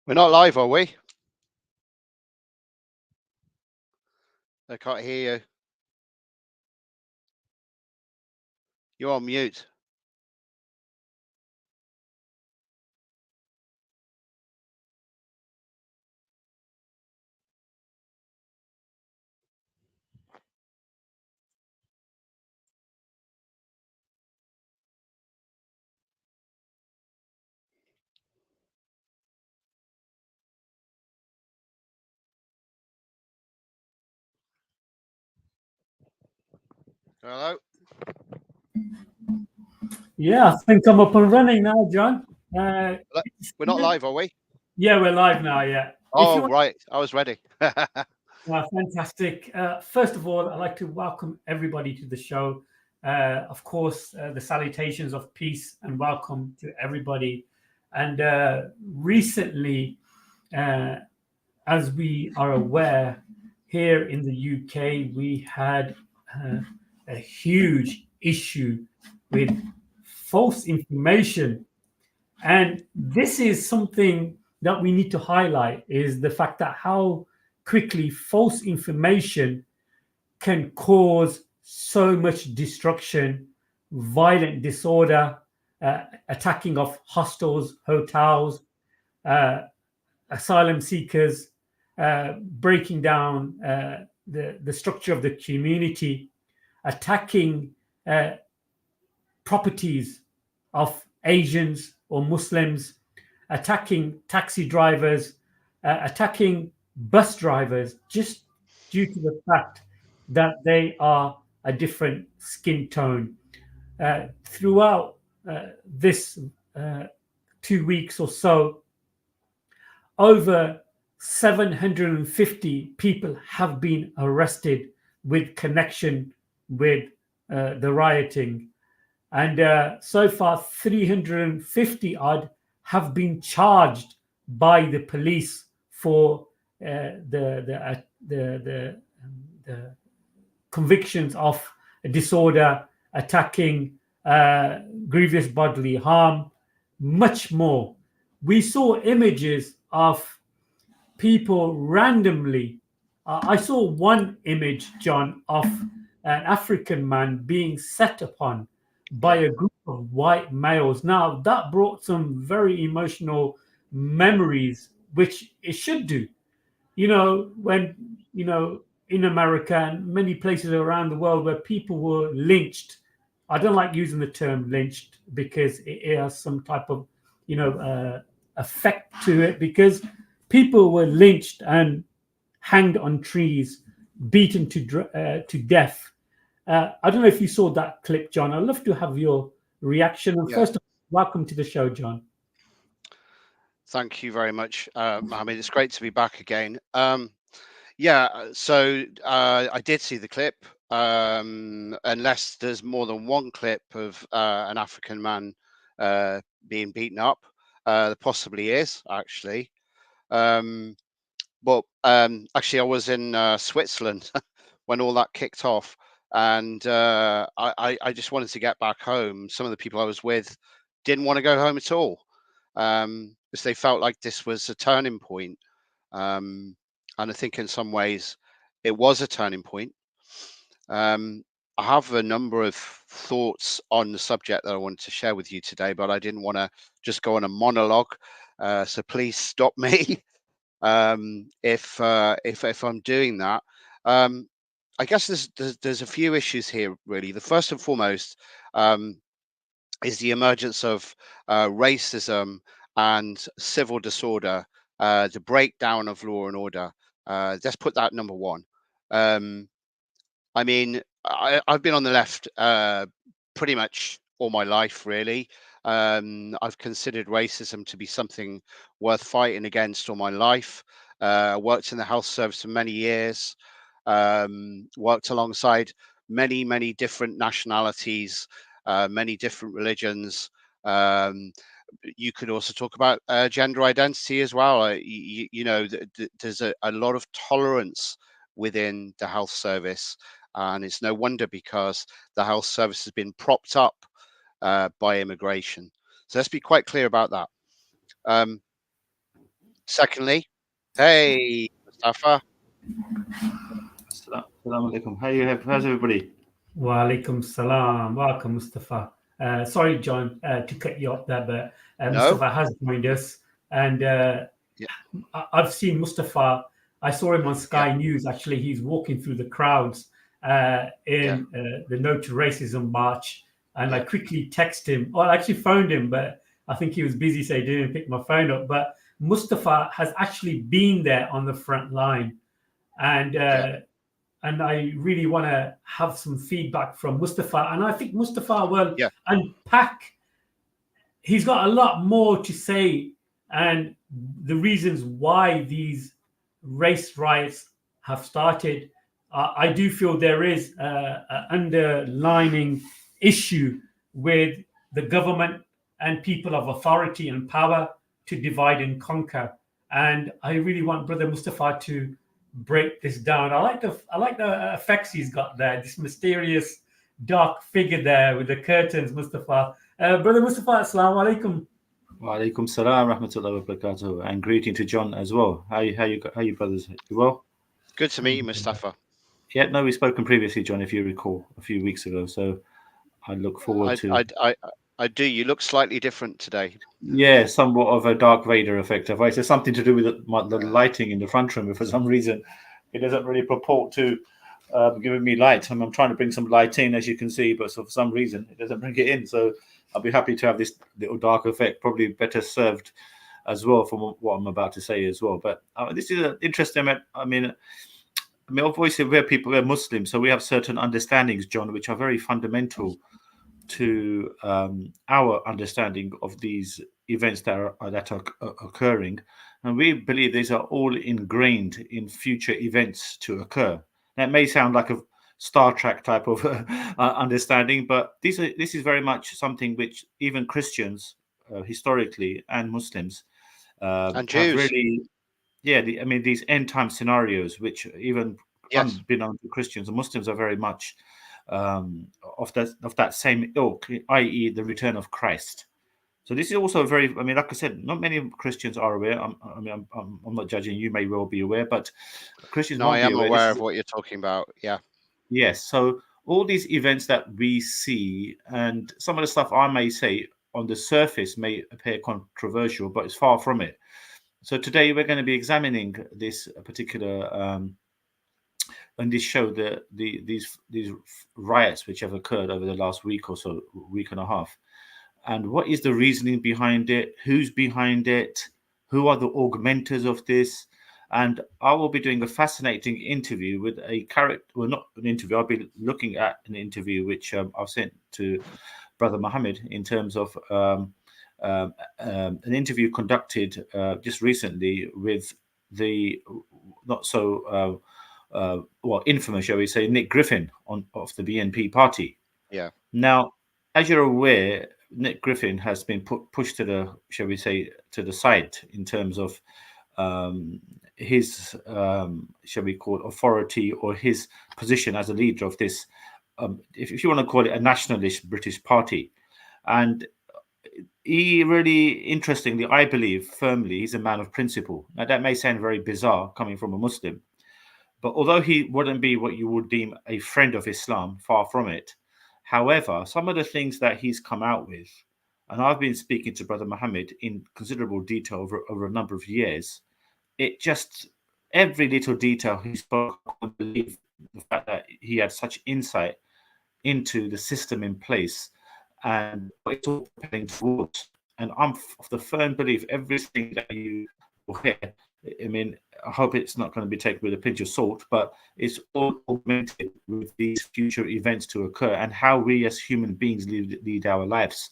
We're not live, are we? I can't hear you. You're on mute. Hello? Yeah, I think I'm up and running now, John. We're not live, are we? Yeah, we're live now. Yeah. Oh, right. I was ready. Fantastic. First of all, I'd like to welcome everybody to the show. Of course, the salutations of peace and welcome to everybody. And recently, as we are aware, here in the UK, we had a huge issue with false information. And this is something that we need to highlight, is the fact that how quickly false information can cause so much destruction, violent disorder, attacking of hostels, hotels, uh, asylum seekers, breaking down the structure of the community, attacking uh, properties of Asians or Muslims, attacking taxi drivers, attacking bus drivers, just due to the fact that they are a different skin tone. Throughout this 2 weeks or so, over 750 people have been arrested with connection with the rioting, and so far 350 odd have been charged by the police for the convictions of disorder, attacking, grievous bodily harm, much more. We saw images of people randomly. I saw one image, John, of an African man being set upon by a group of white males. Now, that brought some very emotional memories, which it should do. When, in America and many places around the world where people were lynched. I don't like using the term lynched because it has some type of, effect to it, because people were lynched and hanged on trees, beaten to death. I don't know if you saw that clip, John. I'd love to have your reaction. And first of all, welcome to the show, John. Thank you very much, Mohammed. It's great to be back again. So I did see the clip. Unless there's more than one clip of an African man being beaten up, there possibly is, actually. Actually, I was in Switzerland when all that kicked off, and I just wanted to get back home. Some of the people I was with didn't want to go home at all, because they felt like this was a turning point. And I think in some ways it was a turning point. I have a number of thoughts on the subject that I wanted to share with you today, but I didn't want to just go on a monologue. So please stop me if I'm doing that. I guess there's a few issues here, really. The first and foremost is the emergence of racism and civil disorder, the breakdown of law and order. Let's put that number one. I mean, I've been on the left pretty much all my life, really. I've considered racism to be something worth fighting against all my life. Worked in the health service for many years, worked alongside many different nationalities, many different religions. You could also talk about gender identity as well. There's a lot of tolerance within the health service, and it's no wonder, because the health service has been propped up by immigration. So let's be quite clear about that. Secondly, hey, Mustafa. Assalamu alaikum. How's everybody? Wa alaikum salam. Welcome, Mustafa. Sorry, John, to cut you up there, but No? Mustafa has joined us. And Yeah, I've seen Mustafa. I saw him on yeah, Sky News. Actually, he's walking through the crowds yeah, in the No to Racism march. And I yeah, quickly texted him. Or I actually phoned him, but I think he was busy, so he didn't pick my phone up. But Mustafa has actually been there on the front line. And yeah, and I really want to have some feedback from Mustafa. And I think Mustafa will yeah. unpack. He's got a lot more to say, and the reasons why these race riots have started. I do feel there is an underlining issue with the government and people of authority and power to divide and conquer. And I really want Brother Mustafa to break this down. I like the effects he's got there. This mysterious dark figure there with the curtains, Mustafa. Brother Mustafa, assalamu alaikum. Wa alaikum salam rahmatullahi wa barakatuh. And greeting to John as well. How you brothers? You well? Good to meet you, Mustafa. Yeah, no, we've spoken previously, John, if you recall, a few weeks ago. So I look forward I, to I, I, I do. You look slightly different today. somewhat of a Dark Vader effect. If I say something to do with the Yeah, lighting in the front room, for some reason, it doesn't really purport to giving me light. I'm trying to bring some light in, as you can see, but so for some reason it doesn't bring it in. So I'll be happy to have this little dark effect, probably better served as well from what I'm about to say as well. But this is interesting. Obviously, we're Muslims, so we have certain understandings, John, which are very fundamental to our understanding of these events that are occurring, and we believe these are all ingrained in future events to occur. That may sound like a Star Trek type of understanding, but this is very much something which even Christians, historically, and Muslims and have Jews. really, I mean, these end time scenarios, which even Yes. unbeknown to Christians and Muslims, are very much of that same ilk, i.e., the return of Christ. So this is also very. I mean, like I said, not many Christians are aware. I'm not judging. You may well be aware, but Christians No, I won't be am aware. This aware is of what you're talking about. Yeah. yes. So all these events that we see, and some of the stuff I may say on the surface may appear controversial, but it's far from it. So today we're going to be examining this particular and this show these riots which have occurred over the last week or so, week and a half, and what is the reasoning behind it, who's behind it, who are the augmenters of this. And I will be doing a fascinating interview with a character, well, not an interview, I'll be looking at an interview which I've sent to Brother Mohammed in terms of an interview conducted just recently with the not so well, infamous, shall we say, Nick Griffin of the BNP party. Yeah. Now, as you're aware, Nick Griffin has been pushed to the, shall we say, to the side in terms of his, shall we call it, authority or his position as a leader of this, if you want to call it a nationalist British party. And he really, interestingly, I believe firmly, he's a man of principle. Now, that may sound very bizarre coming from a Muslim, but although he wouldn't be what you would deem a friend of Islam, far from it. However, some of the things that he's come out with, and I've been speaking to Brother Muhammad in considerable detail over a number of years, it just, every little detail he spoke, I couldn't believe the fact that he had such insight into the system in place and what it's all propelling towards. And I'm of the firm belief everything that you will hear, I mean, I hope it's not going to be taken with a pinch of salt, but it's all augmented with these future events to occur and how we as human beings lead our lives.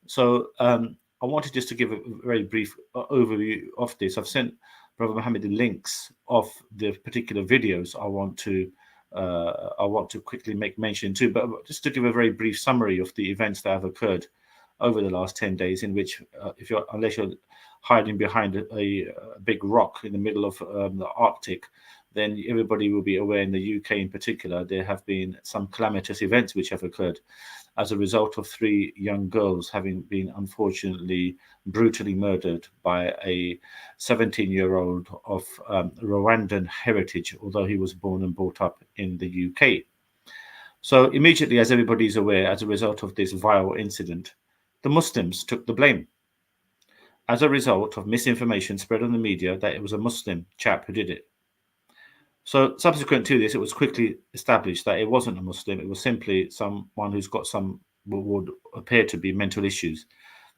So I wanted just to give a very brief overview of this. I've sent Brother Mohammed the links of the particular videos I want to quickly make mention to, but just to give a very brief summary of the events that have occurred over the last 10 days, in which, unless you're hiding behind a big rock in the middle of the Arctic, then everybody will be aware in the UK in particular, there have been some calamitous events which have occurred. as a result of 3 young girls having been unfortunately brutally murdered by a 17-year-old of Rwandan heritage, although he was born and brought up in the UK. So immediately, as everybody is aware, as a result of this vile incident, the Muslims took the blame. As a result of misinformation spread on the media that it was a Muslim chap who did it. So subsequent to this, it was quickly established that it wasn't a Muslim. It was simply someone who's got some what would appear to be mental issues.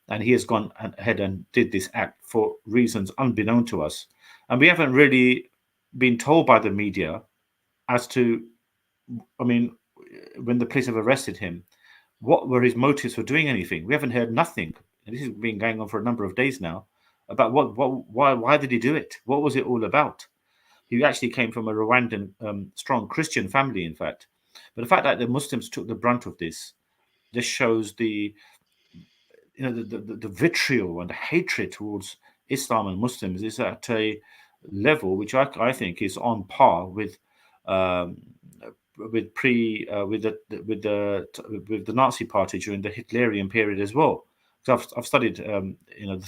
And he has gone ahead and did this act for reasons unbeknown to us. And we haven't really been told by the media as to, I mean, when the police have arrested him, what were his motives for doing anything? We haven't heard nothing. And this has been going on for a number of days now about why did he do it? What was it all about? He actually came from a Rwandan strong Christian family, in fact. But the fact that the Muslims took the brunt of this just shows the vitriol and the hatred towards Islam and Muslims is at a level which I think is on par with the Nazi Party during the Hitlerian period as well. So I've studied the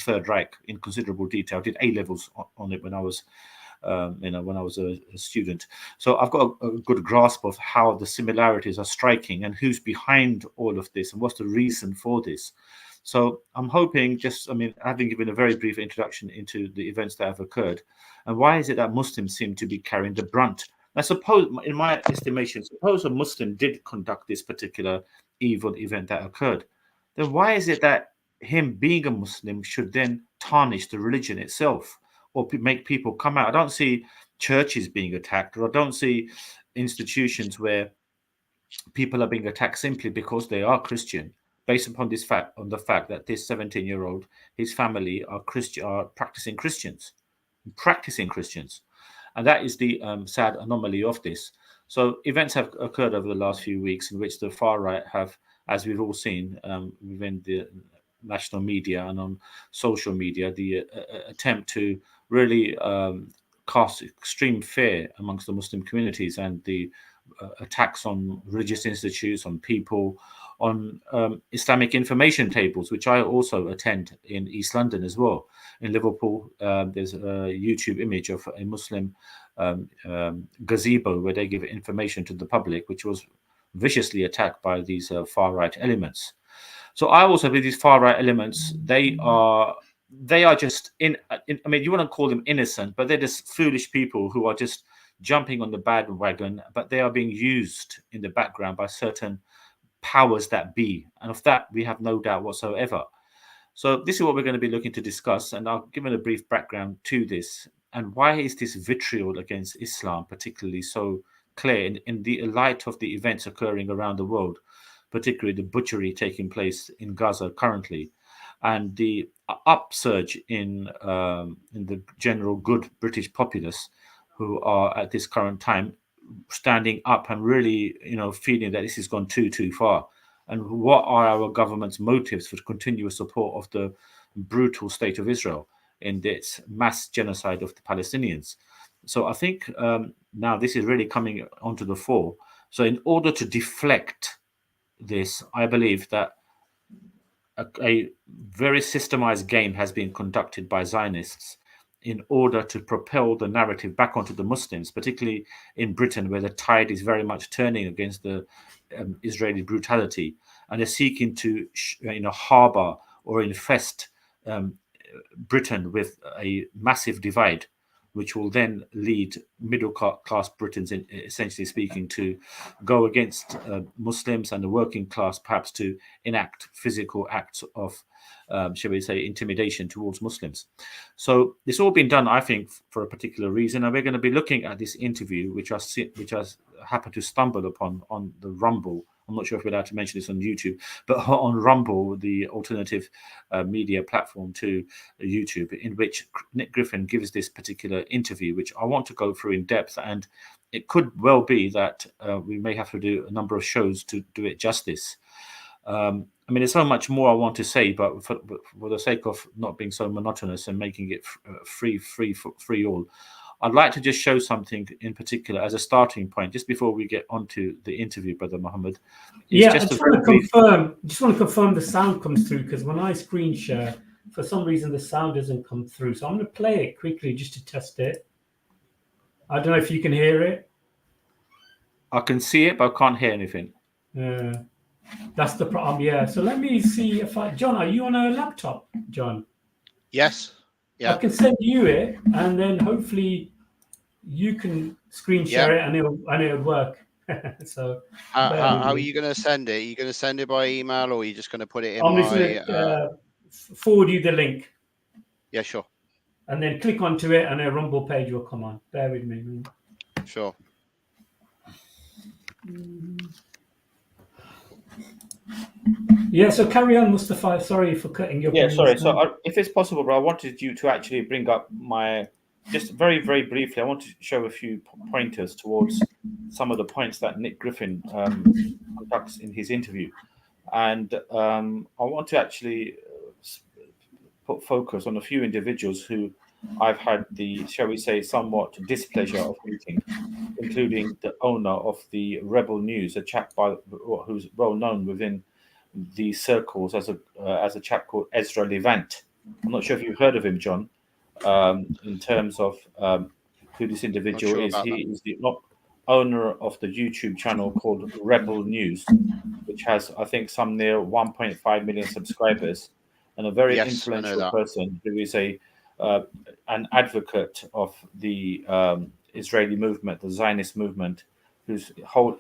Third Reich in considerable detail. I did A-levels on it when I was a student. So I've got a good grasp of how the similarities are striking and who's behind all of this and what's the reason for this. So I'm hoping, having given a very brief introduction into the events that have occurred, and why is it that Muslims seem to be carrying the brunt? I suppose, in my estimation, suppose a Muslim did conduct this particular evil event that occurred, then why is it that him being a Muslim should then tarnish the religion itself or make people come out? I don't see churches being attacked, or I don't see institutions where people are being attacked simply because they are Christian, based upon the fact that this 17-year-old, his family are practicing Christians, and that is the sad anomaly of this. So events have occurred over the last few weeks in which the far right have, as we've all seen within the national media and on social media, the attempt to really cast extreme fear amongst the Muslim communities, and the attacks on religious institutes, on people, on Islamic information tables, which I also attend in East London as well. In Liverpool, there's a YouTube image of a Muslim gazebo where they give information to the public, which was viciously attacked by these far-right elements. So I also believe these far-right elements, they are just you want to call them innocent, but they're just foolish people who are just jumping on the bandwagon, but they are being used in the background by certain powers that be. And of that, we have no doubt whatsoever. So this is what we're going to be looking to discuss, and I'll give a brief background to this. And why is this vitriol against Islam particularly so clear in the light of the events occurring around the world, particularly the butchery taking place in Gaza currently, and the upsurge in the general good British populace who are at this current time standing up and really, feeling that this has gone too far. And what are our government's motives for continuous support of the brutal state of Israel in this mass genocide of the Palestinians? So I think now this is really coming onto the fore. So in order to deflect this, I believe that a very systemized game has been conducted by Zionists in order to propel the narrative back onto the Muslims, particularly in Britain, where the tide is very much turning against the Israeli brutality, and they're seeking to harbor or infest Britain with a massive divide, which will then lead middle class Britons, essentially speaking, to go against Muslims, and the working class perhaps to enact physical acts of, shall we say, intimidation towards Muslims. So it's all been done, I think, for a particular reason. And we're going to be looking at this interview, which I happened to stumble upon on the Rumble. I'm not sure if we're allowed to mention this on YouTube, but on Rumble, the alternative media platform to YouTube, in which Nick Griffin gives this particular interview, which I want to go through in depth. And it could well be that we may have to do a number of shows to do it justice. There's so much more I want to say, but for the sake of not being so monotonous and making it free all, I'd like to just show something in particular as a starting point, just before we get onto the interview, Brother Muhammad. I just want to confirm the sound comes through, because when I screen share, for some reason the sound doesn't come through. So I'm going to play it quickly just to test it. I don't know if you can hear it. I can see it, but I can't hear anything. That's the problem. Yeah. So let me see if John, are you on a laptop, John? Yes. Yeah. I can send you it, and then hopefully you can screen share it, and it'll work. So how are you going to send it? Are you going to send it by email, or are you just going to put it in I'm just going to forward you the link. Yeah, sure. And then click onto it, and a Rumble page will come on. Bear with me. Sure. Yeah, so carry on, Mustafa. Sorry for cutting your. Yeah, sorry. So, if it's possible, bro, I wanted you to actually bring up just very, very briefly. I want to show a few pointers towards some of the points that Nick Griffin conducts in his interview, and I want to actually put focus on a few individuals who I've had the, shall we say, somewhat displeasure of meeting, including the owner of the Rebel News, a chap who's well known within the circles as a chap called Ezra Levant. I'm not sure if you've heard of him, John. In terms of who this individual is, he is the owner of the YouTube channel called Rebel News, which has, I think, some near 1.5 million subscribers, and a very influential person who is an advocate of the Israeli movement, the Zionist movement, whose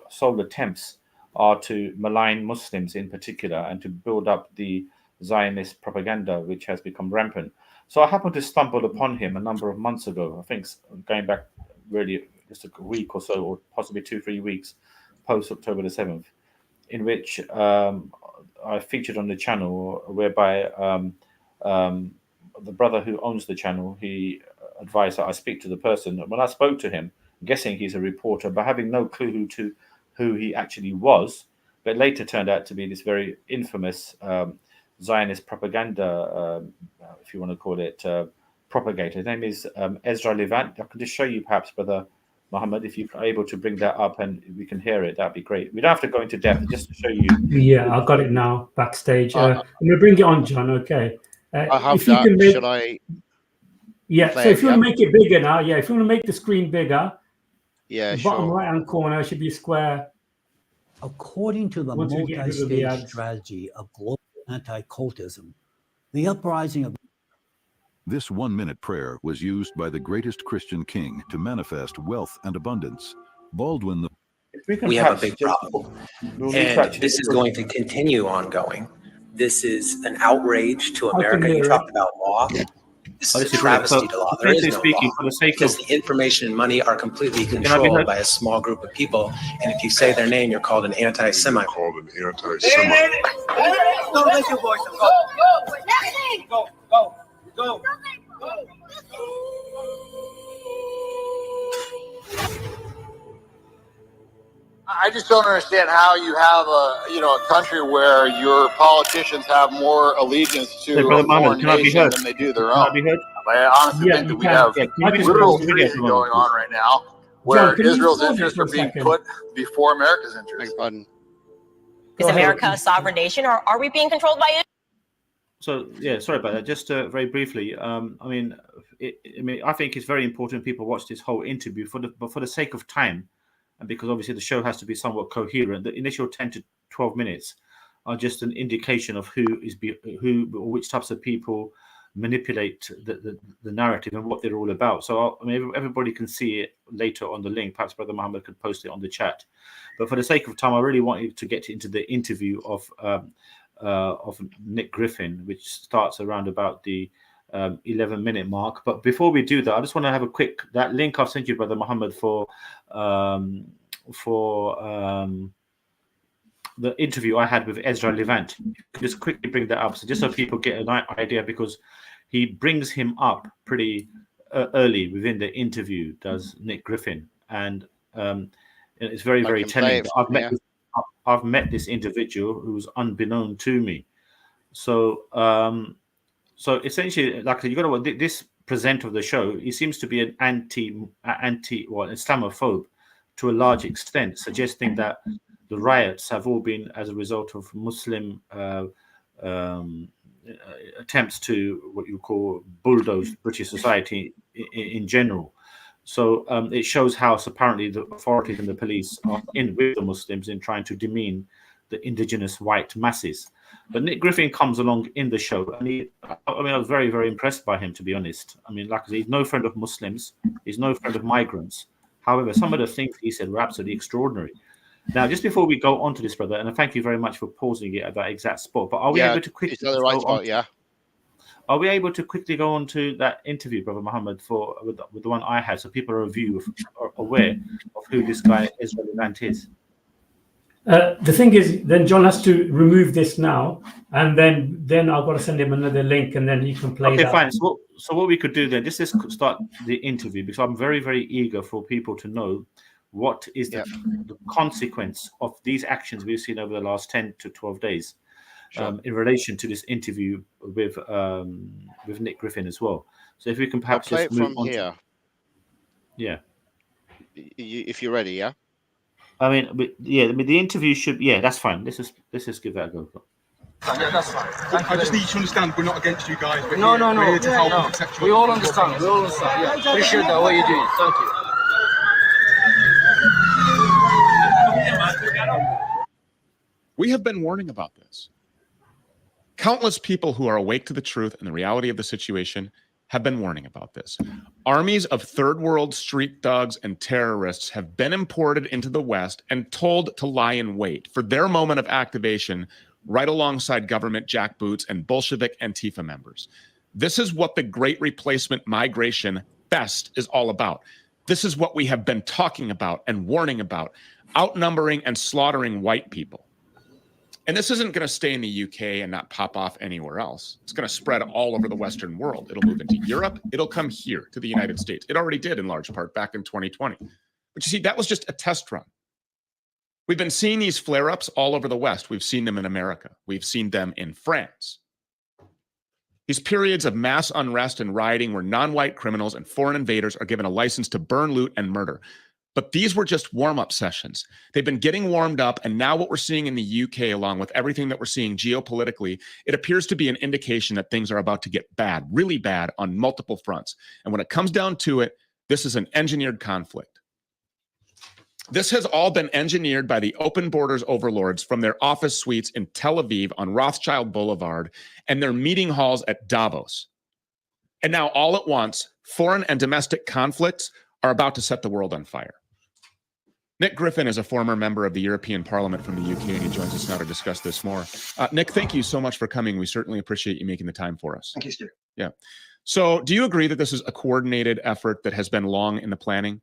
sole attempts are to malign Muslims in particular and to build up the Zionist propaganda, which has become rampant. So I happened to stumble upon him a number of months ago, I think going back really just a week or so, or possibly 2-3 weeks post October the 7th, in which I featured on the channel, whereby the brother who owns the channel, he advised that I speak to the person. When I spoke to him, guessing he's a reporter, but having no clue who he actually was, but later turned out to be this very infamous Zionist propaganda, if you want to call it, propagator. His name is Ezra Levant. I can just show you, perhaps, Brother Muhammad, if you're able to bring that up and we can hear it, that'd be great. We don't have to go into depth, just to show you. Yeah, I got it now, backstage. I'm going to bring it on, John, okay. I have that. Should I? Yeah, so if you want to make it bigger now, if you want to make the screen bigger, the bottom right-hand corner should be a square. According to the multi-stage strategy of global anti-cultism, the uprising of this 1-minute prayer was used by the greatest Christian king to manifest wealth and abundance. Baldwin we have a big problem, and this is going to continue ongoing. This is an outrage to America. You talked about law. This is a travesty to law. There is no law, because the information and money are completely controlled by a small group of people. And if you say their name, you're called an anti-Semite. Don't let your voice go. Go. I just don't understand how you have a country where your politicians have more allegiance to a foreign nation than they do their own. I honestly think that we have literal treason going on right now, where Israel's interests are being put before America's interests. Is America a sovereign nation, or are we being controlled by it? So sorry about that. Just very briefly, I think it's very important people watch this whole interview but for the sake of time, and because obviously the show has to be somewhat coherent. The initial 10 to 12 minutes are just an indication of who or which types of people manipulate the narrative and what they're all about. So everybody can see it later on the link. Perhaps Brother Muhammad could post it on the chat. But for the sake of time, I really want you to get into the interview of Nick Griffin, which starts around about the 11-minute mark. But before we do that, I just want to have that link I've sent you, Brother Muhammad, for the interview I had with Ezra Levant. Just quickly bring that up, so just so people get an idea, because he brings him up pretty early within the interview, does Nick Griffin, and it's very, very telling. I've met this individual who's unbeknown to me. So essentially, like I said, you got to this presenter of the show, he seems to be an Islamophobe to a large extent, suggesting that the riots have all been as a result of Muslim attempts to what you call bulldoze British society in general. So it shows how apparently the authorities and the police are in with the Muslims in trying to demean the indigenous white masses. But Nick Griffin comes along in the show, and I was very, very impressed by him, to be honest. I mean, like I said, he's no friend of Muslims, he's no friend of migrants. However, some of the things he said were absolutely extraordinary. Now, just before we go on to this, brother, and I thank you very much for pausing it at that exact spot, but are we able to quickly the right spot, Are we able to quickly go on to that interview, Brother Muhammad, with the one I had, so people are aware of who this guy Israel Levant is? The thing is, then John has to remove this now, and then I've got to send him another link, and then he can play. Okay, that. fine. So what we could do then, just let's start the interview, because I'm very, very eager for people to know what is the consequence of these actions we've seen over the last 10 to 12 days in relation to this interview with Nick Griffin as well. So if we can perhaps play just it move from on here. If you're ready, yeah. I mean, the interview should. Yeah, that's fine. Let's just give that a go. Yeah, that's fine. I just need you to understand we're not against you guys. No. We're here to help and protect you. We all understand. Yeah, appreciate that. What you're doing. Thank you. We have been warning about this. Countless people who are awake to the truth and the reality of the situation have been warning about this. Armies of third world street thugs and terrorists have been imported into the West and told to lie in wait for their moment of activation right alongside government jackboots and Bolshevik Antifa members. This is what the Great Replacement Migration Fest is all about. This is what we have been talking about and warning about, outnumbering and slaughtering white people. And this isn't going to stay in the UK and not pop off anywhere else. It's going to spread all over the Western world. It'll move into Europe. It'll come here to the United States. It already did in large part back in 2020. But you see, that was just a test run. We've been seeing these flare-ups all over the West. We've seen them in America. We've seen them in France. These periods of mass unrest and rioting where non-white criminals and foreign invaders are given a license to burn, loot, and murder. But these were just warm-up sessions. They've been getting warmed up, and now what we're seeing in the UK, along with everything that we're seeing geopolitically, it appears to be an indication that things are about to get bad, really bad, on multiple fronts. And when it comes down to it, this is an engineered conflict. This has all been engineered by the open borders overlords from their office suites in Tel Aviv on Rothschild Boulevard and their meeting halls at Davos. And now all at once, foreign and domestic conflicts are about to set the world on fire. Nick Griffin is a former member of the European Parliament from the UK, and he joins us now to discuss this more. Nick, thank you so much for coming. We certainly appreciate you making the time for us. Thank you, Stu. Yeah. So do you agree that this is a coordinated effort that has been long in the planning?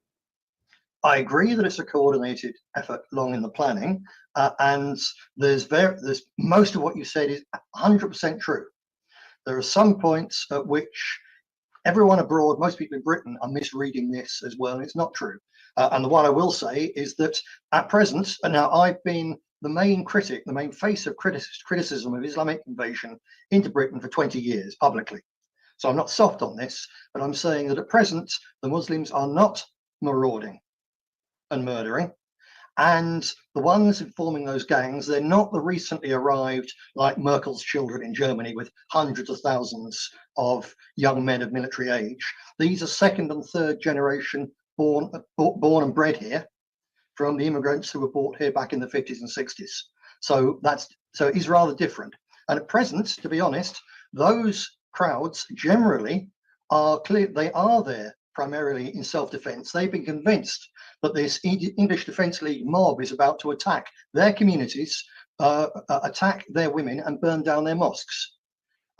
I agree that it's a coordinated effort long in the planning, and there's most of what you said is 100% true. There are some points at which everyone abroad, most people in Britain, are misreading this as well, and it's not true. And the one I will say is that at present, and now I've been the main critic, the main face of criticism of Islamic invasion into Britain for 20 years publicly. So I'm not soft on this, but I'm saying that at present, the Muslims are not marauding and murdering. And the ones forming those gangs, they're not the recently arrived, like Merkel's children in Germany, with hundreds of thousands of young men of military age. These are second and third generation born and bred here from the immigrants who were brought here back in the 50s and 60s. So it is rather different. And at present, to be honest, those crowds generally are clear. They are there primarily in self-defense. They've been convinced that this English Defence League mob is about to attack their communities, attack their women, and burn down their mosques.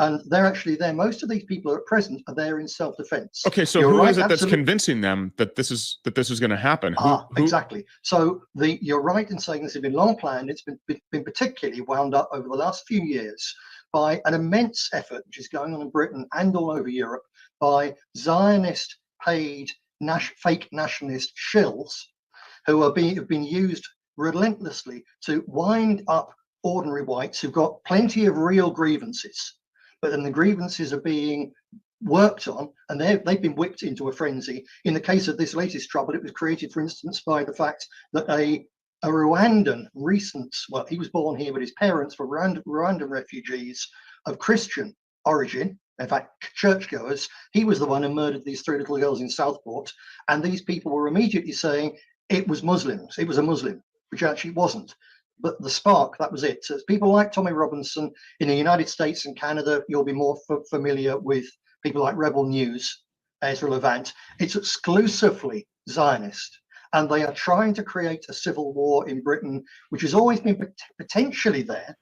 And they're actually there. Most of these people at present are there in self-defense. Okay, so who is it that's convincing them that this is going to happen? Who? Exactly. So you're right in saying this has been long planned. It's been particularly wound up over the last few years by an immense effort which is going on in Britain and all over Europe by Zionist paid fake nationalist shills who have been used relentlessly to wind up ordinary whites who've got plenty of real grievances, but then the grievances are being worked on, and they've been whipped into a frenzy. In the case of this latest trouble, it was created, for instance, by the fact that a Rwandan he was born here, but his parents were Rwandan refugees of Christian origin, in fact, churchgoers. He was the one who murdered these 3 little girls in Southport, and these people were immediately saying it was Muslims, it was a Muslim, which actually wasn't. But the spark, that was it. So people like Tommy Robinson in the United States and Canada, you'll be more familiar with people like Rebel News, Ezra Levant. It's exclusively Zionist. And they are trying to create a civil war in Britain, which has always been potentially there,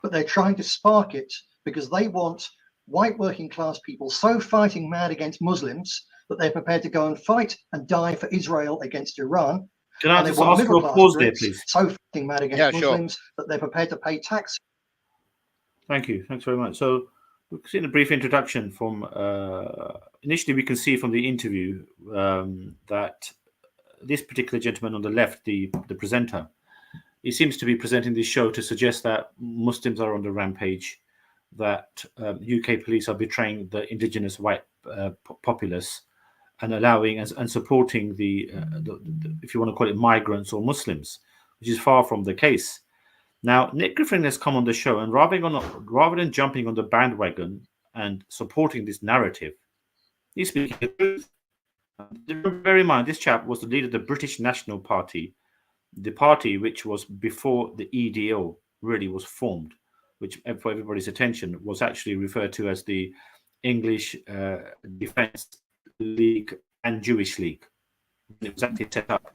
but they're trying to spark it because they want white working class people so fighting mad against Muslims that they're prepared to go and fight and die for Israel against Iran. Can I just ask for a pause there, please? So fighting mad against Muslims that they're prepared to pay tax. Thank you. Thanks very much. So we've seen a brief introduction from, initially we can see from the interview that this particular gentleman on the left, the presenter, he seems to be presenting this show to suggest that Muslims are on the rampage, that UK police are betraying the indigenous white populace and allowing and supporting the, if you want to call it, migrants or Muslims, which is far from the case. Now, Nick Griffin has come on the show, and rather than jumping on the bandwagon and supporting this narrative, he's speaking the truth. Bear in mind, this chap was the leader of the British National Party, the party which was before the EDO really was formed, which, for everybody's attention, was actually referred to as the English Defence League and Jewish League. It was actually set up.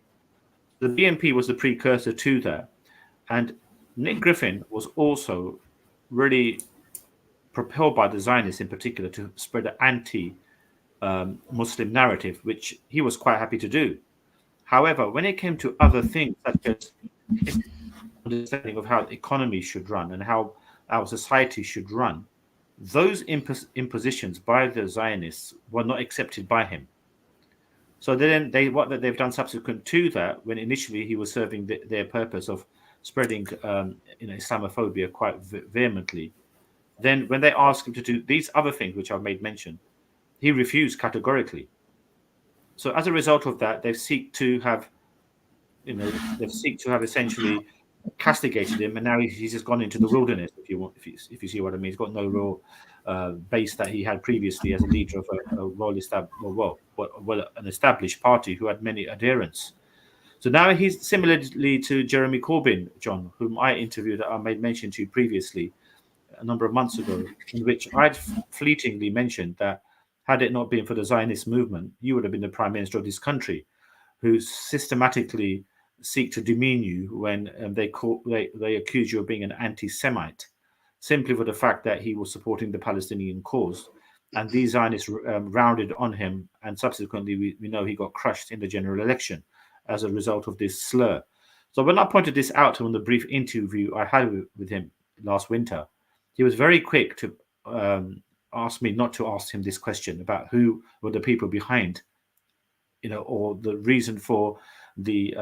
The BNP was the precursor to that. And Nick Griffin was also really propelled by the Zionists in particular to spread an anti-Muslim narrative, which he was quite happy to do. However, when it came to other things, such as understanding of how the economy should run and how our society should run, those impositions by the Zionists were not accepted by him. So then what they've done subsequent to that, when initially he was serving their purpose of spreading Islamophobia quite vehemently, then when they asked him to do these other things, which I've made mention, he refused categorically. So as a result of that, they seek to have essentially castigated him, and now he's just gone into the wilderness. If you see what I mean, he's got no real base that he had previously as a leader of an established party who had many adherents. So now he's similarly to Jeremy Corbyn, John, whom I interviewed, I made mention to you previously a number of months ago, in which I'd fleetingly mentioned that had it not been for the Zionist movement, you would have been the prime minister of this country, who systematically seek to demean you when they accuse you of being an anti-Semite, simply for the fact that he was supporting the Palestinian cause. And these Zionists rounded on him, and subsequently we know he got crushed in the general election as a result of this slur. So when I pointed this out to him in the brief interview I had with him last winter, he was very quick to ask me not to ask him this question about who were the people behind, or the reason for the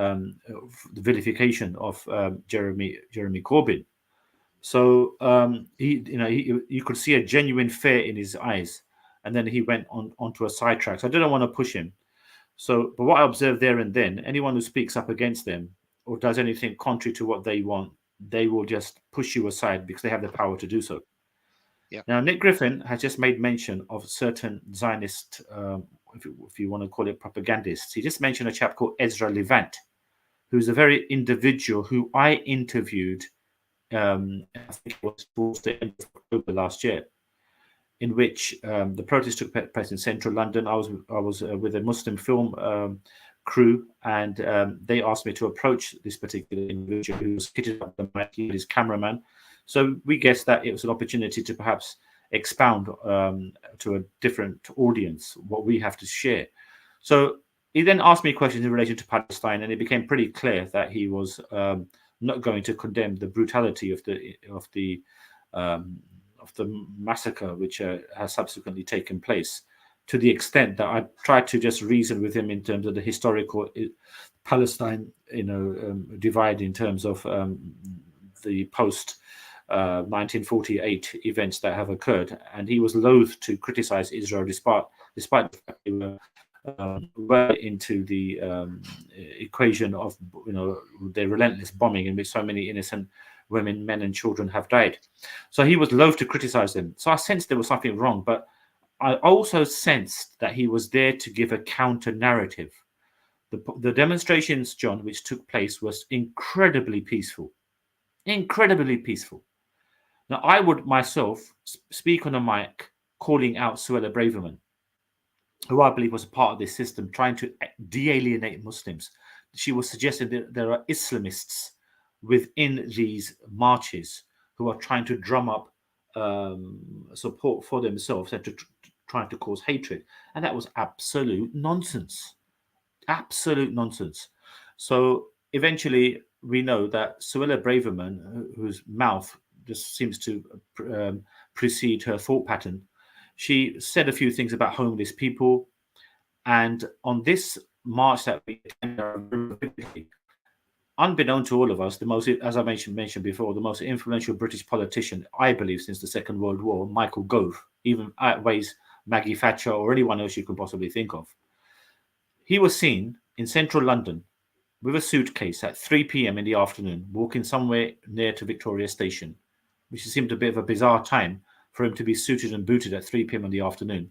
vilification of Jeremy Corbyn. So you could see a genuine fear in his eyes, and then he went onto a sidetrack. So I didn't want to push him. So, but what I observed there and then, anyone who speaks up against them or does anything contrary to what they want, they will just push you aside because they have the power to do so. Yeah. Now, Nick Griffin has just made mention of certain Zionist, if you want to call it propagandists. He just mentioned a chap called Ezra Levant, who's a very individual who I interviewed, I think it was towards the end of October last year, in which the protest took place in central London. I was with a Muslim film crew, and they asked me to approach this particular individual who was kitted up the mic, his cameraman. So we guessed that it was an opportunity to perhaps expound to a different audience what we have to share. So he then asked me questions in relation to Palestine, and it became pretty clear that he was not going to condemn the brutality of the massacre which has subsequently taken place, to the extent that I tried to just reason with him in terms of the historical Palestine, divide in terms of the post 1948 events that have occurred, and he was loath to criticize Israel despite the fact they were well into the equation of their relentless bombing in which so many innocent women, men, and children have died. So he was loath to criticize them. So I sensed there was something wrong, but I also sensed that he was there to give a counter narrative. The demonstrations, John, which took place was incredibly peaceful. Incredibly peaceful. Now, I would myself speak on a mic calling out Suella Braverman, who I believe was a part of this system, trying to de-alienate Muslims. She was suggesting that there are Islamists within these marches who are trying to drum up support for themselves and trying to cause hatred. And that was absolute nonsense. Absolute nonsense. So eventually we know that Suella Braverman, whose mouth just seems to precede her thought pattern, she said a few things about homeless people. And on this march that we attended, unbeknown to all of us, as I mentioned before, the most influential British politician, I believe, since the Second World War, Michael Gove, even outweighs Maggie Thatcher or anyone else you can possibly think of. He was seen in central London with a suitcase at 3 p.m. in the afternoon, walking somewhere near to Victoria Station, which seemed a bit of a bizarre time for him to be suited and booted at 3 p.m. in the afternoon.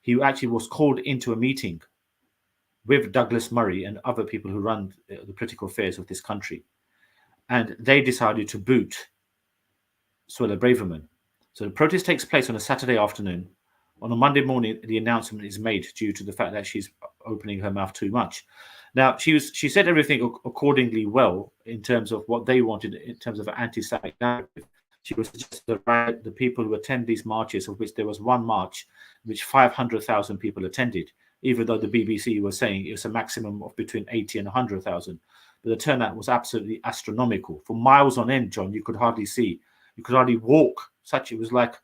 He actually was called into a meeting with Douglas Murray and other people who run the political affairs of this country. And they decided to boot Suella Braverman. So the protest takes place on a Saturday afternoon. On a Monday morning, the announcement is made due to the fact that she's opening her mouth too much. Now, she said everything accordingly well in terms of what they wanted in terms of an anti-Semitic narrative. She was just the people who attend these marches, of which there was one march which 500,000 people attended, even though the BBC was saying it was a maximum of between 80 and 100,000. But the turnout was absolutely astronomical. For miles on end, John, you could hardly see. You could hardly walk. It was like,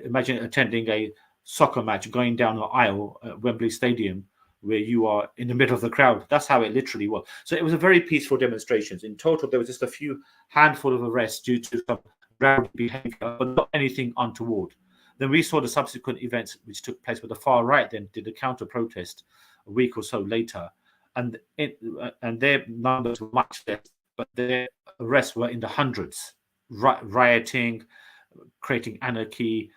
imagine attending a soccer match going down an aisle at Wembley Stadium where you are in the middle of the crowd. That's how it literally was. So it was a very peaceful demonstrations. In total, there was just a few handful of arrests due to some rowdy behavior, but not anything untoward. Then we saw the subsequent events which took place with the far right then did a counter protest a week or so later. And their numbers were much less, but their arrests were in the hundreds, rioting, creating anarchy,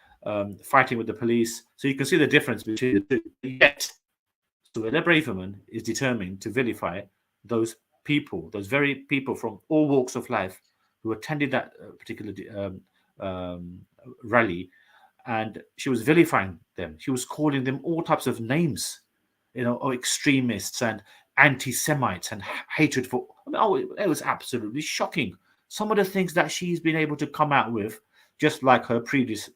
fighting with the police. So you can see the difference between the two. Yet, Suella Braverman is determined to vilify those people, those very people from all walks of life who attended that particular rally, and she was vilifying them. She was calling them all types of names, extremists and anti-Semites and hatred for. It was absolutely shocking. Some of the things that she's been able to come out with, just like her predecessor,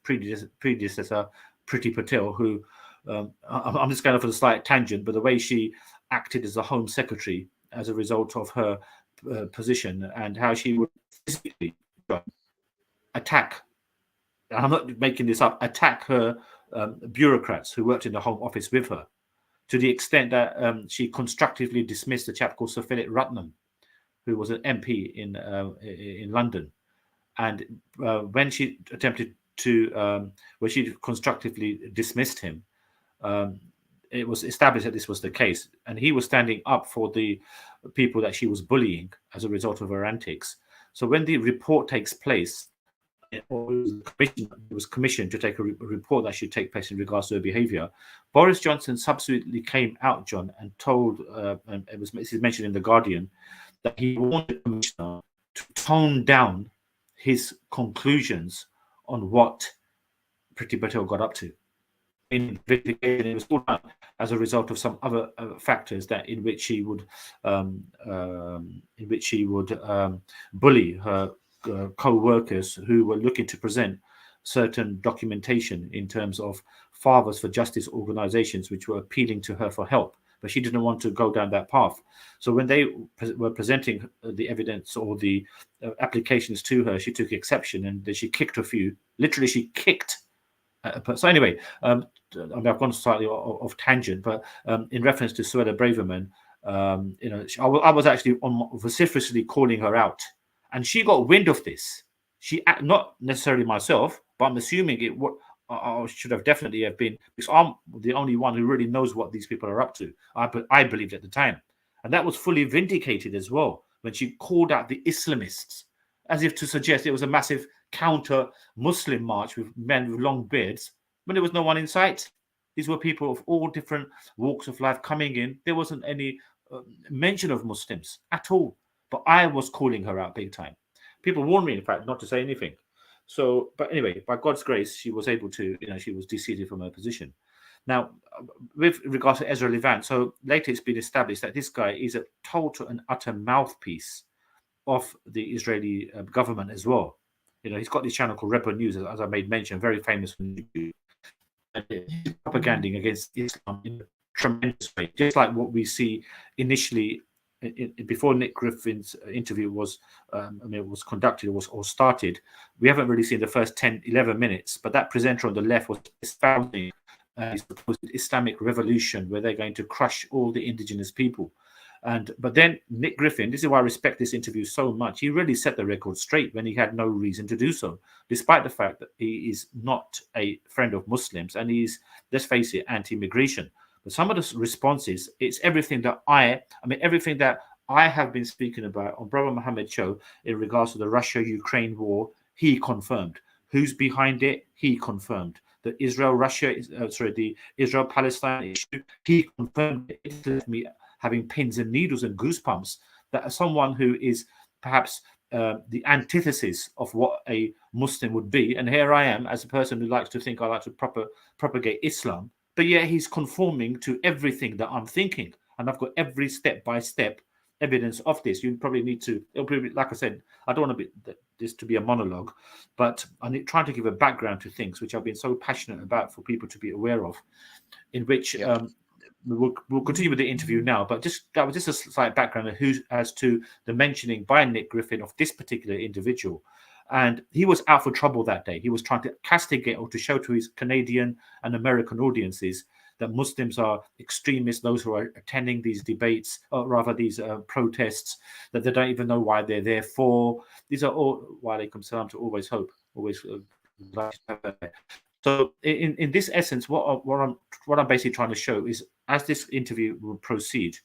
Priti Patel, who I'm just going for a slight tangent, but the way she acted as a Home Secretary as a result of her position and how she would physically attack, and I'm not making this up, attack her bureaucrats who worked in the Home Office with her, to the extent that she constructively dismissed a chap called Sir Philip Rutnam, who was an MP in London. And when she attempted to, when she constructively dismissed him, it was established that this was the case. And he was standing up for the people that she was bullying as a result of her antics. So when the report takes place, it was commissioned to take a report that should take place in regards to her behaviour, Boris Johnson subsequently came out, John, and told, and this is mentioned in The Guardian, that he wanted the commissioner to tone down his conclusions on what Priti Patel got up to. It was all as a result of some other factors that in which she would bully her co-workers who were looking to present certain documentation in terms of Fathers for Justice organizations which were appealing to her for help, but she didn't want to go down that path. So when they were presenting the evidence or the applications to her, she took exception, and then she kicked a few. Literally, she kicked. So anyway, I've gone slightly off tangent, but in reference to Suella Braverman, I was actually vociferously calling her out, and she got wind of this. not necessarily myself, but I'm assuming it what I should have definitely have been, because I'm the only one who really knows what these people are up to. I believed at the time, and that was fully vindicated as well when she called out the Islamists, as if to suggest it was a massive counter-Muslim march with men with long beards, when there was no one in sight. These were people of all different walks of life coming in. There wasn't any mention of Muslims at all. But I was calling her out big time. People warned me, in fact, not to say anything. So, but anyway, by God's grace, she was able to, she was deseated from her position. Now, with regards to Ezra Levant, so later it's been established that this guy is a total and utter mouthpiece of the Israeli government as well. He's got this channel called Rebel News, as I made mention, very famous on YouTube. And he's propaganding against Islam in a tremendous way, just like what we see initially before Nick Griffin's interview was conducted or started. We haven't really seen the first 10-11 minutes, but that presenter on the left was espousing his supposed Islamic revolution, where they're going to crush all the indigenous people. But then Nick Griffin, this is why I respect this interview so much, he really set the record straight when he had no reason to do so, despite the fact that he is not a friend of Muslims and he's, let's face it, anti-immigration. But some of the responses, it's everything that everything that I have been speaking about on Brother Muhammad show in regards to the Russia-Ukraine war, he confirmed. Who's behind it? He confirmed. The the Israel-Palestine issue, he confirmed it. It left me having pins and needles and goosebumps that as someone who is perhaps the antithesis of what a Muslim would be, and here I am as a person who likes to think I like to propagate Islam, but yet he's conforming to everything that I'm thinking, and I've got every step-by-step evidence of this. You probably need to, it'll be, like I said, I don't want this to be a monologue, but I'm trying to give a background to things which I've been so passionate about for people to be aware of, in which we'll continue with the interview now, but that was just a slight background as to the mentioning by Nick Griffin of this particular individual. And he was out for trouble that day. He was trying to castigate or to show to his Canadian and American audiences that Muslims are extremists, those who are attending these debates, or rather these protests, that they don't even know why they're there for. These are all, wa alaikum salam, to always hope, always. So in this essence, what I'm basically trying to show is, as this interview will proceed,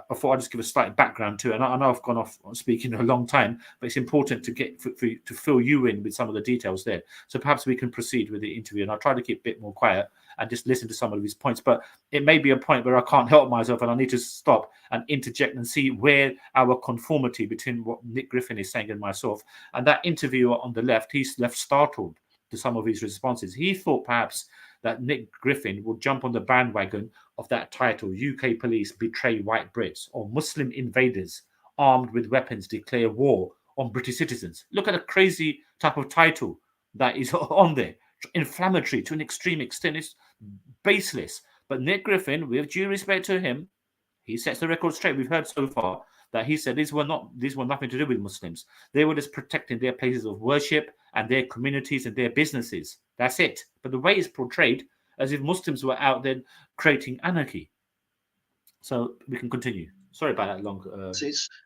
I thought I'd just give a slight background to it. And I know I've gone off on speaking a long time, but it's important to get to fill you in with some of the details there. So perhaps we can proceed with the interview, and I'll try to keep a bit more quiet and just listen to some of his points. But it may be a point where I can't help myself and I need to stop and interject and see where our conformity between what Nick Griffin is saying and myself. And that interviewer on the left, he's left startled to some of his responses. He thought perhaps that Nick Griffin would jump on the bandwagon of that title, UK police betray white Brits, or Muslim invaders armed with weapons declare war on British citizens. Look at a crazy type of title that is on there. Inflammatory to an extreme extent. It's baseless. But Nick Griffin, with due respect to him, he sets the record straight. We've heard so far that he said these were nothing to do with Muslims. They were just protecting their places of worship and their communities and their businesses. That's it. But the way it's portrayed, as if Muslims were out there creating anarchy. So we can continue. Sorry about that long.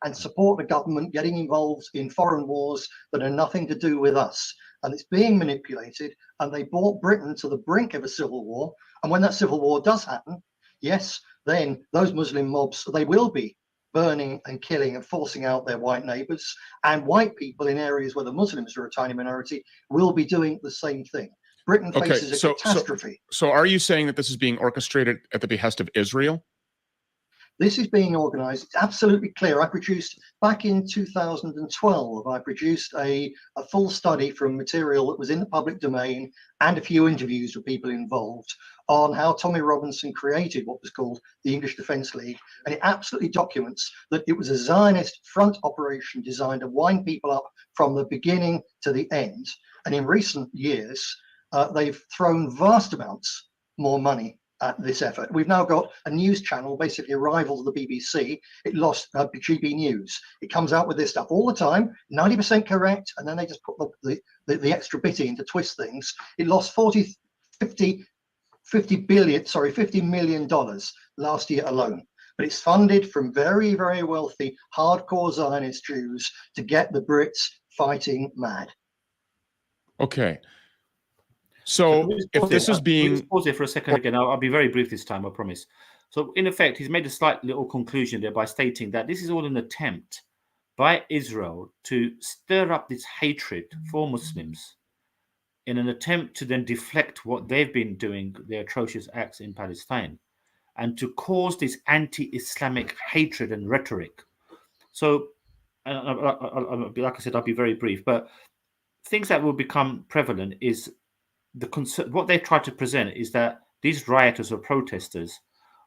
And support the government getting involved in foreign wars that are nothing to do with us. And it's being manipulated. And they brought Britain to the brink of a civil war. And when that civil war does happen, yes, then those Muslim mobs, they will be burning and killing and forcing out their white neighbors. And white people in areas where the Muslims are a tiny minority will be doing the same thing. Britain faces a catastrophe. So are you saying that this is being orchestrated at the behest of Israel? This is being organized. It's absolutely clear. I produced, back in 2012, I produced a full study from material that was in the public domain and a few interviews with people involved on how Tommy Robinson created what was called the English Defence League. And it absolutely documents that it was a Zionist front operation designed to wind people up from the beginning to the end. And in recent years, they've thrown vast amounts more money at this effort. We've now got a news channel, basically a rival to the BBC. It lost GB News. It comes out with this stuff all the time, 90% correct, and then they just put the extra bit in to twist things. It lost $50 million last year alone. But it's funded from very, very wealthy, hardcore Zionist Jews to get the Brits fighting mad. Okay. So if this is being... Pause it for a second again. I'll be very brief this time, I promise. So in effect, he's made a slight little conclusion there by stating that this is all an attempt by Israel to stir up this hatred for Muslims in an attempt to then deflect what they've been doing, their atrocious acts in Palestine, and to cause this anti-Islamic hatred and rhetoric. So, like I said, I'll be very brief, but things that will become prevalent is what they try to present is that these rioters or protesters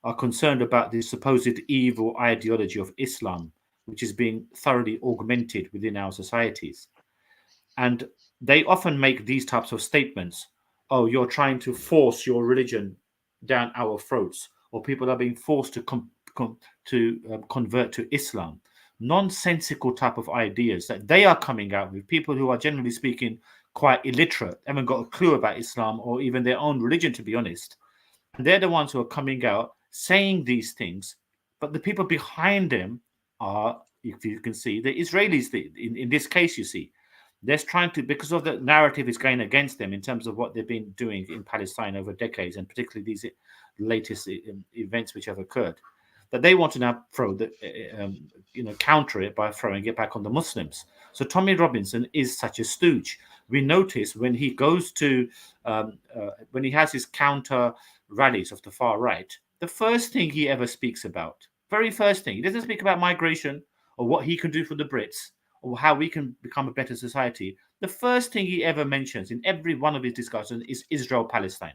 are concerned about the supposed evil ideology of Islam, which is being thoroughly augmented within our societies. And they often make these types of statements. Oh, you're trying to force your religion down our throats, or people are being forced to convert to Islam. Nonsensical type of ideas that they are coming out with. People who are generally speaking quite illiterate, haven't got a clue about Islam or even their own religion, to be honest. And they're the ones who are coming out saying these things. But the people behind them are, if you can see, the Israelis. In this case, you see, they're trying to, because of the narrative is going against them in terms of what they've been doing in Palestine over decades, and particularly these latest events which have occurred, that they want to now throw the, counter it by throwing it back on the Muslims. So Tommy Robinson is such a stooge. We notice when he goes to, when he has his counter rallies of the far right, the first thing he ever speaks about, very first thing, he doesn't speak about migration or what he can do for the Brits or how we can become a better society. The first thing he ever mentions in every one of his discussions is Israel-Palestine.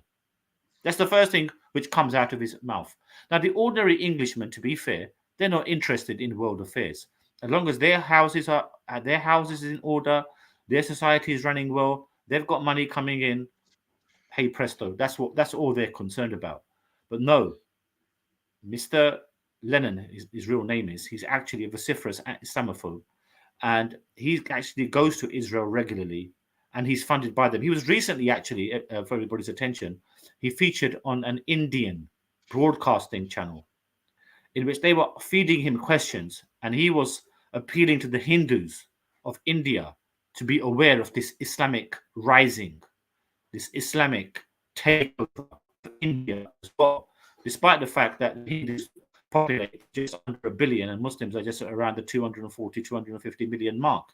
That's the first thing which comes out of his mouth. Now, the ordinary Englishman, to be fair, they're not interested in world affairs. As long as their houses are in order, their society is running well, they've got money coming in, hey presto, that's all they're concerned about. But no, Mr. Lennon, his real name is, he's actually a vociferous Islamophobe, and he actually goes to Israel regularly, and he's funded by them. He was recently, actually, for everybody's attention, he featured on an Indian broadcasting channel in which they were feeding him questions, and he was appealing to the Hindus of India to be aware of this Islamic rising, this Islamic takeover of India as well, despite the fact that Hindus populate just under 1 billion and Muslims are just around the 240, 250 million mark.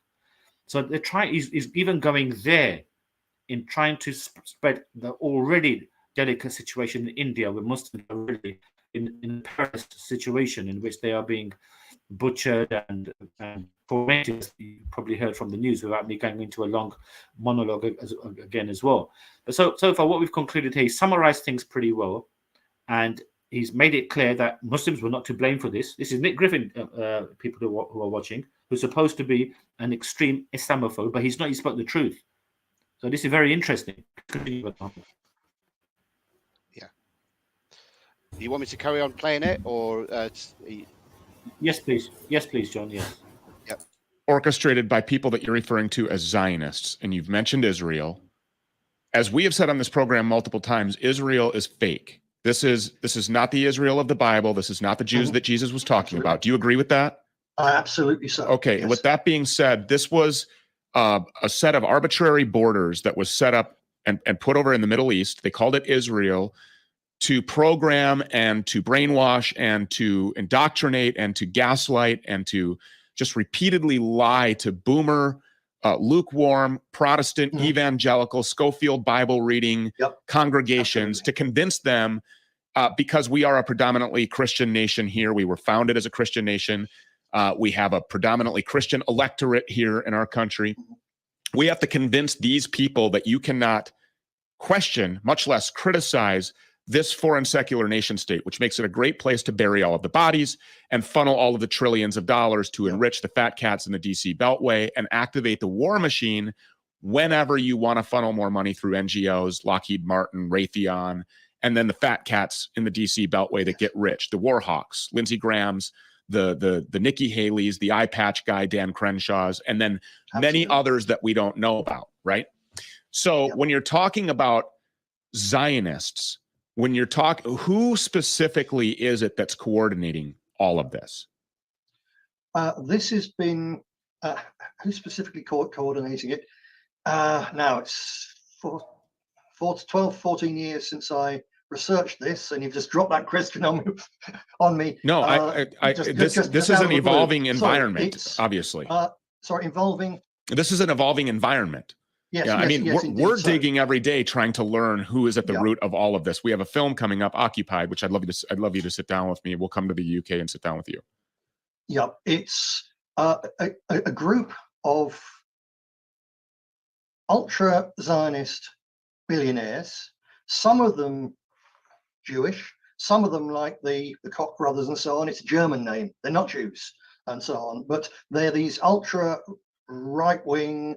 So they're trying, he's even going there in trying to spread the already delicate situation in India, where Muslims are really in a perilous situation in which they are being butchered and tormented, as you probably heard from the news, without me going into a long monologue again as well. But so far, what we've concluded here, he summarized things pretty well, and he's made it clear that Muslims were not to blame for this. This is Nick Griffin, people who are watching, who's supposed to be an extreme Islamophobe, but he's not. He spoke the truth. So this is very interesting. Yeah. You want me to carry on playing it, or yes, please. Yes, please, John. Yes. Yep. Orchestrated by people that you're referring to as Zionists, and you've mentioned Israel. As we have said on this program multiple times, Israel is fake. This is not the Israel of the Bible. This is not the Jews that Jesus was talking about. Do you agree with that? Absolutely so. Okay. Yes. With that being said, this was a set of arbitrary borders that was set up and put over in the Middle East. They called it Israel to program and to brainwash and to indoctrinate and to gaslight and to just repeatedly lie to boomer, lukewarm, Protestant, evangelical, Schofield Bible reading congregations to convince them, because we are a predominantly Christian nation here. We were founded as a Christian nation. We have a predominantly Christian electorate here in our country. We have to convince these people that you cannot question, much less criticize, this foreign secular nation state, which makes it a great place to bury all of the bodies and funnel all of the trillions of dollars to enrich the fat cats in the DC Beltway and activate the war machine whenever you want to funnel more money through NGOs, Lockheed Martin, Raytheon, and then the fat cats in the DC Beltway that get rich, the Warhawks, Lindsey Graham's, the Nikki Haley's, the eye patch guy, Dan Crenshaw's, and then many others that we don't know about, right? So when you're talking about Zionists, when you're talking, who specifically is it that's coordinating all of this? This has been, who's specifically coordinating it? Now it's 12, 14 years since I researched this, and you've just dropped that question on me. No, this is an evolving environment, obviously. Involving. This is an evolving environment. Yes, yeah, yes, I mean, yes, we're digging every day trying to learn who is at the root of all of this. We have a film coming up, Occupied, which I'd love you to sit down with me. We'll come to the UK and sit down with you. Yeah, it's a group of ultra-Zionist billionaires, some of them Jewish, some of them like the Koch brothers and so on. It's a German name. They're not Jews and so on, but they're these ultra right-wing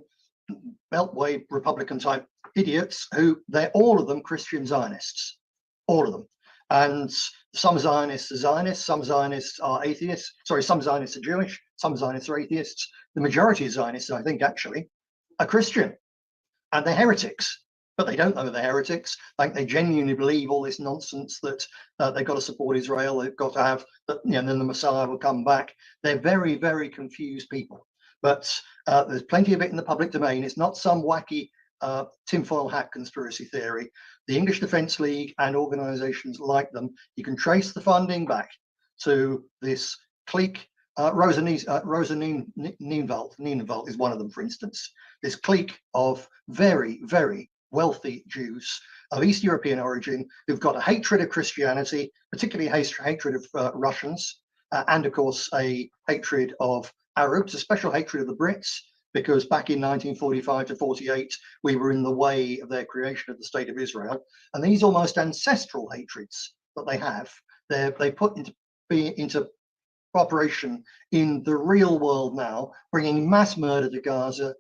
Beltway Republican type idiots who they're all of them Christian Zionists, all of them. And some Zionists are Zionists, some Zionists are atheists. Sorry, some Zionists are Jewish, some Zionists are atheists. The majority of Zionists, I think, actually, are Christian, and they're heretics. But they don't know they're heretics. Like, they genuinely believe all this nonsense that they've got to support Israel. They've got to have that, then the Messiah will come back. They're very, very confused people. But there's plenty of it in the public domain. It's not some wacky tinfoil hat conspiracy theory. The English Defence League and organisations like them, you can trace the funding back to this clique. Rosa Nienwald is one of them, for instance. This clique of very, very wealthy Jews of East European origin who've got a hatred of Christianity, particularly hatred of Russians, and of course a hatred of Arabs, a special hatred of the Brits, because back in 1945 to 48, we were in the way of their creation of the State of Israel. And these almost ancestral hatreds that they have, they put into operation in the real world now, bringing mass murder to Gaza,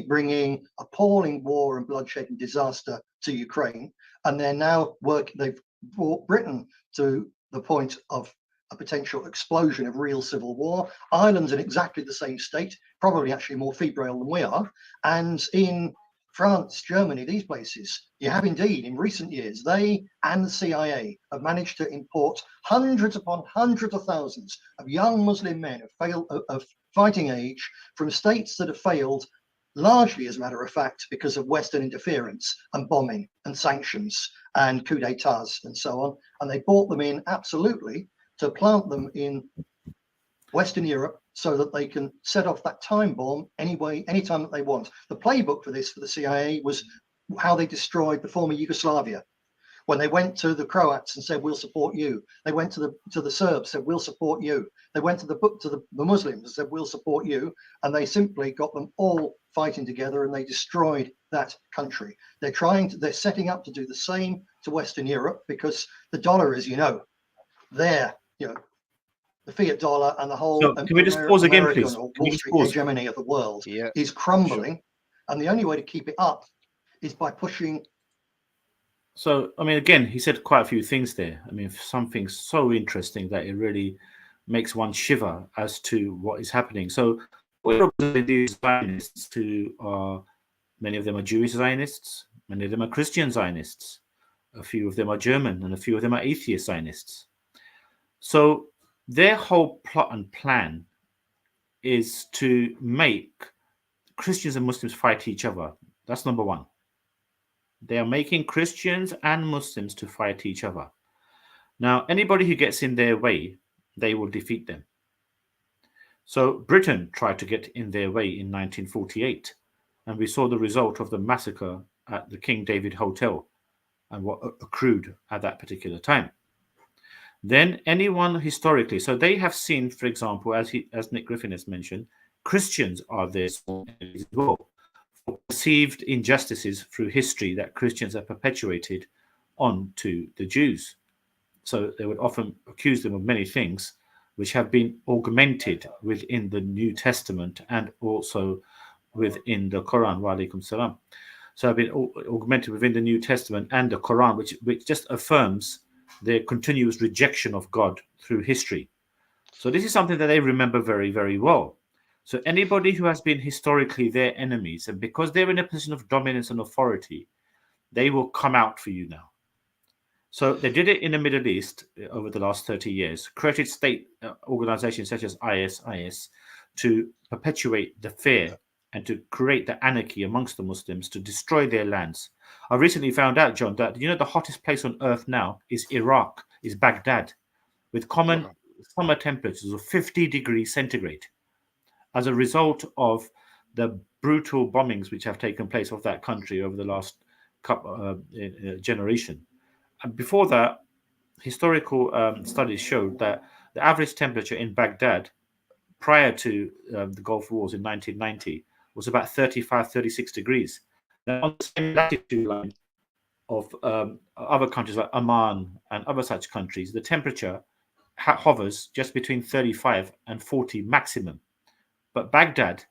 bringing appalling war and bloodshed and disaster to Ukraine. And they're now they've brought Britain to the point of a potential explosion of real civil war. Ireland's in exactly the same state, probably actually more febrile than we are. And in France, Germany, these places, you have indeed, in recent years, they and the CIA have managed to import hundreds upon hundreds of thousands of young Muslim men of fighting age from states that have failed, largely, as a matter of fact, because of Western interference and bombing and sanctions and coup d'etats and so on. And they brought them in absolutely to plant them in Western Europe so that they can set off that time bomb anytime that they want. The playbook for this, for the CIA, was how they destroyed the former Yugoslavia. When they went to the Croats and said, we'll support you. They went to the Serbs, said, we'll support you. They went to the Muslims and said, we'll support you. And they simply got them all fighting together, and they destroyed that country. They're setting up to do the same to Western Europe, because the dollar, as you know, there, the fiat dollar and the whole can we just pause again, please? Or Wall Street hegemony of the world is crumbling, and the only way to keep it up is by pushing. So, I mean, again, he said quite a few things there. I mean, something so interesting that it really makes one shiver as to what is happening. So, we're representing Zionists who many of them are Jewish Zionists, many of them are Christian Zionists, a few of them are German, and a few of them are atheist Zionists. So, their whole plot and plan is to make Christians and Muslims fight each other. That's number one. They are making Christians and Muslims to fight each other. Now, anybody who gets in their way, they will defeat them. So Britain tried to get in their way in 1948, and we saw the result of the massacre at the King David Hotel and what accrued at that particular time. Then anyone historically, so they have seen, for example, as Nick Griffin has mentioned, Christians are there as well, for perceived injustices through history that Christians have perpetuated onto the Jews. So they would often accuse them of many things which have been augmented within the New Testament and also within the Quran. Wa alaikum salam. So have been augmented within the New Testament and the Quran, which just affirms their continuous rejection of God through history. So this is something that they remember very, very well. So anybody who has been historically their enemies, and because they're in a position of dominance and authority, they will come out for you now. So they did it in the Middle East over the last 30 years, created state organizations such as ISIS to perpetuate the fear and to create the anarchy amongst the Muslims to destroy their lands. I recently found out, John, that the hottest place on earth now is Iraq, is Baghdad, with common summer temperatures of 50 degrees centigrade as a result of the brutal bombings which have taken place of that country over the last generation. And before that, historical studies showed that the average temperature in Baghdad prior to the Gulf Wars in 1990 was about 35, 36 degrees. Now, on the same latitude line of other countries like Oman and other such countries, the temperature hovers just between 35 and 40 maximum. But Baghdad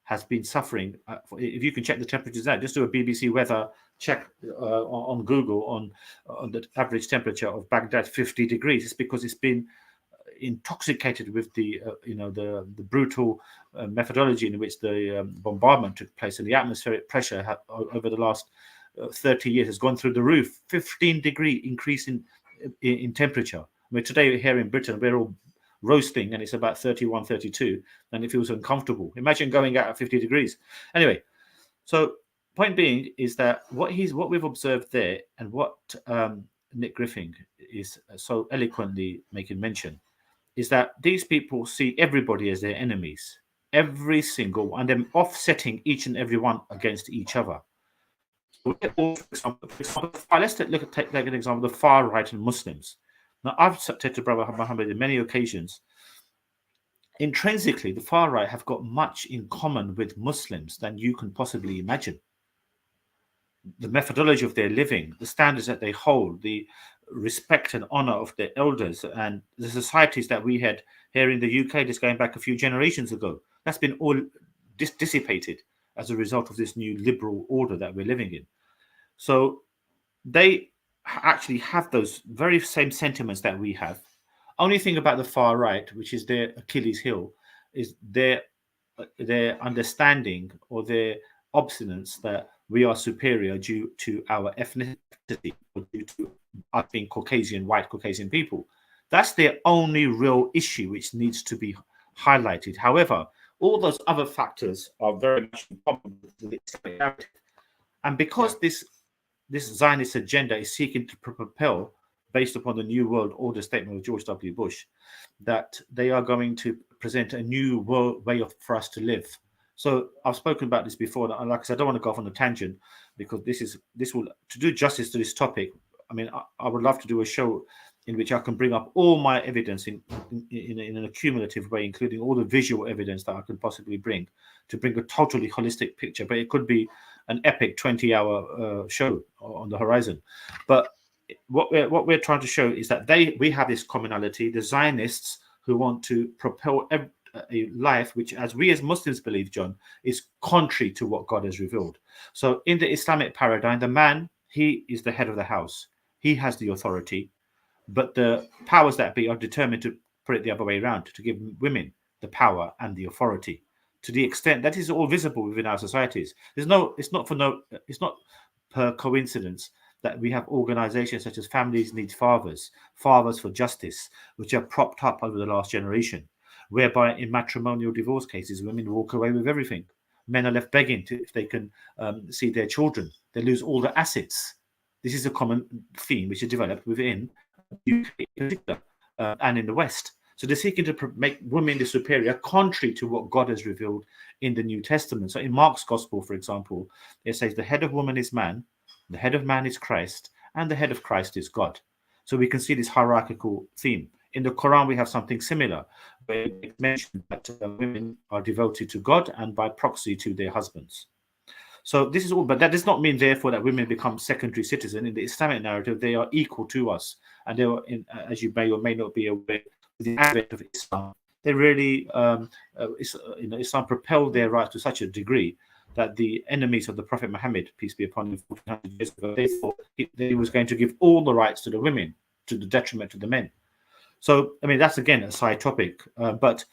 has been suffering. If you can check the temperatures out, just do a BBC weather check on Google on the average temperature of Baghdad, 50 degrees. It's because it's been intoxicated with the brutal methodology in which the bombardment took place, and the atmospheric pressure over the last 30 years has gone through the roof. 15-degree increase in temperature. I mean, today here in Britain, we're all roasting and it's about 31, 32, and it feels uncomfortable. Imagine going out at 50 degrees. Anyway, so point being is that what we've observed there, and what Nick Griffin is so eloquently making mention, is that these people see everybody as their enemies, every single one, and them offsetting each and every one against each other. For example, let's take an example: the far right and Muslims. Now, I've said to Brother Muhammad on many occasions, intrinsically, the far right have got much in common with Muslims than you can possibly imagine. The methodology of their living, the standards that they hold, the respect and honor of their elders, and the societies that we had here in the UK just going back a few generations ago, that's been all dissipated as a result of this new liberal order that we're living in. So they actually have those very same sentiments that we have. Only thing about the far right, which is their Achilles heel, is their understanding or their obstinance that we are superior due to our ethnicity or due to us being Caucasian, white Caucasian people. That's their only real issue which needs to be highlighted. However, all those other factors are very much in common with the Islamic narrative. And because this Zionist agenda is seeking to propel, based upon the New World Order statement of George W. Bush, that they are going to present a new world way for us to live. So I've spoken about this before, and like I said, I don't want to go off on a tangent, because this will, to do justice to this topic, I mean, I would love to do a show in which I can bring up all my evidence in an accumulative way, including all the visual evidence that I could possibly bring, to bring a totally holistic picture. But it could be an epic 20-hour show on the horizon. But what we're trying to show is that we have this commonality, the Zionists who want to propel a life which, as we as Muslims believe, John, is contrary to what God has revealed. So in the Islamic paradigm, the man, he is the head of the house. He has the authority, but the powers that be are determined to put it the other way around, to give women the power and the authority. To the extent that is all visible within our societies. It's not per coincidence that we have organizations such as Families Need Fathers, Fathers for Justice, which are propped up over the last generation, whereby in matrimonial divorce cases, women walk away with everything. Men are left begging if they can see their children. They lose all the assets. This is a common theme which is developed within the UK in particular and in the West. So they're seeking to make women the superior, contrary to what God has revealed in the New Testament. So in Mark's Gospel, for example, it says the head of woman is man, the head of man is Christ, and the head of Christ is God. So we can see this hierarchical theme. In the Quran, we have something similar, where it mentions that women are devoted to God and by proxy to their husbands. So this is all, but that does not mean, therefore, that women become secondary citizens. In the Islamic narrative, they are equal to us. And they are, as you may or may not be aware, with the advent of Islam, they really, Islam propelled their rights to such a degree that the enemies of the Prophet Muhammad, peace be upon him, 1400 years ago, they thought he was going to give all the rights to the women, to the detriment of the men. So, I mean, that's again a side topic. But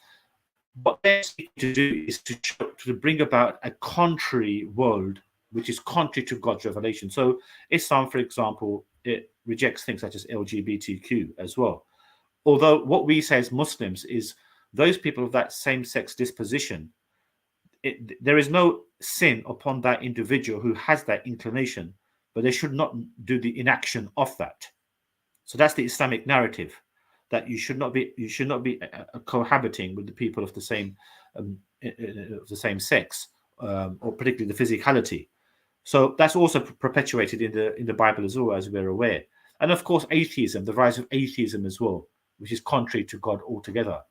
what they're seeking to do is to bring about a contrary world, which is contrary to God's revelation. So, Islam, for example, it rejects things such as LGBTQ as well. Although what we say as Muslims is those people of that same-sex disposition, there is no sin upon that individual who has that inclination, but they should not do the inaction of that. So that's the Islamic narrative, that you should not be cohabiting with the people of the same sex, or particularly the physicality. So that's also perpetuated in the Bible as well, as we're aware. And of course, atheism, the rise of atheism as well, which is contrary to God altogether.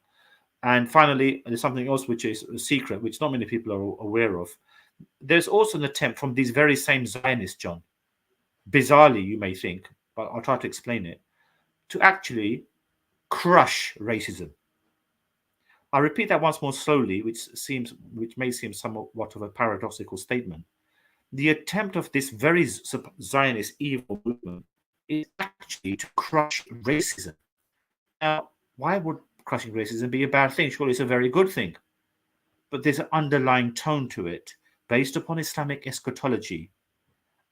And finally, there's something else which is a secret, which not many people are aware of. There's also an attempt from these very same Zionists, John, bizarrely you may think, but I'll try to explain it, to actually crush racism. I'll repeat that once more slowly, which may seem somewhat of a paradoxical statement. The attempt of this very Zionist evil movement is actually to crush racism. Now, why would crushing racism be a bad thing? Surely it's a very good thing. But there's an underlying tone to it based upon Islamic eschatology.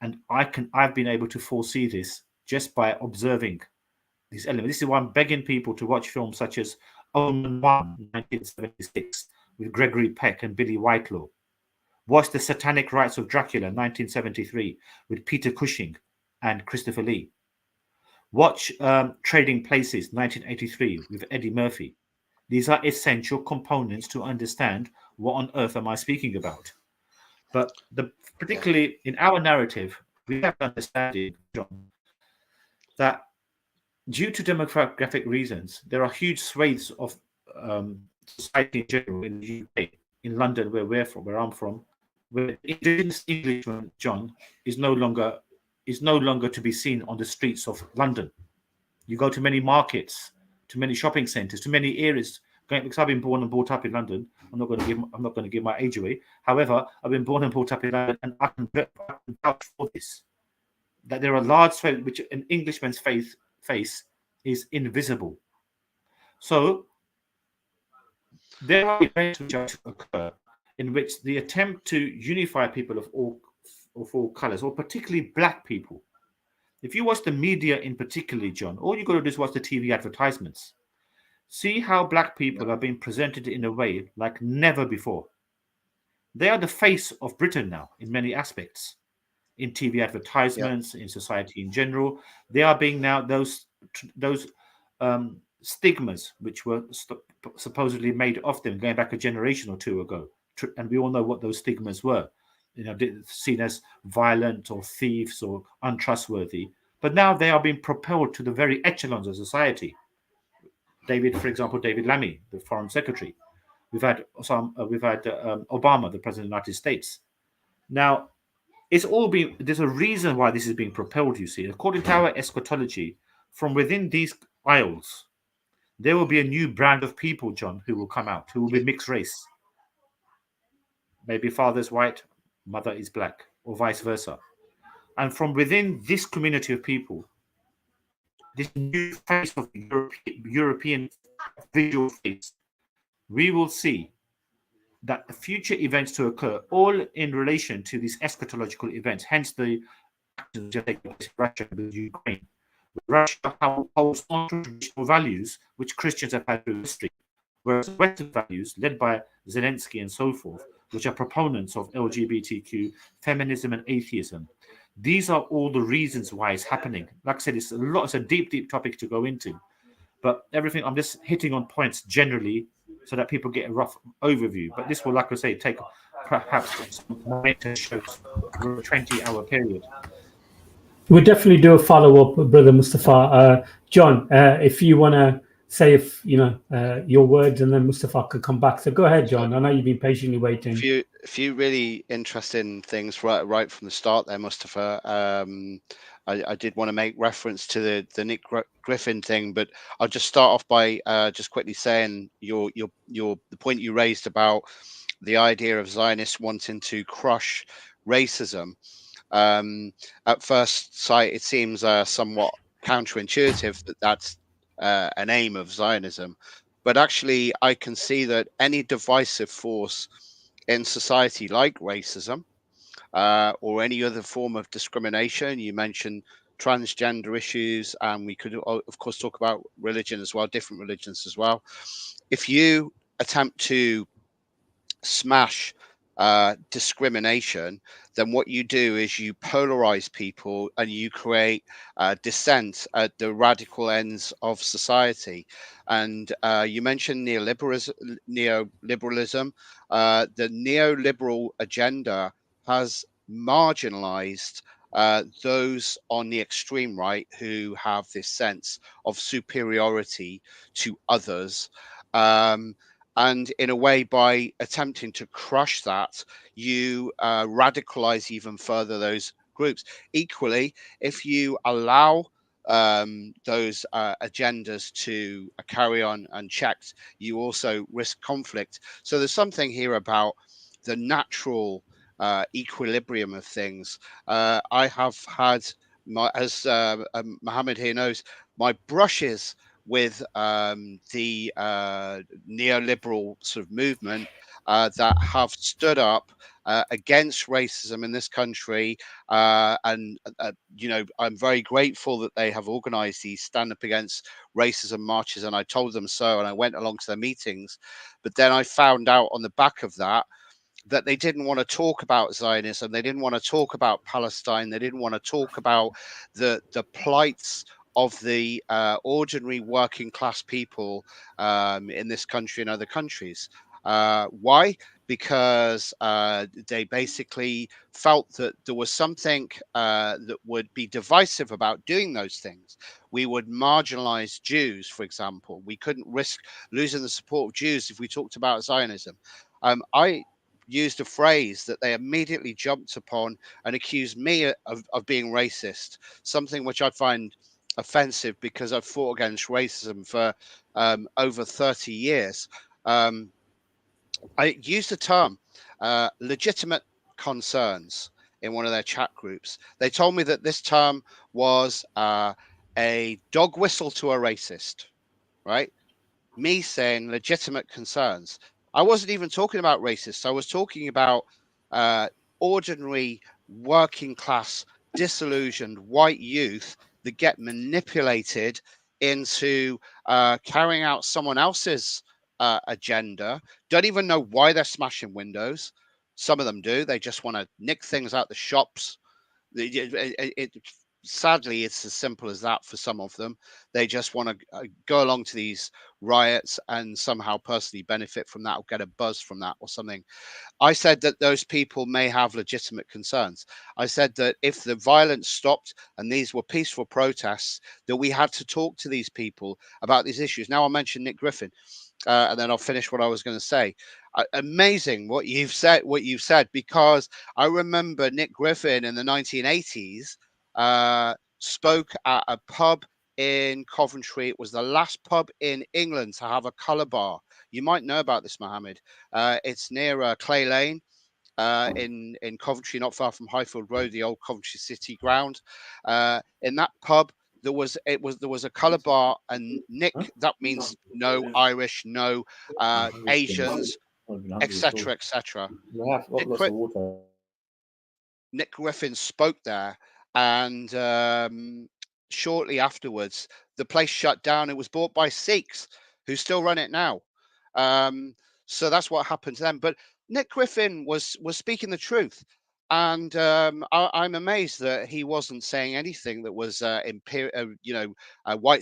And I've been able to foresee this just by observing these elements. This is why I'm begging people to watch films such as Omen 1, 1976, with Gregory Peck and Billy Whitelaw. Watch The Satanic Rites of Dracula, 1973, with Peter Cushing and Christopher Lee. Watch Trading Places, 1983, with Eddie Murphy. These are essential components to understand what on earth am I speaking about. But particularly in our narrative, we have to understand, John, that due to demographic reasons, there are huge swathes of society in general in the UK, in London, where I'm from, where indigenous Englishman, John, is no longer to be seen on the streets of London. You go to many markets, to many shopping centres, to many areas. Because I've been born and brought up in London, I'm not going to give my age away. However, I've been born and brought up in London, and I can vouch for this. That there are large swathes which an Englishman's face is invisible. So there are events which occur in which the attempt to unify people of all colours, or particularly black people. If you watch the media in particular, John, all you got to do is watch the TV advertisements. See how black people are being presented in a way like never before. They are the face of Britain now in many aspects. In TV advertisements, in society in general, they are being now those stigmas which were supposedly made of them going back a generation or two ago. And we all know what those stigmas were. Seen as violent or thieves or untrustworthy. But now they are being propelled to the very echelons of society. For example, David Lammy, the Foreign Secretary. We've had Obama, the President of the United States. Now, there's a reason why this is being propelled, you see. According to our eschatology, from within these aisles, there will be a new brand of people, John, who will come out, who will be mixed race. Maybe father's white, mother is black, or vice versa. And from within this community of people, this new face of European visual face, we will see that the future events to occur, all in relation to these eschatological events, hence the actions that take place in Russia with Ukraine. Russia holds on to traditional values which Christians have had through history, whereas Western values, led by Zelensky and so forth, which are proponents of LGBTQ, feminism, and atheism. These are all the reasons why it's happening. Like I said, it's a deep, deep topic to go into. But everything, I'm just hitting on points generally so that people get a rough overview. But this will, like I say, take perhaps some shows over a 20-hour period. We'll definitely do a follow-up, Brother Mustafa. John, if you want to say your words, and then Mustafa could come back. So go ahead, John. I know you've been patiently waiting. A few really interesting things right from the start there, Mustafa. I did want to make reference to the Nick Griffin thing, but I'll just start off by just quickly saying the point you raised about the idea of Zionists wanting to crush racism. At first sight, it seems somewhat counterintuitive that that's an aim of Zionism, but actually I can see that any divisive force in society like racism or any other form of discrimination, you mentioned transgender issues, and we could of course talk about religion as well, different religions as well. If you attempt to smash discrimination, then what you do is you polarize people and you create dissent at the radical ends of society. And you mentioned neoliberalism. The neoliberal agenda has marginalized those on the extreme right who have this sense of superiority to others. And in a way, by attempting to crush that, you radicalize even further those groups. Equally, if you allow those agendas to carry on unchecked, you also risk conflict. So there's something here about the natural equilibrium of things. I have had, as Mohammed here knows, my brushes with the neoliberal sort of movement that have stood up against racism in this country. And I'm very grateful that they have organized these stand up against racism marches. And I told them so, and I went along to their meetings. But then I found out on the back of that they didn't want to talk about Zionism. They didn't want to talk about Palestine. They didn't want to talk about the plights of the ordinary working class people in this country and other countries. Why? Because they basically felt that there was something that would be divisive about doing those things. We would marginalize Jews, for example. We couldn't risk losing the support of Jews if we talked about Zionism. I used a phrase that they immediately jumped upon and accused me of being racist, something which I find offensive because I've fought against racism for over 30 years. I used the term legitimate concerns in one of their chat groups. They told me that this term was a dog whistle to a racist, right? Me saying legitimate concerns. I wasn't even talking about racists. I was talking about ordinary working class, disillusioned white youth that get manipulated into carrying out someone else's agenda. Don't even know why they're smashing windows. Some of them do. They just want to nick things out the shops. Sadly, it's as simple as that for some of them. They just want to go along to these riots and somehow personally benefit from that or get a buzz from that or something. I said that those people may have legitimate concerns. I said that if the violence stopped and these were peaceful protests, that we had to talk to these people about these issues. Now I'll mention Nick Griffin, and then I'll finish what I was going to say. Amazing what you've said, because I remember Nick Griffin in the 1980s spoke at a pub in Coventry. It was the last pub in England to have a colour bar. You might know about this, Mohammed. It's near Clay Lane in Coventry, not far from Highfield Road, the old Coventry City ground. In that pub, there was a colour bar, and Nick, that means no Irish, no Asians, etc., etc. Nick Griffin spoke there, and shortly afterwards, the place shut down. It was bought by Sikhs, who still run it now. So that's what happened to them. But Nick Griffin was speaking the truth, and I'm amazed that he wasn't saying anything that was white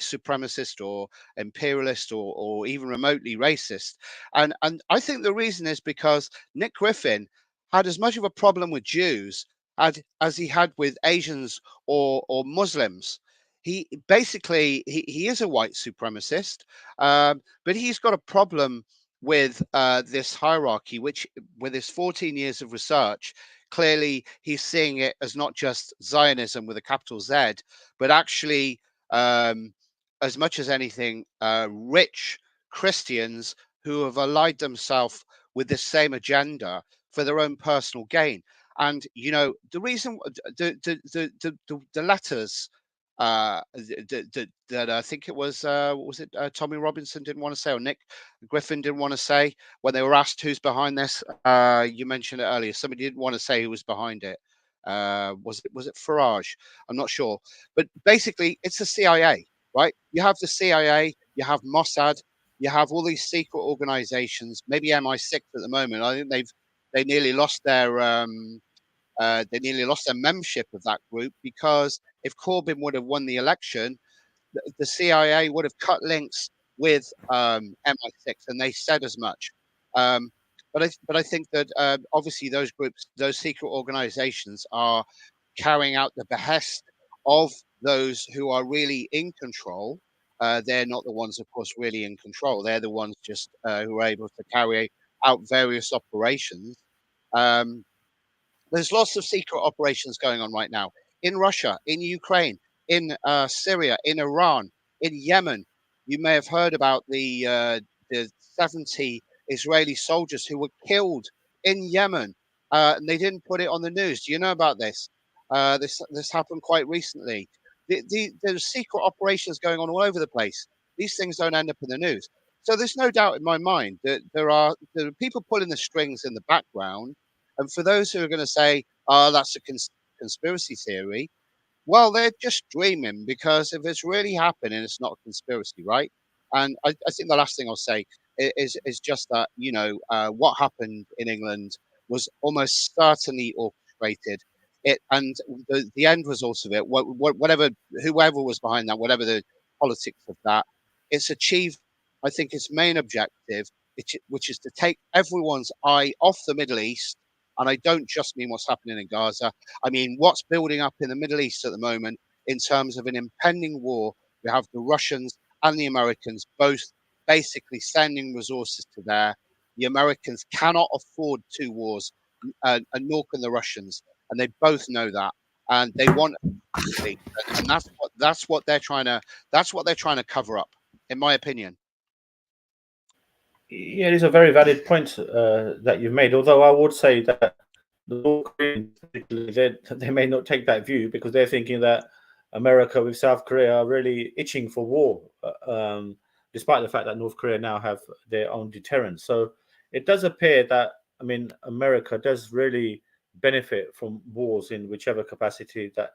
supremacist or imperialist or even remotely racist. And I think the reason is because Nick Griffin had as much of a problem with Jews as he had with Asians or Muslims. He basically he is a white supremacist, but he's got a problem with this hierarchy, which with his 14 years of research, clearly he's seeing it as not just Zionism with a capital Z, but actually, as much as anything, rich Christians who have allied themselves with the same agenda for their own personal gain. And the reason the letters that I think it was Tommy Robinson didn't want to say, or Nick Griffin didn't want to say when they were asked who's behind this. You mentioned it earlier. Somebody didn't want to say who was behind it. Was it Farage? I'm not sure. But basically, it's the CIA, right? You have the CIA, you have Mossad, you have all these secret organizations, maybe MI6 at the moment. I think they've they nearly lost their membership of that group, because if Corbyn would have won the election, the CIA would have cut links with MI6, and they said as much. But I think that obviously those groups, those secret organizations, are carrying out the behest of those who are really in control. They're not the ones, of course, really in control. They're the ones just who are able to carry out various operations. There's lots of secret operations going on right now in Russia, in Ukraine, in Syria, in Iran, in Yemen. You may have heard about the 70 Israeli soldiers who were killed in Yemen, and they didn't put it on the news. Do you know about this? This happened quite recently. There's secret operations going on all over the place. These things don't end up in the news. So there's no doubt in my mind that there are people pulling the strings in the background. And for those who are going to say, "Oh, that's a conspiracy theory," well, they're just dreaming, because if it's really happening, it's not a conspiracy, right? And I think the last thing I'll say is just that, what happened in England was almost certainly orchestrated. And the end result of it, whoever was behind that, whatever the politics of that, it's achieved, I think, its main objective, which is to take everyone's eye off the Middle East. And I don't just mean what's happening in Gaza. I mean what's building up in the Middle East at the moment in terms of an impending war. We have the Russians and the Americans both basically sending resources to there. The Americans cannot afford two wars, and nor can the Russians, and they both know that, and they want, and that's what they're trying to cover up, in my opinion. Yeah, these are very valid points that you've made. Although I would say that the North Koreans, they may not take that view, because they're thinking that America with South Korea are really itching for war, despite the fact that North Korea now have their own deterrence. So it does appear that, I mean, America does really benefit from wars in whichever capacity that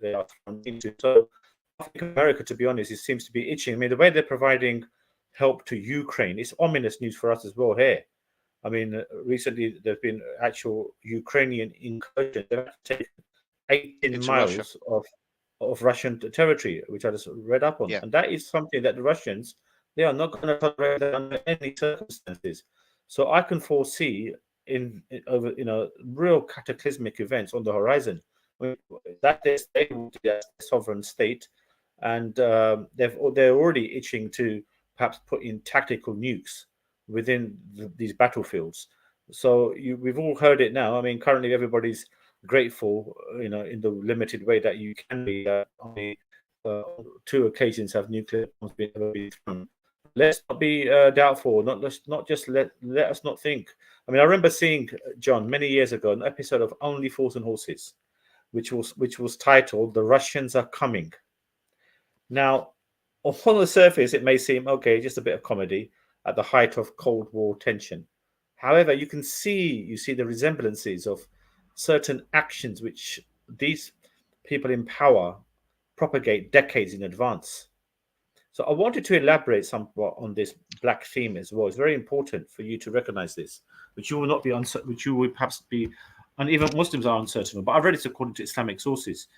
they are thrown into. So I think America, to be honest, it seems to be itching. I mean, the way they're providing help to Ukraine, it's ominous news for us as well here. I mean, recently there's been actual Ukrainian incursion. They've taken 18 miles of Russian territory, which I just read up on. Yeah. And that is something that the Russians, they are not going to tolerate under any circumstances. So I can foresee over real cataclysmic events on the horizon. I mean, that is a sovereign state, and they're already itching to perhaps put in tactical nukes within these battlefields. So we've all heard it now. I mean, currently everybody's grateful, in the limited way that you can be. Only 2 occasions have nuclear bombs been thrown. Let's not be doubtful. Not just let us not think. I mean, I remember seeing, John, many years ago, an episode of Only Fools and Horses, which was titled "The Russians Are Coming." Now, on the surface, it may seem okay, just a bit of comedy at the height of Cold War tension. However, you see the resemblances of certain actions which these people in power propagate decades in advance. So I wanted to elaborate somewhat on this black theme as well. It's very important for you to recognize this, which you will not be uncertain, which you would perhaps be, and even Muslims are uncertain. But I read it according to Islamic sources,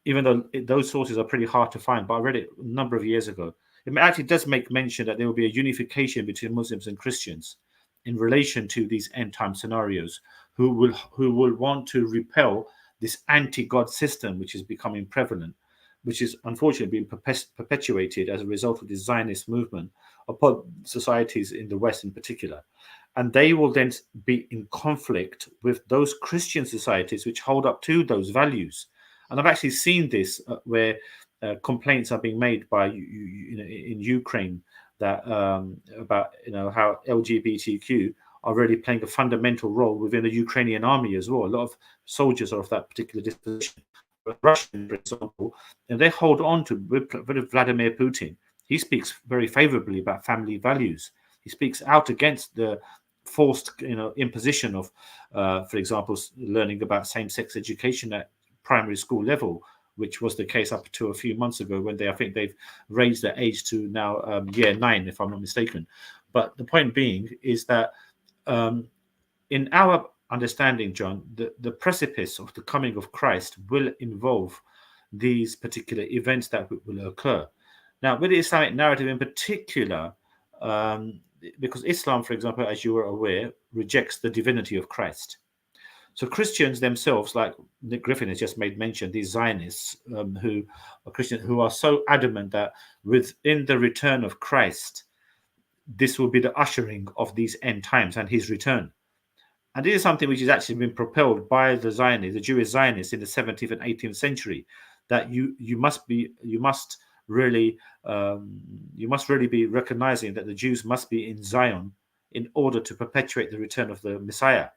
even though those sources are pretty hard to find. But I read it a number of years ago. It actually does make mention that there will be a unification between Muslims and Christians in relation to these end-time scenarios, who will want to repel this anti-God system, which is becoming prevalent, which is unfortunately being perpetuated as a result of the Zionist movement upon societies in the West in particular. And they will then be in conflict with those Christian societies which hold up to those values. And I've actually seen this where complaints are being made by in Ukraine that about how LGBTQ are really playing a fundamental role within the Ukrainian army as well. A lot of soldiers are of that particular disposition. Russian, for example, and they hold on to Vladimir Putin. He speaks very favorably about family values. He speaks out against the forced, imposition of, for example, learning about same-sex education at primary school level, which was the case up to a few months ago when I think they've raised their age to now year 9, if I'm not mistaken. But the point being is that in our understanding, John, the precipice of the coming of Christ will involve these particular events that will occur. Now, with the Islamic narrative in particular, because Islam, for example, as you are aware, rejects the divinity of Christ. So Christians themselves, like Nick Griffin has just made mention, these Zionists who are Christians, who are so adamant that within the return of Christ, this will be the ushering of these end times and his return. And this is something which has actually been propelled by the Zionists, the Jewish Zionists in the 17th and 18th century, that you must really be recognizing that the Jews must be in Zion in order to perpetuate the return of the Messiah.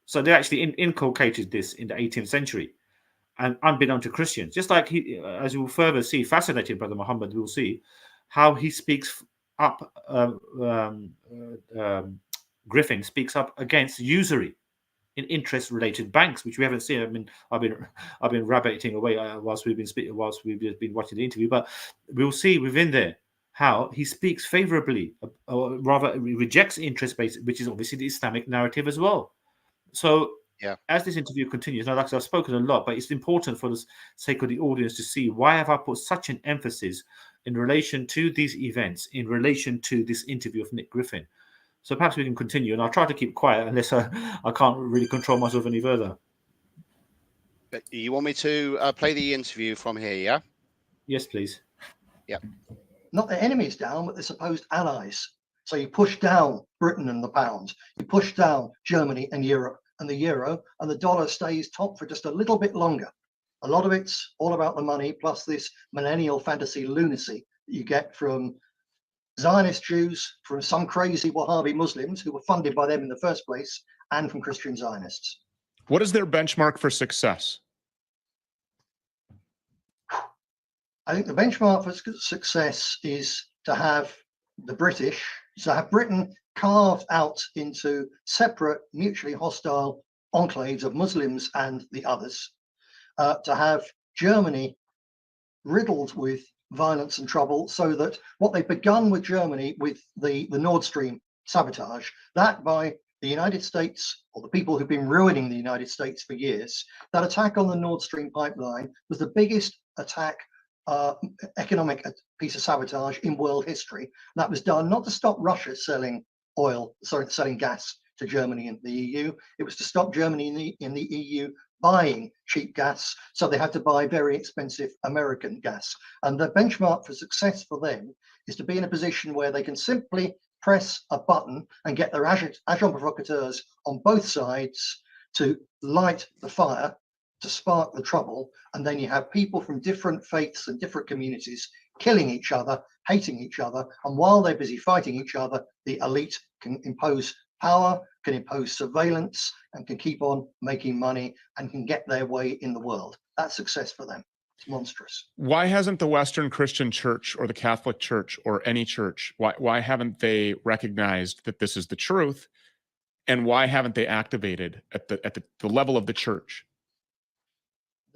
So they actually inculcated this in the 18th century, and unbeknown to Christians. Just like as you will further see, fascinated Brother Muhammad will see how he speaks up. Griffin speaks up against usury in interest-related banks, which we haven't seen. I mean, I've been rabbiting away whilst we've been watching the interview, but we'll see within there how he speaks favorably, or rather rejects interest-based, which is obviously the Islamic narrative as well. So as this interview continues, now, like I said, I've spoken a lot, but it's important for the sake of the audience to see why have I put such an emphasis in relation to these events, in relation to this interview of Nick Griffin. So perhaps we can continue, and I'll try to keep quiet unless I can't really control myself any further. You want me to play the interview from here, yeah? Yes, please. Yeah. Not their enemies down, but their supposed allies. So you push down Britain and the pound, you push down Germany and Europe and the euro, and the dollar stays top for just a little bit longer. A lot of it's all about the money, plus this millennial fantasy lunacy that you get from Zionist Jews, from some crazy Wahhabi Muslims who were funded by them in the first place, and from Christian Zionists. What is their benchmark for success? I think the benchmark for success is to have the British, to have Britain carved out into separate, mutually hostile enclaves of Muslims and the others, to have Germany riddled with violence and trouble, so that what they've begun with Germany with the Nord Stream sabotage, that by the United States, or the people who've been ruining the United States for years, that attack on the Nord Stream pipeline was the biggest attack, economic piece of sabotage in world history. That was done not to stop Russia selling gas to Germany and the EU. It was to stop Germany in the EU buying cheap gas, so they had to buy very expensive American gas. And the benchmark for success for them is to be in a position where they can simply press a button and get their agent provocateurs on both sides to light the fire, to spark the trouble, and then you have people from different faiths and different communities killing each other, hating each other, and while they're busy fighting each other, the elite can impose power, can impose surveillance, and can keep on making money and can get their way in the world. That's success for them. It's monstrous. Why hasn't the Western Christian Church or the Catholic Church or any church, why haven't they recognized that this is the truth? And why haven't they activated at the level of the church?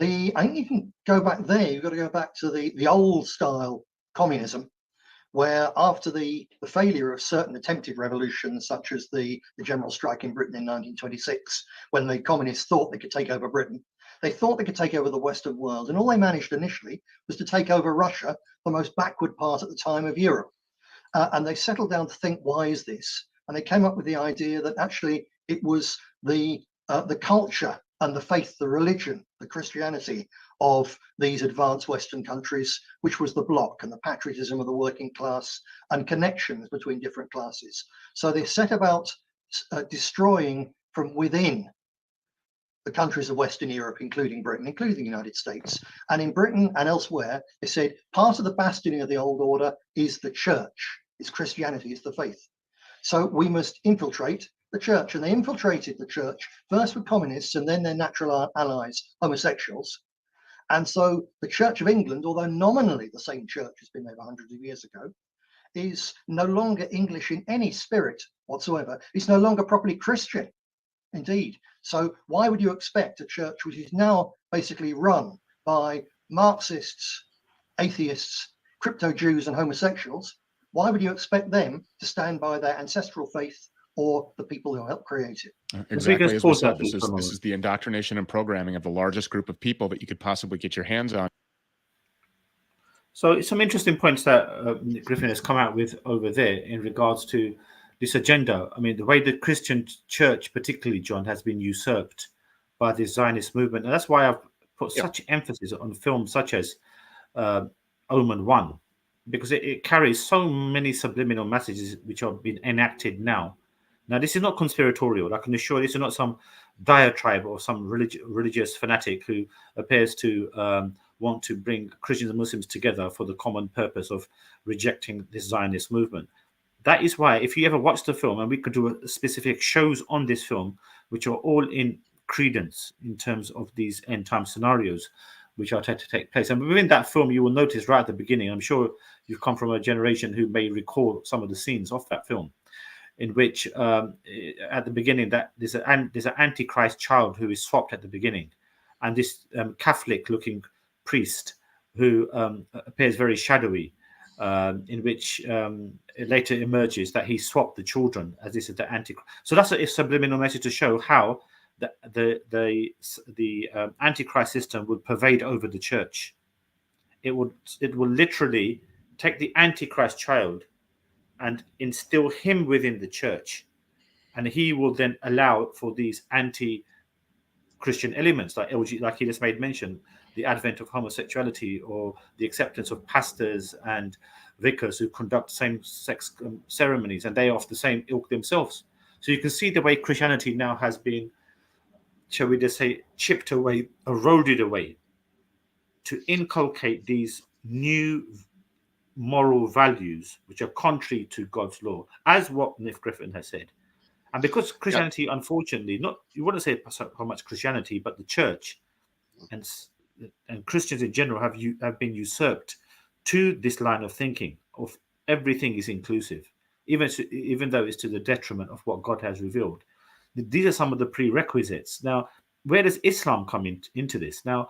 I think you can go back there. You've got to go back to the old style communism, where after the failure of certain attempted revolutions, such as the general strike in Britain in 1926, when the communists thought they could take over Britain, they thought they could take over the Western world. And all they managed initially was to take over Russia, the most backward part at the time of Europe. And they settled down to think, why is this? And they came up with the idea that actually it was the culture and the faith, the religion, the Christianity of these advanced Western countries, which was the bloc, and the patriotism of the working class and connections between different classes. So they set about destroying from within the countries of Western Europe, including Britain, including the United States. And in Britain and elsewhere, they said part of the bastioning of the old order is the church, it's Christianity, it's the faith. So we must infiltrate the church. And they infiltrated the church first with communists and then their natural allies, homosexuals. And so the Church of England, although nominally the same church has been there hundreds of years ago, is no longer English in any spirit whatsoever. It's no longer properly Christian, indeed. So why would you expect a church which is now basically run by Marxists, atheists, crypto Jews and homosexuals, why would you expect them to stand by their ancestral faith or the people who helped create it. Exactly as we said, this is the indoctrination and programming of the largest group of people that you could possibly get your hands on. So some interesting points that Griffin has come out with over there in regards to this agenda. I mean, the way the Christian church, particularly, John, has been usurped by the Zionist movement. And that's why I've put such emphasis on films such as Omen 1, because it carries so many subliminal messages which are being enacted now. Now, this is not conspiratorial. I can assure this is not some diatribe or some religious fanatic who appears to want to bring Christians and Muslims together for the common purpose of rejecting this Zionist movement. That is why, if you ever watch the film, and we could do specific shows on this film, which are all in credence in terms of these end time scenarios, which are to take place. And within that film, you will notice right at the beginning, I'm sure you've come from a generation who may recall some of the scenes of that film, in which at the beginning that there's an Antichrist child who is swapped at the beginning, and this Catholic-looking priest who appears very shadowy, in which it later emerges that he swapped the children as this is the Antichrist. So that's a subliminal message to show how the Antichrist system would pervade over the church. It will literally take the Antichrist child and instill him within the church, and he will then allow for these anti-Christian elements like LG, like he just made mention, the advent of homosexuality or the acceptance of pastors and vicars who conduct same-sex ceremonies, and they are of the same ilk themselves. So you can see the way Christianity now has been, shall we just say, chipped away, eroded away, to inculcate these new moral values which are contrary to God's law, as what Nick Griffin has said. And because Christianity, unfortunately, you wouldn't say how much Christianity, but the church and Christians in general have been usurped to this line of thinking of everything is inclusive, even though it's to the detriment of what God has revealed. These are some of the prerequisites. Now, where does Islam come into this? Now,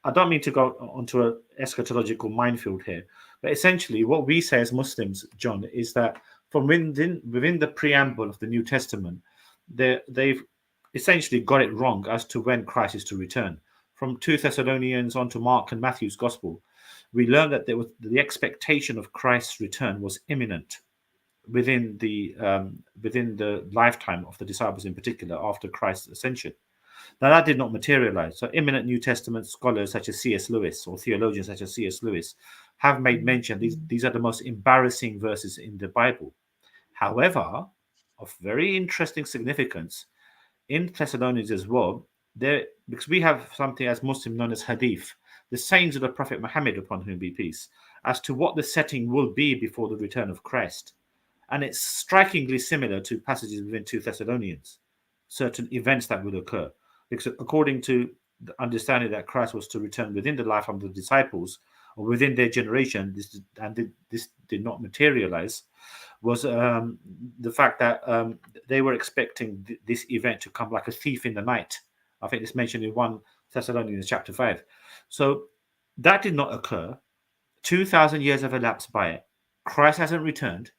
I don't mean to go onto an eschatological minefield here, but essentially what we say as Muslims, John, is that from within the preamble of the New Testament, they've essentially got it wrong as to when Christ is to return. From 2 Thessalonians on to Mark and Matthew's Gospel, we learned that the expectation of Christ's return was imminent within the lifetime of the disciples, in particular after Christ's ascension. Now, that did not materialize. So eminent New Testament scholars such as C.S. Lewis or theologians such as C.S. Lewis have made mention these are the most embarrassing verses in the Bible. However, of very interesting significance in Thessalonians as well, because we have something as Muslim known as hadith, the sayings of the Prophet Muhammad, upon whom be peace, as to what the setting will be before the return of Christ. And it's strikingly similar to passages within 2 Thessalonians, certain events that would occur. Because according to the understanding that Christ was to return within the lifetime of the disciples or within their generation, this did not materialize, was the fact that they were expecting this event to come like a thief in the night. I think it's mentioned in 1 Thessalonians chapter 5. So that did not occur. 2,000 years have elapsed by it. Christ hasn't returned.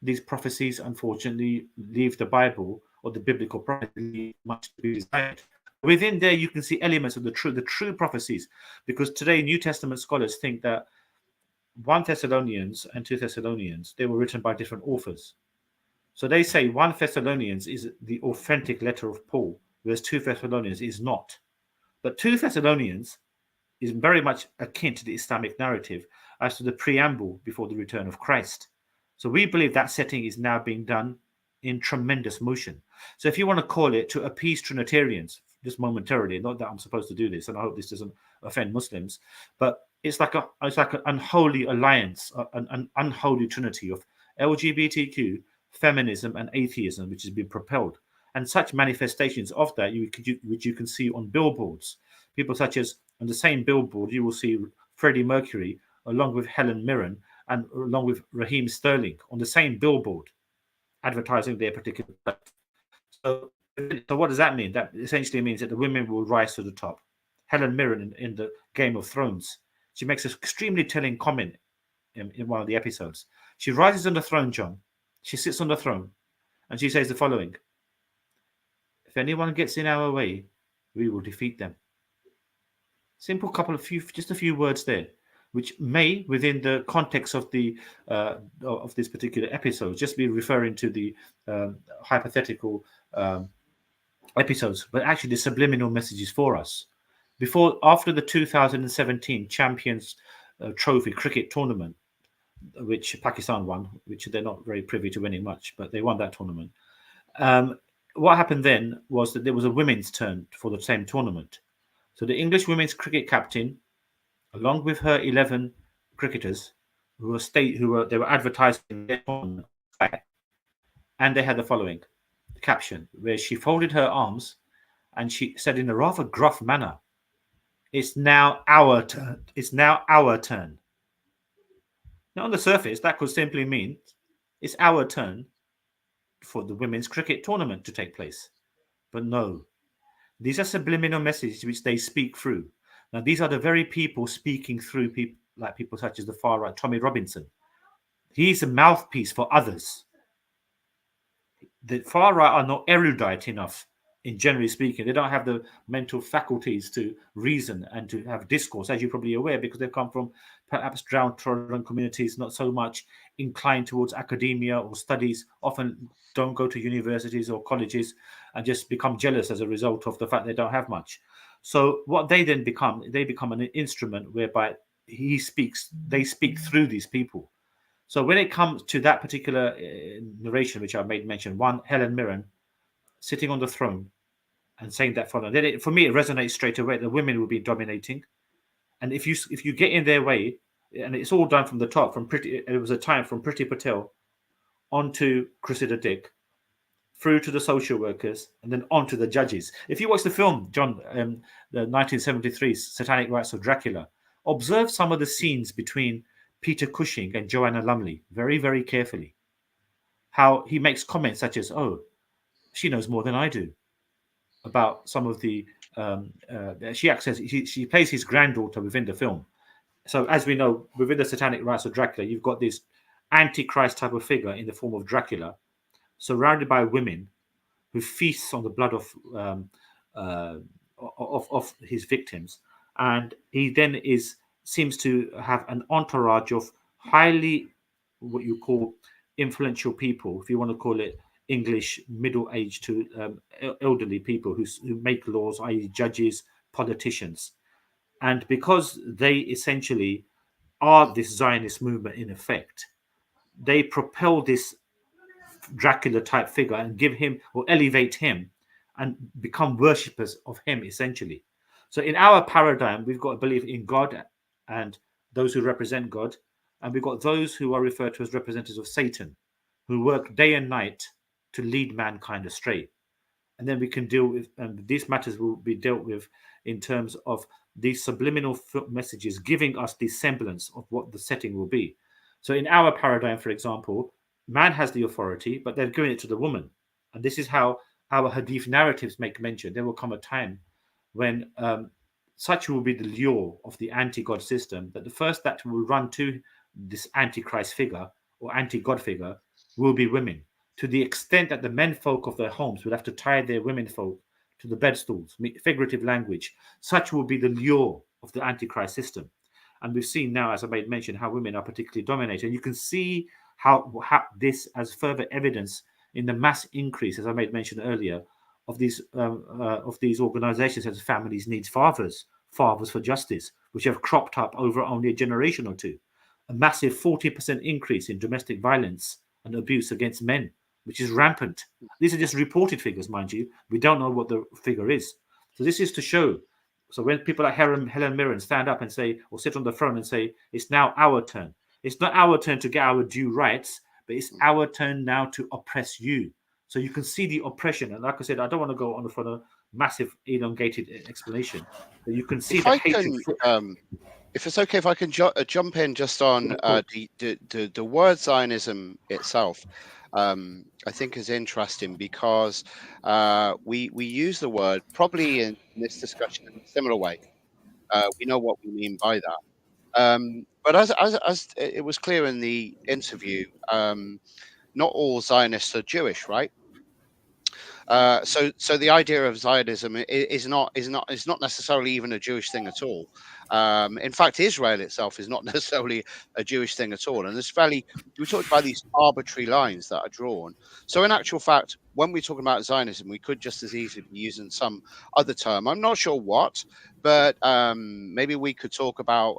These prophecies, unfortunately, leave the Bible or the biblical prophecy much to be desired. Within there, you can see elements of the true prophecies, because today New Testament scholars think that 1 Thessalonians and 2 Thessalonians, they were written by different authors. So they say 1 Thessalonians is the authentic letter of Paul, whereas 2 Thessalonians is not. But 2 Thessalonians is very much akin to the Islamic narrative as to the preamble before the return of Christ. So we believe that setting is now being done in tremendous motion. So if you want to call it to appease Trinitarians, just momentarily, not that I'm supposed to do this, and I hope this doesn't offend Muslims, but it's like an unholy alliance, an unholy trinity of LGBTQ, feminism, and atheism, which has been propelled. And such manifestations of that, which you can see on billboards. People such as, on the same billboard, you will see Freddie Mercury, along with Helen Mirren, and along with Raheem Sterling, on the same billboard, advertising their particular product. So what does that mean? That essentially means that the women will rise to the top. Helen Mirren in the Game of Thrones, she makes an extremely telling comment in one of the episodes. She rises on the throne, John. She sits on the throne, And she says the following: if anyone gets in our way, we will defeat them. Simple just a few words there, which may, within the context of this particular episode, just be referring to the hypothetical episodes, but actually the subliminal messages for us. After the 2017 Champions Trophy cricket tournament, which Pakistan won, which they're not very privy to winning much, but they won that tournament. What happened then was that there was a women's turn for the same tournament. So the English women's cricket captain, along with her 11 cricketers, they were advertising their tournament, and they had the following caption, where she folded her arms and she said in a rather gruff manner, "It's now our turn. It's now our turn." Now, on the surface, that could simply mean it's our turn for the women's cricket tournament to take place. But no, these are subliminal messages which they speak through. Now, these are the very people speaking through people such as the far right, Tommy Robinson. He's a mouthpiece for others. The far right are not erudite enough, in generally speaking. They don't have the mental faculties to reason and to have discourse, as you're probably aware, because they've come from perhaps downtrodden communities, not so much inclined towards academia or studies, often don't go to universities or colleges and just become jealous as a result of the fact they don't have much. So what they then become, they become an instrument whereby they speak through these people. So when it comes to that particular narration, which I made mention, one, Helen Mirren sitting on the throne and saying that for me, it resonates straight away. The women will be dominating. And if you get in their way, and it's all done from the top, it was a time from Priti Patel onto Cressida Dick, through to the social workers, and then on to the judges. If you watch the film, John, the 1973 Satanic Rites of Dracula, observe some of the scenes between Peter Cushing and Joanna Lumley very, very carefully. How he makes comments such as, "Oh, she knows more than I do," about some of the she plays his granddaughter within the film. So as we know, within the Satanic Rites of Dracula, you've got this antichrist type of figure in the form of Dracula, surrounded by women who feasts on the blood of his victims, and he then seems to have an entourage of highly, what you call, influential people, if you want to call it English middle-aged to elderly people who make laws, i.e. judges, politicians. And because they essentially are this Zionist movement in effect, they propel this Dracula type figure and give him or elevate him and become worshippers of him, essentially. So in our paradigm, we've got to believe in God and those who represent God, and we've got those who are referred to as representatives of Satan, who work day and night to lead mankind astray. And then we can deal with, and these matters will be dealt with in terms of these subliminal messages giving us the semblance of what the setting will be. So in our paradigm, for example, man has the authority, but they're giving it to the woman. And this is how our hadith narratives make mention. There will come a time when such will be the lure of the anti-God system, that the first that will run to this antichrist figure or anti-God figure will be women, to the extent that the menfolk of their homes will have to tie their womenfolk to the bedstools, figurative language. Such will be the lure of the antichrist system. And we've seen now, as I made mention, how women are particularly dominated. And you can see how this as further evidence in the mass increase, as I made mention earlier, of these organizations as Families Needs Fathers for Justice, which have cropped up over only a generation or two. A massive 40% increase in domestic violence and abuse against men, which is rampant. These are just reported figures, mind you. We don't know what the figure is. So this is to show. So when people like Helen Mirren stand up and say, or sit on the throne and say, it's now our turn. It's not our turn to get our due rights, but it's our turn now to oppress you. So you can see the oppression. And like I said, I don't want to go on for a massive elongated explanation, but you can see hatred. If it's okay, if I can jump in just on the word Zionism itself, I think is interesting because we use the word probably in this discussion in a similar way. We know what we mean by that. But as it was clear in the interview, not all Zionists are Jewish, right? So the idea of Zionism is not necessarily even a Jewish thing at all. In fact, Israel itself is not necessarily a Jewish thing at all. And we talked about these arbitrary lines that are drawn. So in actual fact, when we talk about Zionism, we could just as easily be using some other term. I'm not sure what, but maybe we could talk about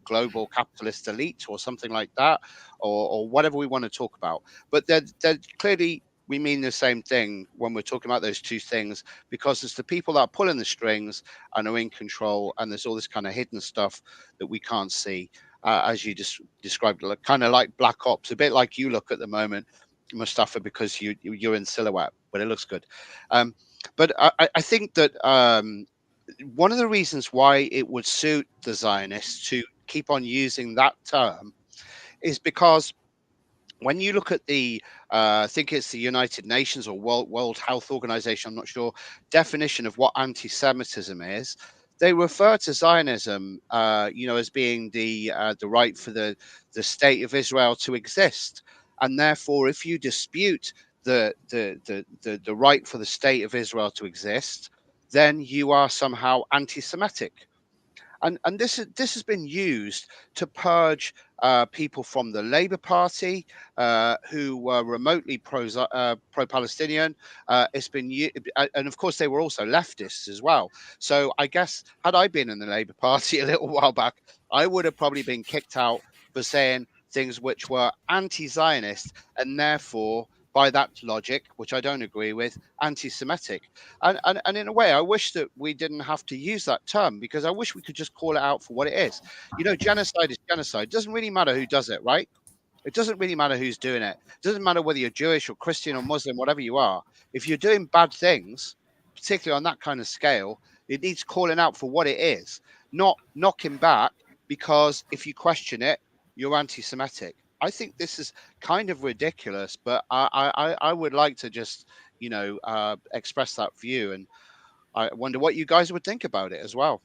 global capitalist elite or something like that, or whatever we want to talk about. But they're clearly, we mean the same thing when we're talking about those two things, because it's the people that are pulling the strings and are in control, and there's all this kind of hidden stuff that we can't see, as you just described, kind of like black ops, a bit like you look at the moment, Mustafa, because you're in silhouette, but it looks good. But I think that one of the reasons why it would suit the Zionists to keep on using that term is because when you look at the, I think it's the United Nations or World Health Organization, I'm not sure, definition of what anti-Semitism is, they refer to Zionism, as being the right for the state of Israel to exist, and therefore, if you dispute the right for the state of Israel to exist, then you are somehow anti-Semitic. And this has been used to purge people from the Labour Party who were remotely pro-Palestinian. It's been and of course they were also leftists as well. So I guess had I been in the Labour Party a little while back, I would have probably been kicked out for saying things which were anti-Zionist, and therefore, by that logic, which I don't agree with, anti-Semitic. And in a way, I wish that we didn't have to use that term, because I wish we could just call it out for what it is. Genocide is genocide. It doesn't really matter who does it, right? It doesn't really matter who's doing it. It doesn't matter whether you're Jewish or Christian or Muslim, whatever you are. If you're doing bad things, particularly on that kind of scale, it needs calling out for what it is, not knocking back, because if you question it, you're anti-Semitic. I think this is kind of ridiculous, but I would like to just, express that view. And I wonder what you guys would think about it as well.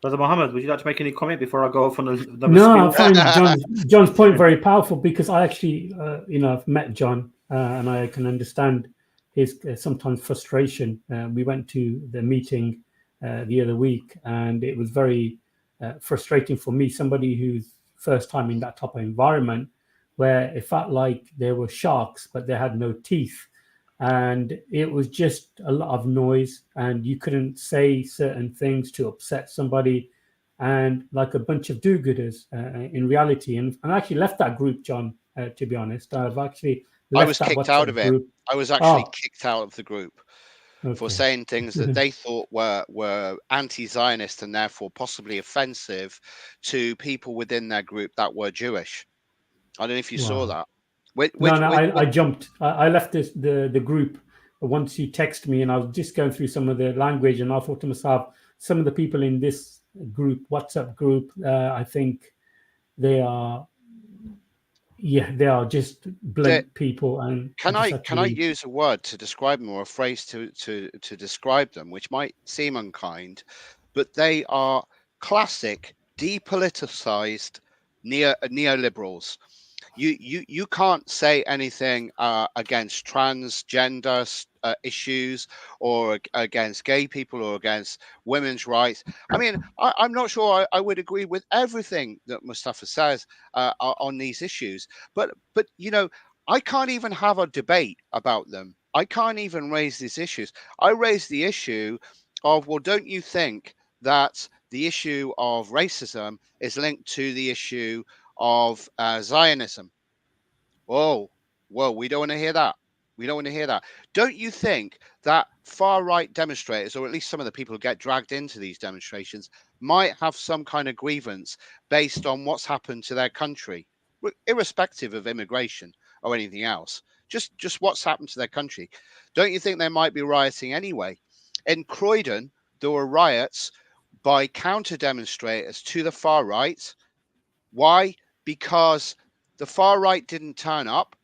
Brother Mohammed, would you like to make any comment before I go off on the No, I find John's point very powerful, because I actually, I've met John and I can understand his sometimes frustration. We went to the meeting the other week, and it was very frustrating for me, somebody who's first time in that type of environment, where it felt like there were sharks, but they had no teeth. And it was just a lot of noise, and you couldn't say certain things to upset somebody, and like a bunch of do-gooders in reality. And I actually left that group, John, to be honest. I've actually left I was kicked out of it. Group. I was actually kicked out of the group for saying things that they thought were anti-Zionist and therefore possibly offensive to people within their group that were Jewish. I don't know if you saw that. I jumped. I left the group once you texted me, and I was just going through some of the language, and I thought to myself, some of the people in this group, WhatsApp group, I think they are just blunt people. And can I use a word to describe them, or a phrase to describe them, which might seem unkind, but they are classic depoliticized neoliberals. You can't say anything against transgender issues, or against gay people, or against women's rights. I mean, I'm not sure I would agree with everything that Mustafa says on these issues, but I can't even have a debate about them. I can't even raise these issues. I raise the issue of, well, don't you think that the issue of racism is linked to the issue of Zionism? Whoa, we don't want to hear that. We don't want to hear that. Don't you think that far-right demonstrators, or at least some of the people who get dragged into these demonstrations, might have some kind of grievance based on what's happened to their country, irrespective of immigration or anything else? Just what's happened to their country. Don't you think they might be rioting anyway? In Croydon, there were riots by counter-demonstrators to the far right. Why? Because the far right didn't turn up,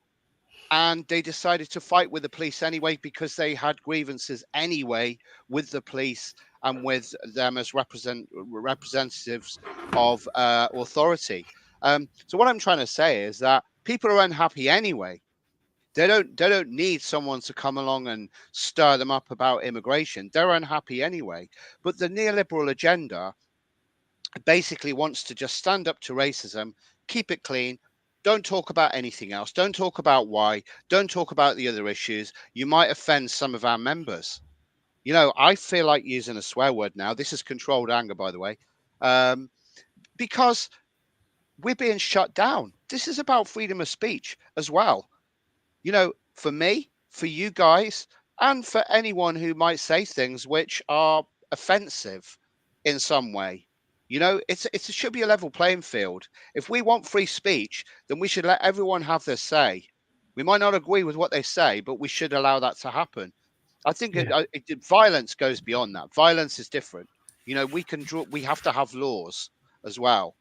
and they decided to fight with the police anyway, because they had grievances anyway with the police and with them as representatives of authority. So what I'm trying to say is that people are unhappy anyway. They don't need someone to come along and stir them up about immigration. They're unhappy anyway. But the neoliberal agenda basically wants to just stand up to racism, keep it clean. Don't talk about anything else. Don't talk about why. Don't talk about the other issues. You might offend some of our members. You know, I feel like using a swear word now. This is controlled anger, by the way, because we're being shut down. This is about freedom of speech as well. You know, for me, for you guys, and for anyone who might say things which are offensive in some way. You know, it should be a level playing field. If we want free speech, then we should let everyone have their say. We might not agree with what they say, but we should allow that to happen. I think violence goes beyond that. Violence is different. You know, we have to have laws as well.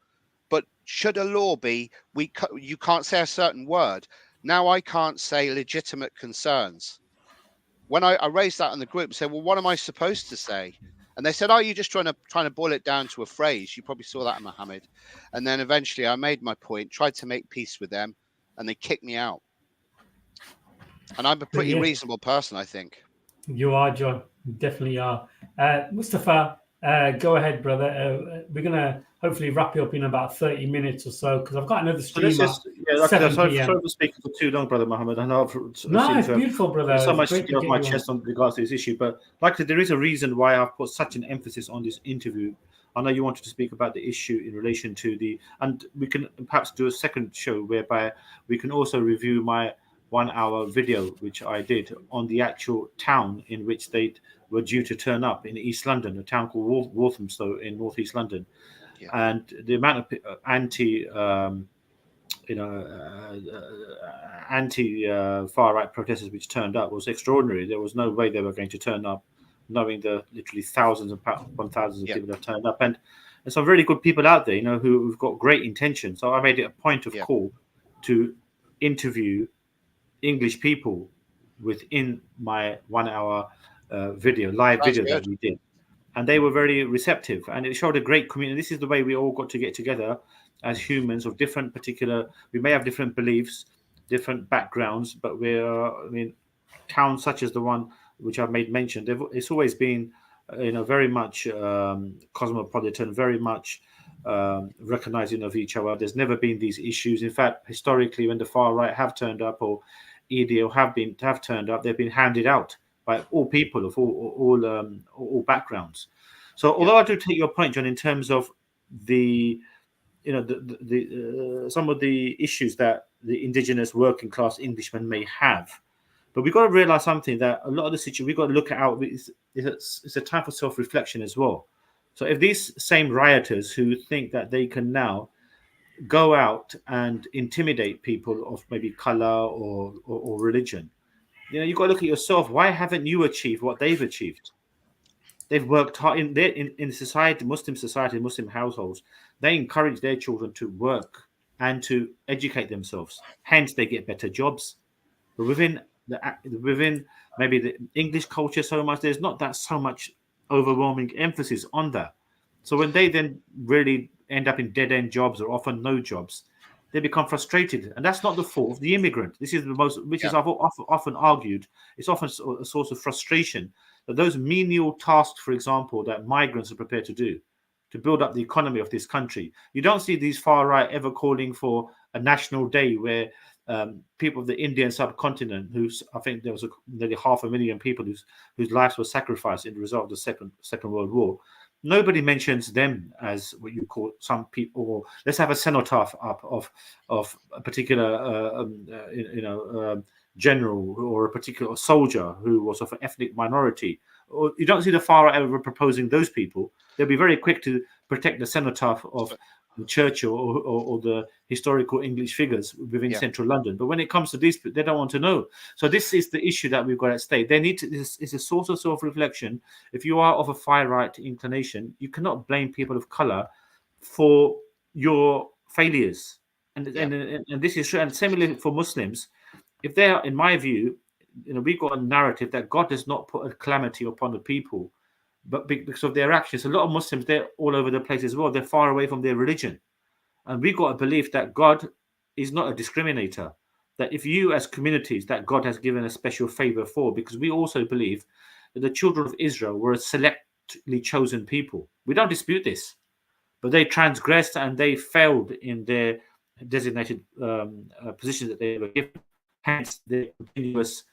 But should a law be you can't say a certain word? Now I can't say legitimate concerns. When I raised that in the group, said, well, what am I supposed to say? And they said, oh, you're just trying to boil it down to a phrase. You probably saw that in Mohammed. And then eventually I made my point, tried to make peace with them, and they kicked me out. And I'm a pretty reasonable person, I think. You are, John. You definitely are. Mustafa, go ahead, brother. We're going to hopefully wrap it up in about 30 minutes or so, because I've got another stream sorry for speaking for too long, Brother Mohammed. I know it's beautiful, brother. So much to get off my chest on regards to this issue, but like there is a reason why I've put such an emphasis on this interview. I know you wanted to speak about the issue in relation to and we can perhaps do a second show whereby we can also review my 1-hour video which I did on the actual town in which they were due to turn up in East London, a town called Walthamstow in northeast London. Yeah. And the amount of anti far right protesters which turned up was extraordinary. There was no way they were going to turn up, knowing the literally thousands upon thousands of people that turned up, and some really good people out there, you know, who've got great intention. So I made it a point of call to interview English people within my 1-hour live video that we did. And they were very receptive, and it showed a great community. This is the way we all got to get together as humans of different we may have different beliefs, different backgrounds, but towns such as the one which I've made mention, it's always been, very much cosmopolitan, very much recognizing of each other. There's never been these issues. In fact, historically, when the far right have turned up or EDL have turned up, they've been handed out by all people of all backgrounds. So, although I do take your point, John, in terms of the some of the issues that the indigenous working class Englishmen may have, but we've got to realize something, that a lot of the situation we've got to look at it's a time for self-reflection as well. So, if these same rioters who think that they can now go out and intimidate people of maybe color or religion, you've got to look at yourself. Why haven't you achieved what they've achieved? They've worked hard in society, Muslim society, Muslim households. They encourage their children to work and to educate themselves. Hence, they get better jobs. But within maybe the English culture so much, there's not that so much overwhelming emphasis on that. So when they then really end up in dead-end jobs or often no jobs, they become frustrated, and that's not the fault of the immigrant. This is the most, which is I've often argued, it's often a source of frustration that those menial tasks, for example, that migrants are prepared to do to build up the economy of this country. You don't see these far right ever calling for a national day where people of the Indian subcontinent, I think there was nearly 500,000 people whose lives were sacrificed in the result of the Second World War. Nobody mentions them as what you call some people. Or let's have a cenotaph up of a particular, general or a particular soldier who was of an ethnic minority. Or you don't see the far right ever proposing those people. They'll be very quick to protect the cenotaph of Churchill or the historical English figures within central London. But when it comes to these, they don't want to know. So this is the issue that we've got at stake. They need to. It's a source of self-reflection. If you are of a far right inclination, you cannot blame people of color for your failures. And this is true. And similarly for Muslims, if they are, in my view, we've got a narrative that God does not put a calamity upon the people, but because of their actions. A lot of Muslims, they're all over the place as well. They're far away from their religion. And we've got a belief that God is not a discriminator. that if you as communities that God has given a special favor for, because we also believe that the children of Israel were a selectly chosen people. We don't dispute this, but they transgressed and they failed in their designated positions that they were given. Hence, the continuous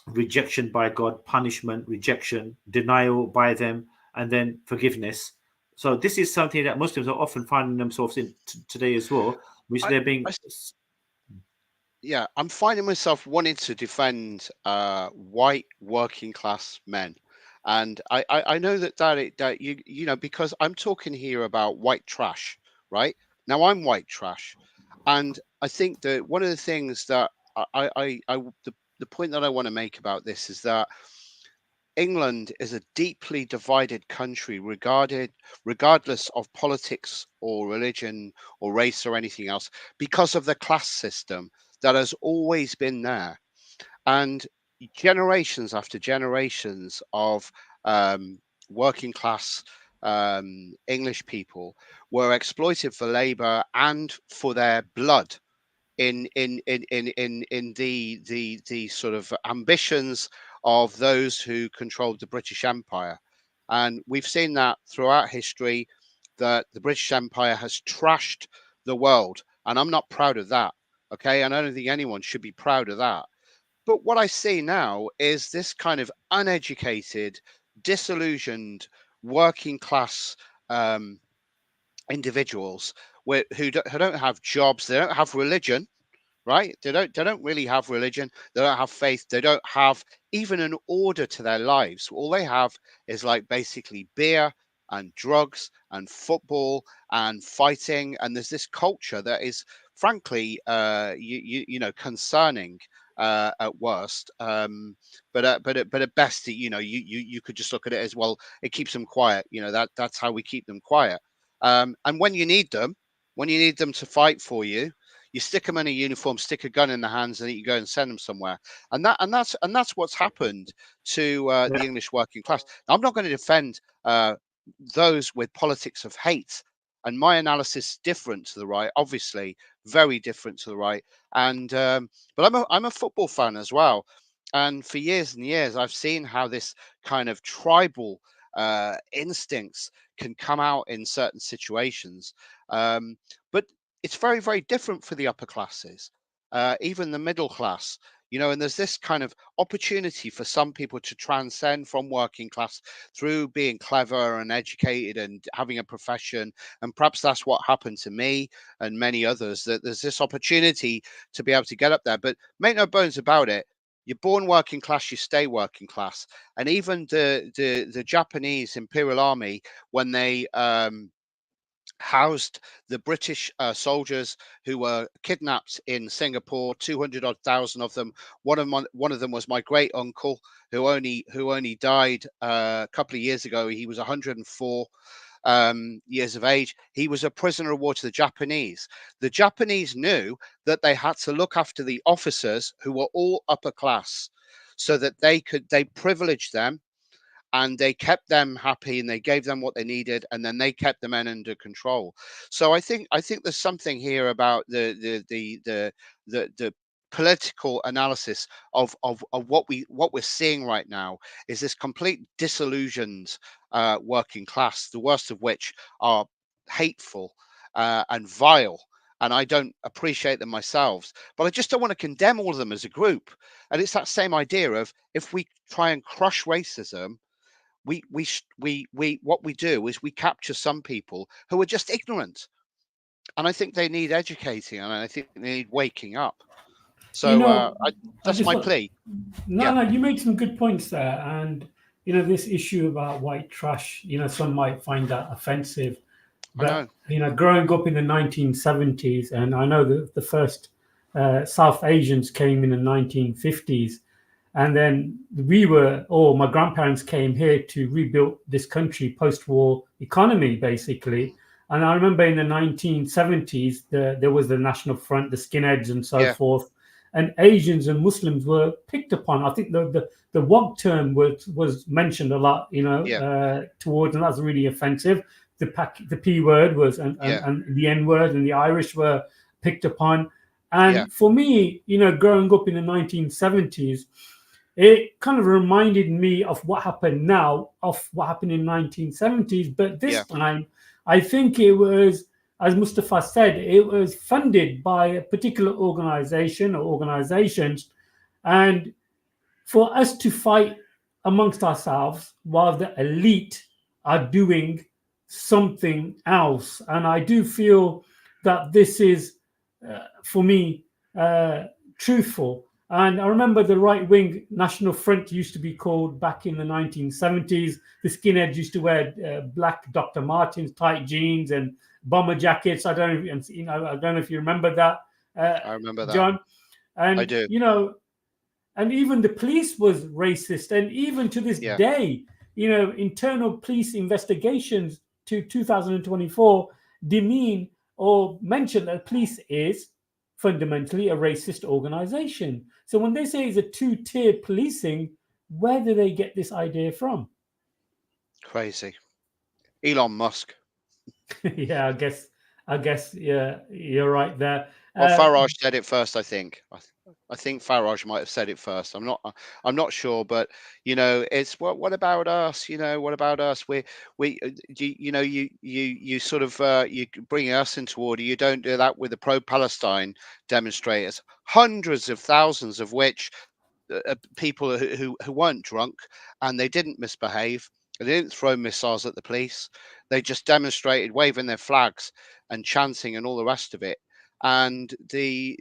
rejection by God, punishment, rejection, denial by them, and then forgiveness. So this is something that Muslims are often finding themselves in today as well, which they're being. Yeah, I'm finding myself wanting to defend white working class men, and I know that you know, because I'm talking here about white trash, right? Now I'm white trash, and I think that one of the things that the point that I want to make about this is that England is a deeply divided country, regardless of politics or religion or race or anything else, because of the class system that has always been there. And generations after generations of working class English people were exploited for labor and for their blood in the sort of ambitions of those who controlled the British Empire. And we've seen that throughout history, that the British Empire has trashed the world. And I'm not proud of that. Okay. And I don't think anyone should be proud of that. But what I see now is this kind of uneducated, disillusioned, working class individuals who don't have jobs, they don't have religion, right? They don't really have religion. They don't have faith. They don't have even an order to their lives. All they have is like basically beer and drugs and football and fighting. And there's this culture that is frankly, you know, concerning at worst. But at best, you know, you could just look at it as, well, it keeps them quiet. You know, that's how we keep them quiet. And when you need them to fight for you, you stick them in a uniform, stick a gun in the hands, and you go and send them somewhere. And that's what's happened to the English working class. Now, I'm not going to defend those with politics of hate, and my analysis is different to the right, obviously, very different to the right. And but I'm a football fan as well, and for years and years, I've seen how this kind of tribal instincts can come out in certain situations. But it's very, very different for the upper classes, even the middle class, you know, and there's this kind of opportunity for some people to transcend from working class through being clever and educated and having a profession. And perhaps that's what happened to me and many others, that there's this opportunity to be able to get up there. But make no bones about it, you're born working class, you stay working class. And even the Japanese Imperial Army, when they housed the British soldiers who were kidnapped in Singapore, 200 odd thousand of them. One of them was my great uncle, who only died a couple of years ago. He was 104 years of age. He was a prisoner of war to the Japanese. The Japanese knew that they had to look after the officers, who were all upper class, so that they privileged them, and they kept them happy, and they gave them what they needed, and then they kept the men under control. So I think there's something here about the political analysis of what we're seeing right now is this complete disillusioned working class, the worst of which are hateful and vile. And I don't appreciate them myself, but I just don't want to condemn all of them as a group. And it's that same idea of, if we try and crush racism, what we do is we capture some people who are just ignorant, and I think they need educating, and I think they need waking up. So you know, that's my plea. No, you made some good points there, and you know, this issue about white trash, you know, some might find that offensive, but you know, growing up in the 1970s, and I know that the first South Asians came in the 1950s. And then my grandparents came here to rebuild this country, post-war economy, basically. And I remember in the 1970s, there was the National Front, the skinheads and so forth. And Asians and Muslims were picked upon. I think the WOG term was mentioned a lot, you know, towards, and that's really offensive. The P word was, and the N word, and the Irish were picked upon. And for me, growing up in the 1970s, it kind of reminded me of what happened now, of what happened in the 1970s. But this time, I think it was, as Mustafa said, it was funded by a particular organization or organizations. And for us to fight amongst ourselves while the elite are doing something else. And I do feel that this is, for me, truthful. And I remember the right-wing National Front used to be called back in the 1970s. The skinheads used to wear black Dr. Martens, tight jeans, and bomber jackets. I don't know if you remember that. I remember that, John. And I do. And even the police was racist. And even to this day, internal police investigations to 2024 demean or mention that police is fundamentally a racist organization. So when they say it's a two-tier policing, where do they get this idea from? Crazy. Elon Musk. Yeah, I guess, yeah, you're right there. Well, Farage said it first, I think. I think Farage might have said it first. I'm not sure, but it's what about us? What about us? You sort of you bring us into order. You don't do that with the pro-Palestine demonstrators, hundreds of thousands of which people who weren't drunk, and they didn't misbehave. They didn't throw missiles at the police. They just demonstrated, waving their flags and chanting and all the rest of it. And the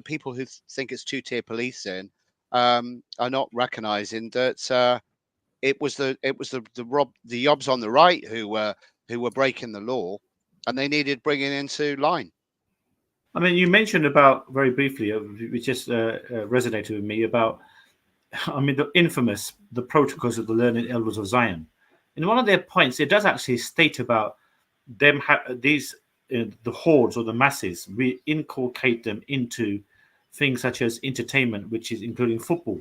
people who think it's two-tier policing are not recognizing that it was the yobs on the right who were breaking the law, and they needed bringing into line. I mean, you mentioned about very briefly, which just resonated with me about, I mean, the protocols of the learned elders of Zion. In one of their points, it does actually state about them the hordes or the masses. We inculcate them into things such as entertainment, which is including football.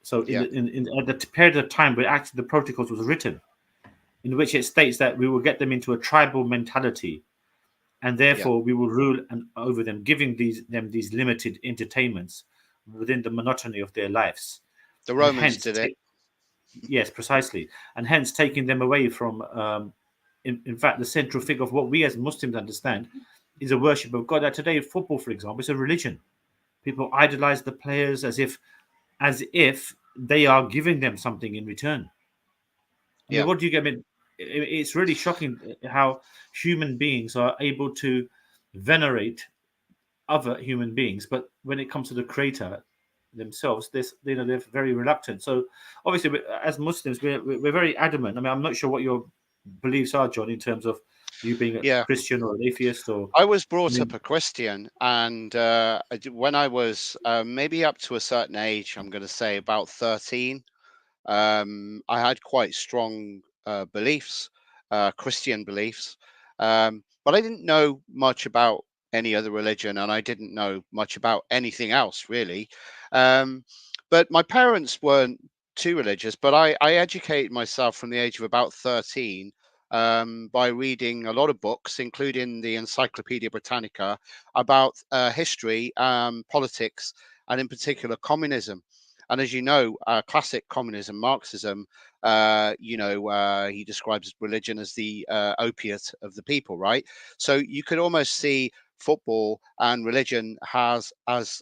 So at the period of time where actually the protocols was written, in which it states that we will get them into a tribal mentality, and therefore we will rule over them, giving them these limited entertainments within the monotony of their lives. The Romans did it. Yes, precisely. And hence taking them away from, in fact, the central figure of what we as Muslims understand is a worship of God. Today, football, for example, is a religion. People idolize the players as if they are giving them something in return. I mean, what do you get? I mean, it's really shocking how human beings are able to venerate other human beings, but when it comes to the Creator themselves, they're very reluctant. So obviously, as Muslims, we're very adamant. I mean, I'm not sure what your beliefs are, John, in terms of you being a Christian or an atheist. Or I was brought up a Christian, and when I was maybe up to a certain age, I'm going to say about 13, I had quite strong beliefs, Christian beliefs, but I didn't know much about any other religion, and I didn't know much about anything else really. But my parents weren't too religious, but I educated myself from the age of about 13 by reading a lot of books, including the Encyclopedia Britannica, about history, politics, and in particular communism. And as you know, classic communism, Marxism, he describes religion as the opiate of the people, right? So you could almost see football and religion as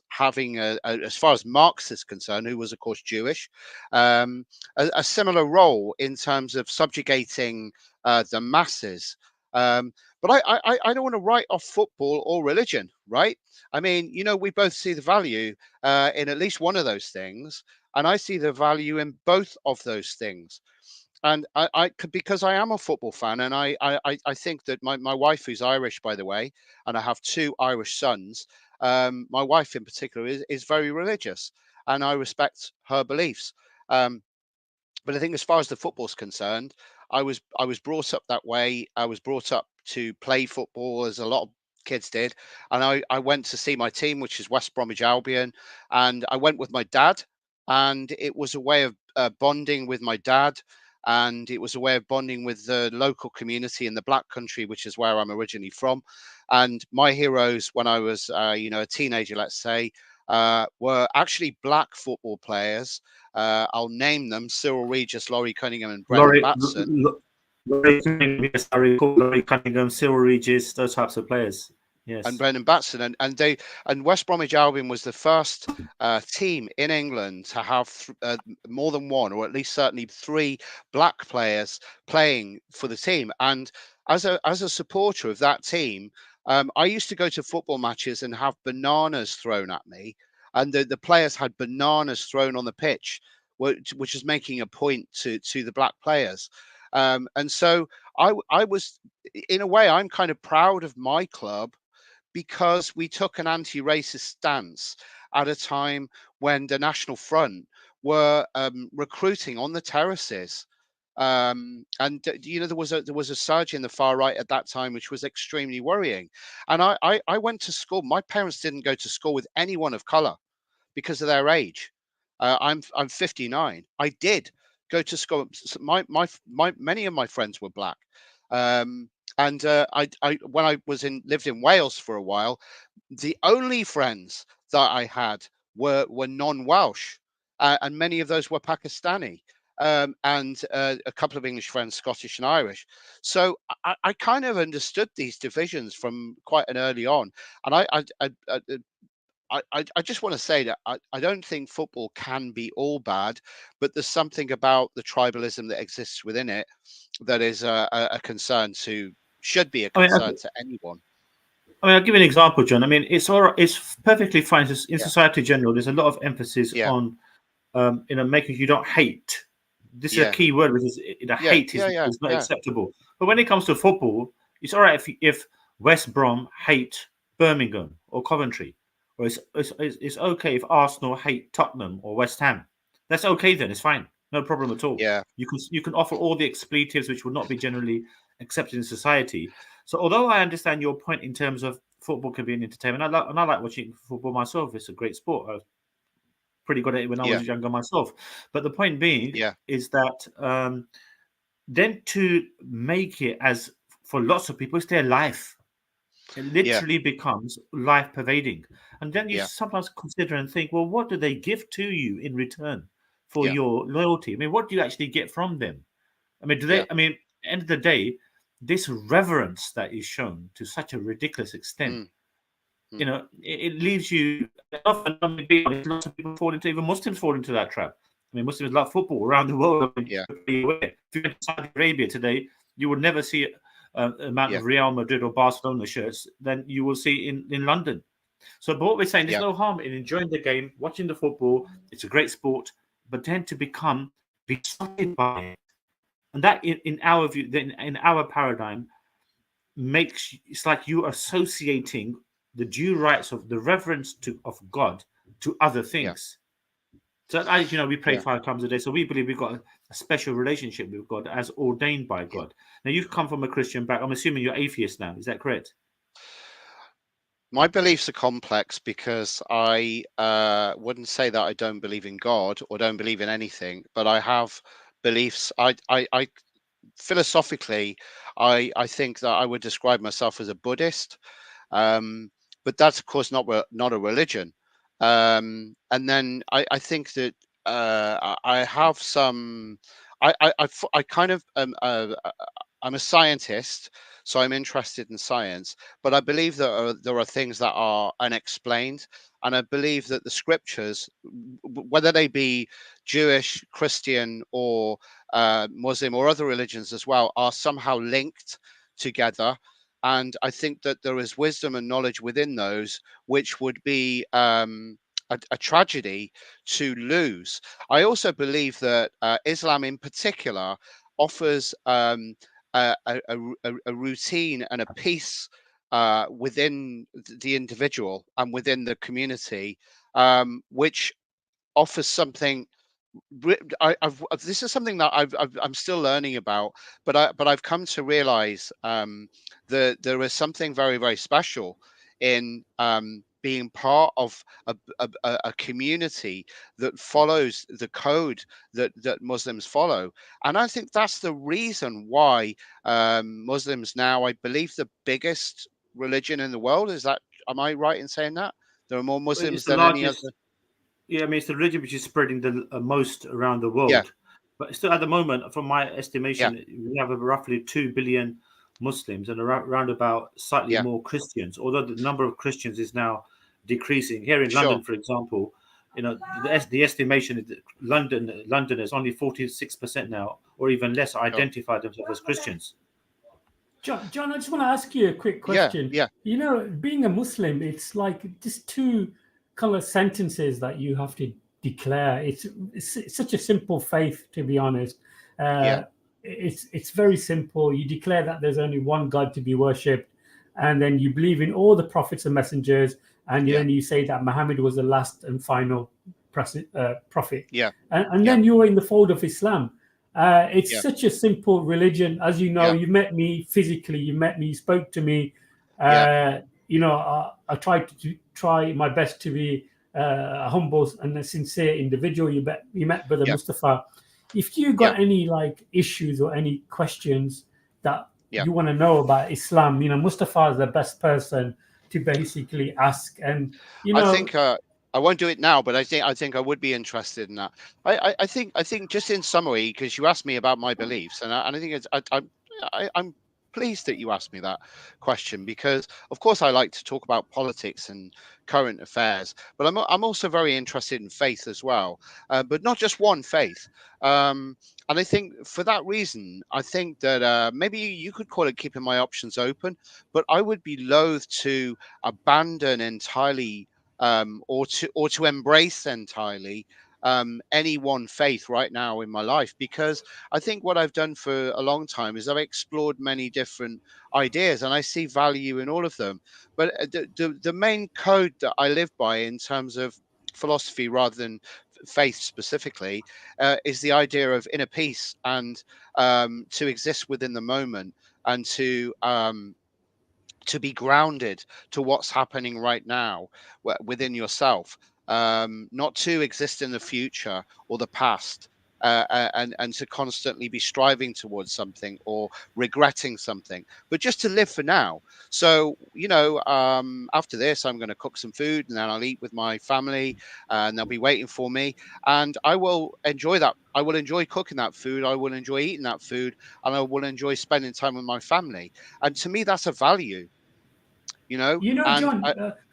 having, as far as Marx is concerned, who was, of course, Jewish, a similar role in terms of subjugating the masses. But I don't want to write off football or religion, right? I mean, we both see the value in at least one of those things, and I see the value in both of those things. And because I am a football fan, and I think that my wife, who's Irish, by the way, and I have two Irish sons, my wife in particular is very religious, and I respect her beliefs. But I think as far as the football's concerned, I was brought up that way. I was brought up to play football, as a lot of kids did, and I went to see my team, which is West Bromwich Albion, and I went with my dad, and it was a way of bonding with my dad. and it was a way of bonding with the local community in the Black country, which is where I'm originally from. And my heroes, when I was, a teenager, let's say, were actually Black football players. I'll name them: Cyril Regis, Laurie Cunningham, and Brendan Batson. Laurie Cunningham, yes, I recall Laurie Cunningham, Cyril Regis, those types of players. Yes. And Brendan Batson, and West Bromwich Albion was the first team in England to have more than one, or at least certainly 3 Black players playing for the team. And as a supporter of that team, I used to go to football matches and have bananas thrown at me, and the players had bananas thrown on the pitch, which is making a point to the Black players. And so I was, in a way, I'm kind of proud of my club, because we took an anti-racist stance at a time when the National Front were recruiting on the terraces. And there was a surge in the far right at that time, which was extremely worrying. And I went to school. My parents didn't go to school with anyone of color because of their age. I'm 59. I did go to school. My many of my friends were Black. And I when I lived in Wales for a while, the only friends that I had were non-Welsh, and many of those were Pakistani, and a couple of English friends, Scottish and Irish. So I kind of understood these divisions from quite an early on, and I just want to say that I don't think football can be all bad, but there's something about the tribalism that exists within it that is a concern should be a concern to anyone. I mean, I'll give you an example, John. I mean, it's perfectly fine. In society in general, there's a lot of emphasis on, making you don't hate. This is a key word, which is hate is not acceptable. But when it comes to football, it's all right if West Brom hate Birmingham or Coventry, or it's okay if Arsenal hate Tottenham or West Ham. That's okay then. It's fine. No problem at all. Yeah. You can offer all the expletives which would not be generally accepted in society. So although I understand your point in terms of football can be an entertainment, I like watching football myself. It's a great sport. I was pretty good at it when I was younger myself. But the point being is that then to make it, as for lots of people, it's their life. It literally becomes life pervading. And then you sometimes consider and think, well, what do they give to you in return for your loyalty? I mean, what do you actually get from them? I mean, do they? I mean, end of the day, this reverence that is shown to such a ridiculous extent, it leaves you. Lots of people fall into, even Muslims fall into that trap. I mean, Muslims love football around the world. If you went to Saudi Arabia today, you would never see amount of Real Madrid or Barcelona shirts than you will see in London. So, but what we're saying, there's no harm in enjoying the game, watching the football. It's a great sport, but then to become besotted by it. And that, in our view, in our paradigm, it's like you associating the due rights of the reverence of God to other things. So, as you know, we pray 5 times a day. So we believe we've got a special relationship with God as ordained by God. Now, you've come from a Christian background. I'm assuming you're atheist now. Is that correct? My beliefs are complex because I wouldn't say that I don't believe in God or don't believe in anything, but I have beliefs. I philosophically, I think that I would describe myself as a Buddhist, but that's of course not a religion. And then I think that I have some. I kind of I'm a scientist, so I'm interested in science, but I believe that there are things that are unexplained, and I believe that the scriptures, whether they be Jewish, Christian, or Muslim, or other religions as well, are somehow linked together. And I think that there is wisdom and knowledge within those, which would be a tragedy to lose. I also believe that Islam in particular offers a routine and a peace within the individual and within the community, which offers something. This is something that I'm still learning about, but I've come to realize that there is something very, very special in being part of a community that follows the code that Muslims follow. And I think that's the reason why Muslims now, I believe, the biggest religion in the world. Am I right in saying that? There are more Muslims than any other. Yeah, I mean, it's the religion which is spreading the most around the world. Yeah. But still, at the moment, from my estimation, we have roughly 2 billion Muslims and around about slightly more Christians, although the number of Christians is now decreasing. Here in London, for example, the estimation is that Londoners, only 46% now, or even less, identify themselves as Christians. John, I just want to ask you a quick question. Yeah. Being a Muslim, it's like just two kind of sentences that you have to declare. It's such a simple faith, to be honest. It's very simple. You declare that there's only one God to be worshipped, and then you believe in all the prophets and messengers, and then you say that Muhammad was the last and final prophet. And then you're in the fold of Islam. It's such a simple religion. As you know, you met me physically, you spoke to me. I tried to try my best to be a humble and a sincere individual. You met Brother Mustafa. If you got any issues or any questions that you want to know about Islam, Mustafa is the best person to basically ask. And I think I won't do it now, but I think I would be interested in that. I think just in summary, because you asked me about my beliefs, and I think I'm pleased that you asked me that question, because of course I like to talk about politics and current affairs, but I'm also very interested in faith as well, but not just one faith. And I think for that reason, I think that maybe you could call it keeping my options open, but I would be loath to abandon entirely or to embrace entirely any one faith right now in my life, because I think what I've done for a long time is I've explored many different ideas and I see value in all of them. But the main code that I live by in terms of philosophy rather than faith specifically is the idea of inner peace and to exist within the moment and to be grounded to what's happening right now within yourself, not to exist in the future or the past, and to constantly be striving towards something or regretting something, but just to live for now. So, after this, I'm going to cook some food and then I'll eat with my family and they'll be waiting for me. And I will enjoy that. I will enjoy cooking that food. I will enjoy eating that food, and I will enjoy spending time with my family. And to me, that's a value. John,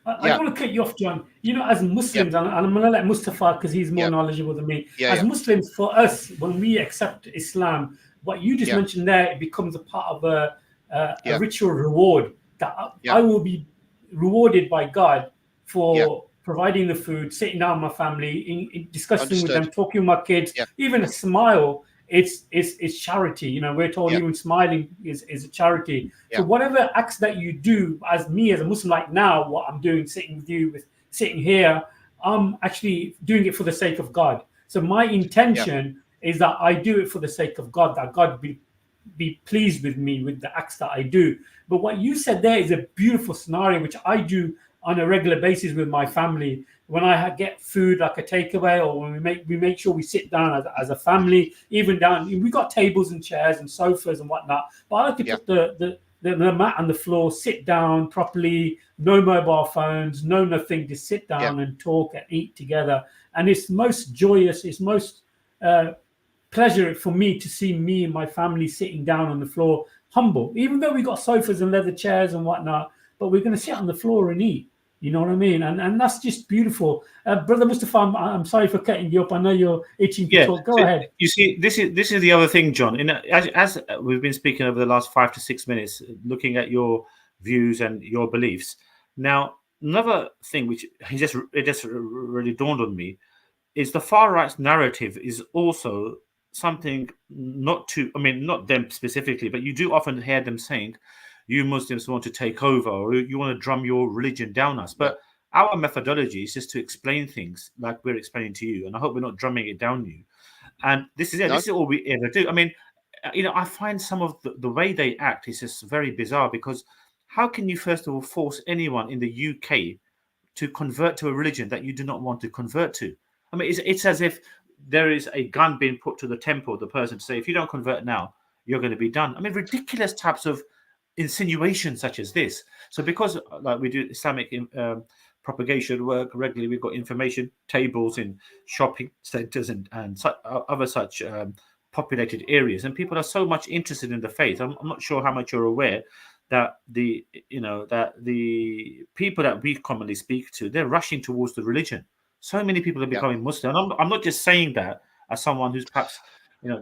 I don't want to cut you off, John. As Muslims, and I'm going to let Mustafa, because he's more knowledgeable than me. As Muslims, for us, when we accept Islam, what you just mentioned there, it becomes a part of a ritual reward that I will be rewarded by God for providing the food, sitting down with my family, in discussing with them, talking with my kids, even a smile. It's charity. We're told even smiling is a charity. So whatever acts that you do, as a Muslim, like now, what I'm doing, sitting with you, sitting here, I'm actually doing it for the sake of God. So my intention is that I do it for the sake of God, that God be pleased with me with the acts that I do. But what you said there is a beautiful scenario, which I do on a regular basis with my family. When I get food like a takeaway, or when we make sure we sit down as a family, even down, we got tables and chairs and sofas and whatnot. But I like to put the mat on the floor, sit down properly, no mobile phones, no nothing, just sit down and talk and eat together. And it's most joyous, it's most pleasure for me to see me and my family sitting down on the floor, humble. Even though we got sofas and leather chairs and whatnot, but we're going to sit on the floor and eat. You know what I mean? And that's just beautiful. Brother Mustafa, I'm sorry for cutting you up. I know you're itching to talk. Go ahead. You see, this is the other thing, John. As we've been speaking over the last 5 to 6 minutes, looking at your views and your beliefs. Now, another thing which it just really dawned on me is the far right's narrative is also something not them specifically, but you do often hear them saying, you Muslims want to take over, or you want to drum your religion down us. But our methodology is just to explain things like we're explaining to you. And I hope we're not drumming it down you. And this is it. No. This is all we ever do. I mean, I find some of the way they act is just very bizarre, because how can you, first of all, force anyone in the UK to convert to a religion that you do not want to convert to. I mean, it's as if there is a gun being put to the temple of the person to say, if you don't convert now, you're going to be done. I mean, ridiculous types of insinuations such as this. So because like we do Islamic propagation work regularly, we've got information tables in shopping centers and other such populated areas, and people are so much interested in the faith. I'm not sure how much you're aware that the people that we commonly speak to, they're rushing towards the religion. So many people are becoming Muslim. And I'm not just saying that as someone who's perhaps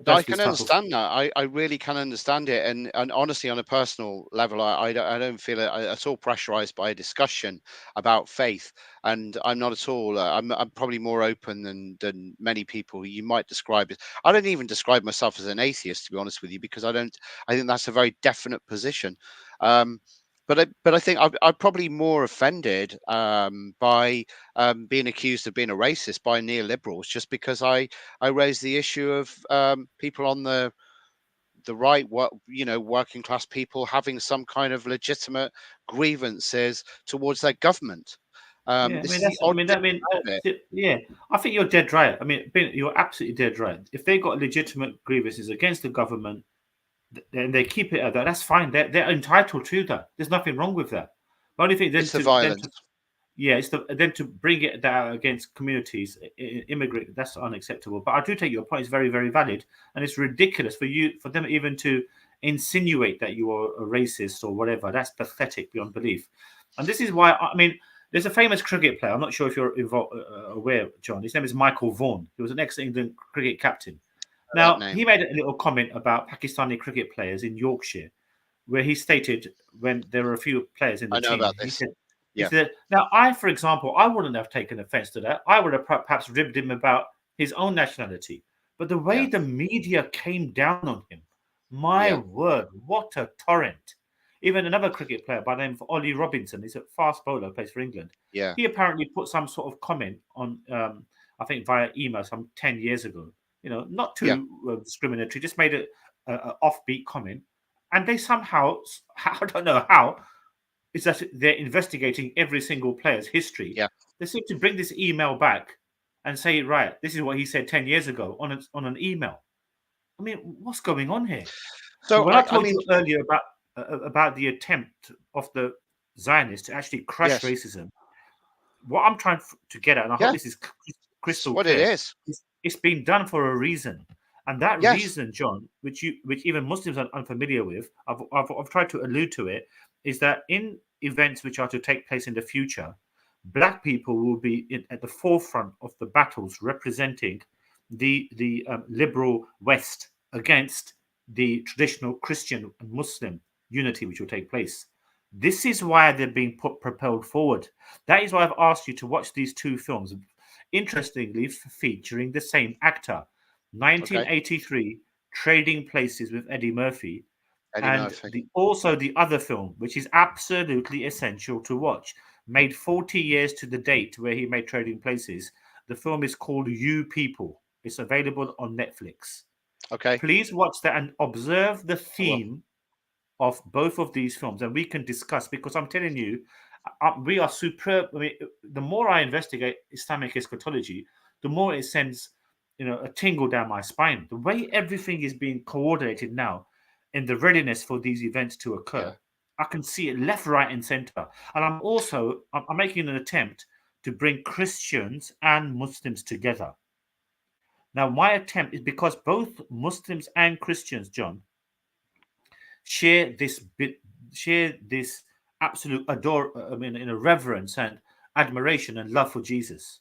I can understand that. I really can understand it, and honestly, on a personal level, I don't feel at all pressurized by a discussion about faith, and I'm not at all. I'm probably more open than many people you might describe it. I don't even describe myself as an atheist, to be honest with you, because I think that's a very definite position. But I think I'm probably more offended by being accused of being a racist by neoliberals, just because I raise the issue of people on the right, working class people having some kind of legitimate grievances towards their government. Yeah, I think you're dead right. I mean, you're absolutely dead right. If they got legitimate grievances against the government, and they keep it at that, that's fine. They're entitled to that. There's nothing wrong with that. The only thing then it's the violence. Then to bring it down against communities, immigrant, that's unacceptable. But I do take your point; it's very, very valid, and it's ridiculous for them even to insinuate that you are a racist or whatever. That's pathetic beyond belief. And this is why there's a famous cricket player. I'm not sure if you're aware, John. His name is Michael Vaughan. He was an ex-England cricket captain. Now, he made a little comment about Pakistani cricket players in Yorkshire, where he stated when there were a few players in the team, about this. He said, now, for example, I wouldn't have taken offense to that. I would have perhaps ribbed him about his own nationality. But the way the media came down on him, my word, what a torrent. Even another cricket player by the name of Ollie Robinson, he's a fast bowler, plays for England. Yeah. He apparently put some sort of comment on, I think via email some 10 years ago. Not too discriminatory, just made an offbeat comment. And they somehow, I don't know how, is that they're investigating every single player's history. Yeah. They seem to bring this email back and say, right, this is what he said 10 years ago on an email. I mean, what's going on here? So when I told you earlier about the attempt of the Zionists to actually crush racism, what I'm trying to get at, and I hope this is crystal clear, it is. It's been done for a reason, and that reason, John, which even Muslims are unfamiliar with, I've tried to allude to it, is that in events which are to take place in the future, Black people will be at the forefront of the battles representing the liberal West against the traditional Christian and Muslim unity which will take place. This is why they're being propelled forward. That is why I've asked you to watch these two films. Interestingly, featuring the same actor, 1983, Trading Places with Eddie Murphy, also the other film, which is absolutely essential to watch, made 40 years to the date where he made Trading Places. The film is called You People. It's available on Netflix. Okay. Please watch that and observe the theme of both of these films, and we can discuss, because I'm telling you, we are superb. I mean, the more I investigate Islamic eschatology, the more it sends, a tingle down my spine. The way everything is being coordinated now in the readiness for these events to occur, I can see it left, right, and center. And I'm making an attempt to bring Christians and Muslims together. Now, my attempt is because both Muslims and Christians, John, share this absolute reverence and admiration and love for Jesus.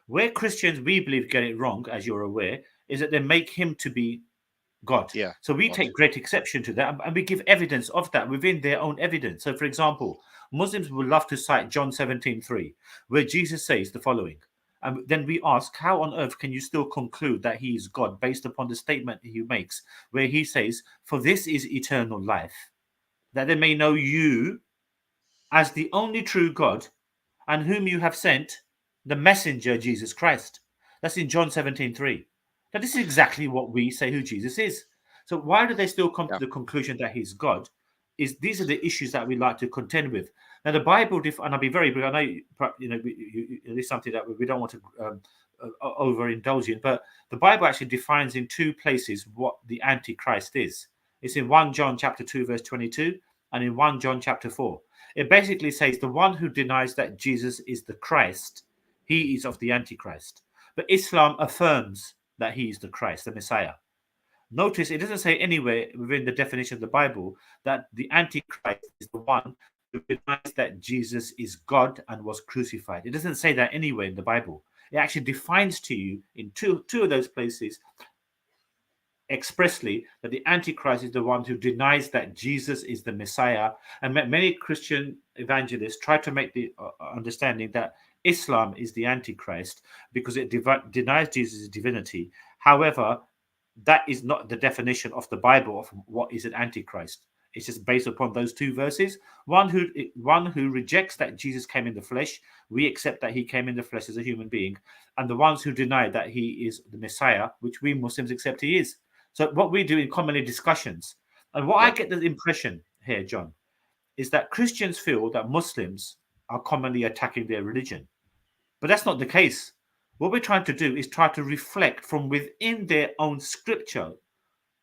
Where Christians, we believe, get it wrong, as you're aware, is that they make him to be God. Yeah. So we take great exception to that, and we give evidence of that within their own evidence. So, for example, Muslims would love to cite John 17:3, where Jesus says the following. And then we ask, how on earth can you still conclude that he is God based upon the statement he makes, where he says, for this is eternal life, that they may know you as the only true God, and whom you have sent, the messenger, Jesus Christ. That's in John 17:3. Now, this is exactly what we say who Jesus is. So why do they still come to the conclusion that he's God? These are the issues that we like to contend with. Now, the Bible, and I'll be very brief. I know it is something that we don't want to overindulge in, but the Bible actually defines in 2 places what the Antichrist is. It's in 1 John chapter 2, verse 22, and in 1 John chapter 4. It basically says the one who denies that Jesus is the Christ, he is of the Antichrist. But Islam affirms that he is the Christ, the Messiah. Notice it doesn't say anywhere within the definition of the Bible that the Antichrist is the one who denies that Jesus is God and was crucified. It doesn't say that anywhere in the Bible. It actually defines to you in two of those places expressly that the Antichrist is the one who denies that Jesus is the Messiah. And many Christian evangelists try to make the understanding that Islam is the Antichrist because it denies Jesus' divinity. However, that is not the definition of the Bible of what is an Antichrist. It's just based upon those 2 verses. One who rejects that Jesus came in the flesh, we accept that he came in the flesh as a human being, and the ones who deny that he is the Messiah, which we Muslims accept he is. So what we do in commonly discussions, and what I get the impression here, John, is that Christians feel that Muslims are commonly attacking their religion. But that's not the case. What we're trying to do is try to reflect from within their own scripture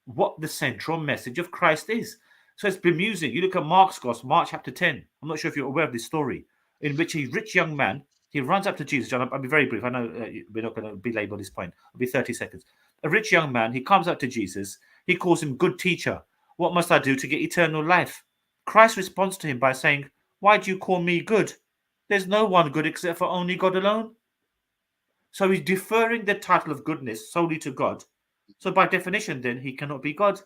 what the central message of Christ is. So it's bemusing. You look at Mark's Gospel, Mark chapter 10. I'm not sure if you're aware of this story, in which a rich young man, he runs up to Jesus. John, I'll be very brief. I know we're not going to belabor this point. It'll be 30 seconds. A rich young man, he comes up to Jesus. He calls him good teacher. What must I do to get eternal life? Christ responds to him by saying, why do you call me good? There's no one good except for only God alone. So he's deferring the title of goodness solely to God. So by definition, then, he cannot be God.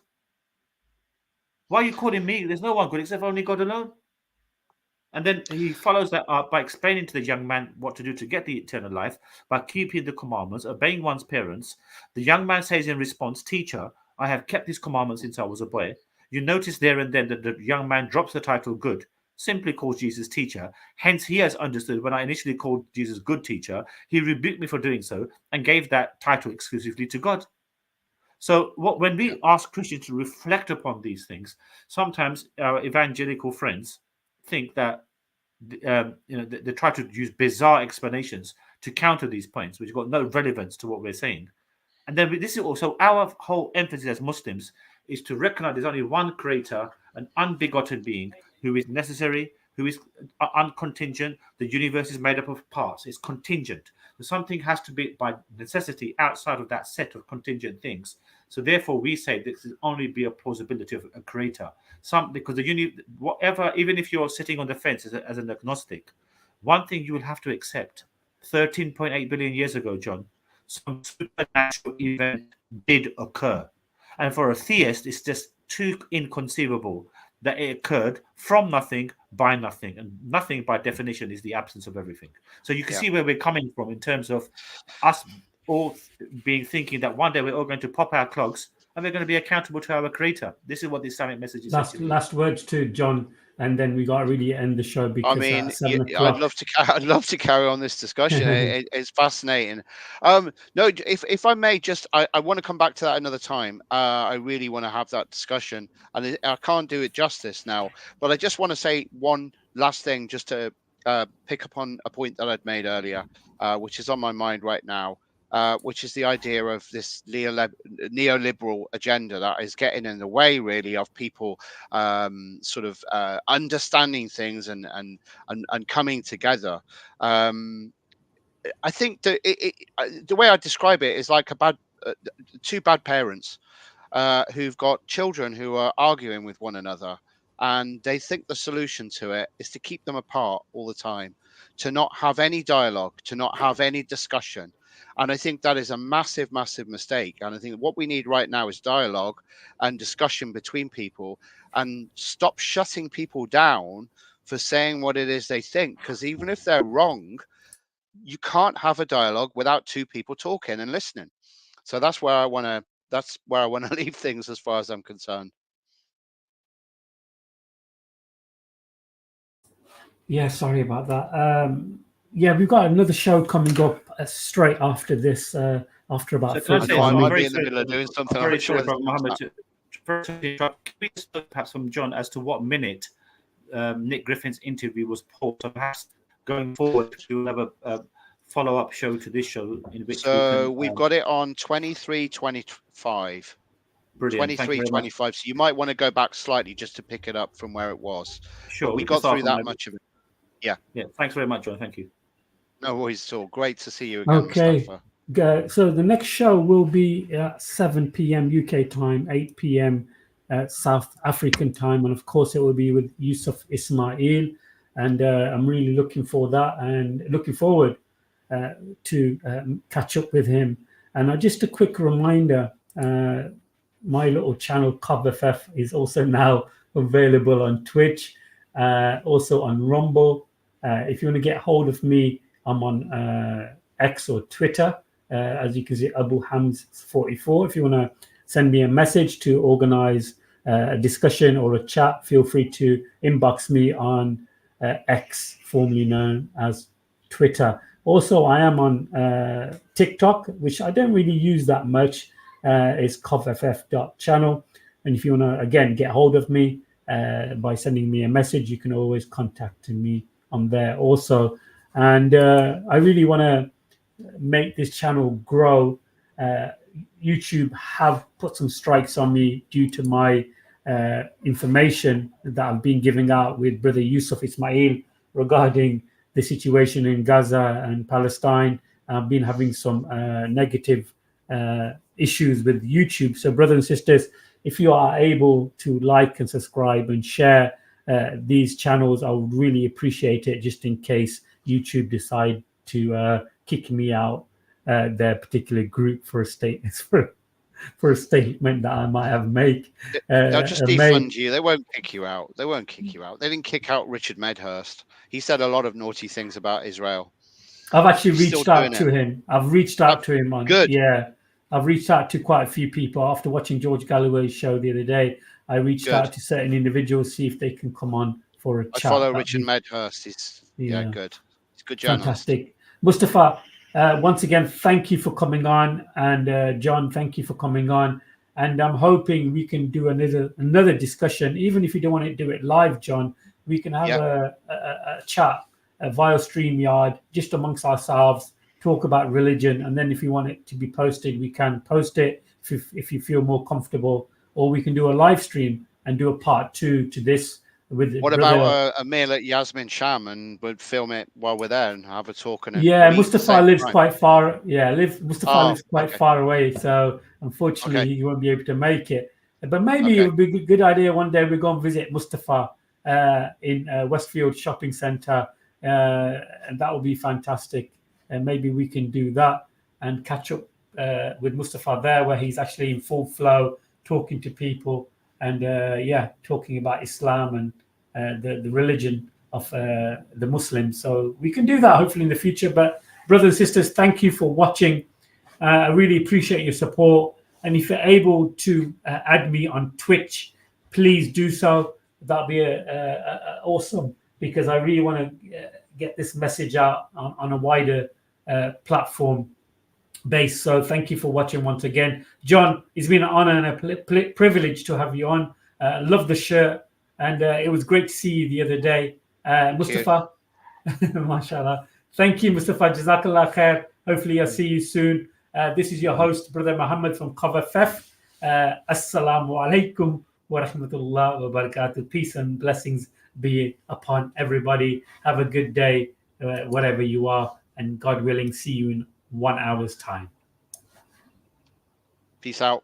Why are you calling me? There's no one good except for only God alone. And then he follows that up by explaining to the young man what to do to get the eternal life by keeping the commandments, obeying one's parents. The young man says in response, teacher, I have kept these commandments since I was a boy. You notice there and then that the young man drops the title good, simply calls Jesus teacher. Hence, he has understood when I initially called Jesus good teacher, he rebuked me for doing so and gave that title exclusively to God. So when we ask Christians to reflect upon these things, sometimes our evangelical friends think that they try to use bizarre explanations to counter these points, which have got no relevance to what we're saying. And then this is also our whole emphasis as Muslims is to recognize there's only one creator, an unbegotten being who is necessary, who is uncontingent. The universe is made up of parts. It's contingent. So something has to be by necessity outside of that set of contingent things. So therefore, we say this will only be a plausibility of a creator. Because even if you're sitting on the fence as an agnostic, one thing you will have to accept: 13.8 billion years ago, John, some supernatural event did occur, and for a theist, it's just too inconceivable that it occurred from nothing by nothing, and nothing by definition is the absence of everything. So you can see where we're coming from in terms of us all thinking that one day we're all going to pop our clogs and we're going to be accountable to our creator. This is what the Islamic message is. Last words to John, and then we got to really end the show because I'd love to carry on this discussion. It's fascinating. No, if I may, I want to come back to that another time. I really want to have that discussion, and I can't do it justice now. But I just want to say one last thing, just to pick up on a point that I'd made earlier, which is on my mind right now. Which is the idea of this neoliberal agenda that is getting in the way, really, of people sort of understanding things and coming together. I think that the way I describe it is like two bad parents who've got children who are arguing with one another, and they think the solution to it is to keep them apart all the time, to not have any dialogue, to not have any discussion. And I think that is a massive, massive mistake. And I think what we need right now is dialogue and discussion between people, and stop shutting people down for saying what it is they think. Because even if they're wrong, you can't have a dialogue without two people talking and listening. So that's where I want to leave things as far as I'm concerned. Yeah, sorry about that. Yeah, we've got another show coming up straight after this. After about 45 minutes. I might be in the middle of doing something. I'm very sure, Mohammed. Perhaps from John as to what minute Nick Griffin's interview was poor. So perhaps going forward, we'll have a follow-up show to this show in which we've got it on 23-25. Brilliant. 23-25. So you might want to go back slightly just to pick it up from where it was. Sure. But we got through that much of it. Yeah. Yeah. Thanks very much, John. Thank you. No worries at all. Great to see you again, Mustafa. So the next show will be at 7 p.m. UK time, 8 p.m. South African time, and of course it will be with Yusuf Ismail. And I'm really looking for that and looking forward to catch up with him. And just a quick reminder, my little channel CovFF is also now available on Twitch, also on Rumble. If you want to get hold of me, I'm on X or Twitter, as you can see, Abu Hams44. If you want to send me a message to organize a discussion or a chat, feel free to inbox me on X, formerly known as Twitter. Also, I am on TikTok, which I don't really use that much. It's covff.channel. And if you want to, again, get hold of me by sending me a message, you can always contact me on there also. And I really want to make this channel grow. YouTube have put some strikes on me due to my information that I've been giving out with Brother Yusuf Ismail regarding the situation in Gaza and Palestine. I've been having some negative issues with YouTube. So brothers and sisters, if you are able to like and subscribe and share these channels, I would really appreciate it, just in case YouTube decide to kick me out their particular group for a statement for a statement that I might have made. They'll just defund you. They won't kick you out. They won't kick you out. They didn't kick out Richard Medhurst. He said a lot of naughty things about Israel. I've actually reached out to him. I've reached out to him on good. Yeah. I've reached out to quite a few people after watching George Galloway's show the other day. I reached out to certain individuals, see if they can come on for a chat. I follow Richard Medhurst. He's good. He's a good journalist. Fantastic. Mustafa, once again, thank you for coming on. And John, thank you for coming on. And I'm hoping we can do another discussion, even if you don't want to do it live, John. We can have a chat via StreamYard, just amongst ourselves, talk about religion. And then if you want it to be posted, we can post it if you feel more comfortable. Or we can do a live stream and do a part 2 to this. What about a meal at Yasmin Sham, and we'd film it while we're there and have a talk? And Mustafa lives quite far. Mustafa lives quite far away, so unfortunately he won't be able to make it. But maybe it would be a good idea one day we go and visit Mustafa in Westfield Shopping Centre, and that would be fantastic. And maybe we can do that and catch up with Mustafa there, where he's actually in full flow, talking to people. And talking about Islam and the religion of the Muslims. So we can do that hopefully in the future. But brothers and sisters, thank you for watching. I really appreciate your support. And if you're able to add me on Twitch, please do so. That'll be awesome, because I really want to get this message out on a wider platform base. So thank you for watching once again. John, it's been an honor and a privilege to have you on. Love the shirt, and it was great to see you the other day. Mustafa, mashallah. Thank you, Mustafa. Jazakallah khair. Hopefully I'll see you soon. This is your host, Brother Muhammad from CovFF. Assalamu alaikum wa rahmatullah wa barakatuh. Peace and blessings be upon everybody. Have a good day, wherever you are, and God willing, see you in 1 hour's time. Peace out.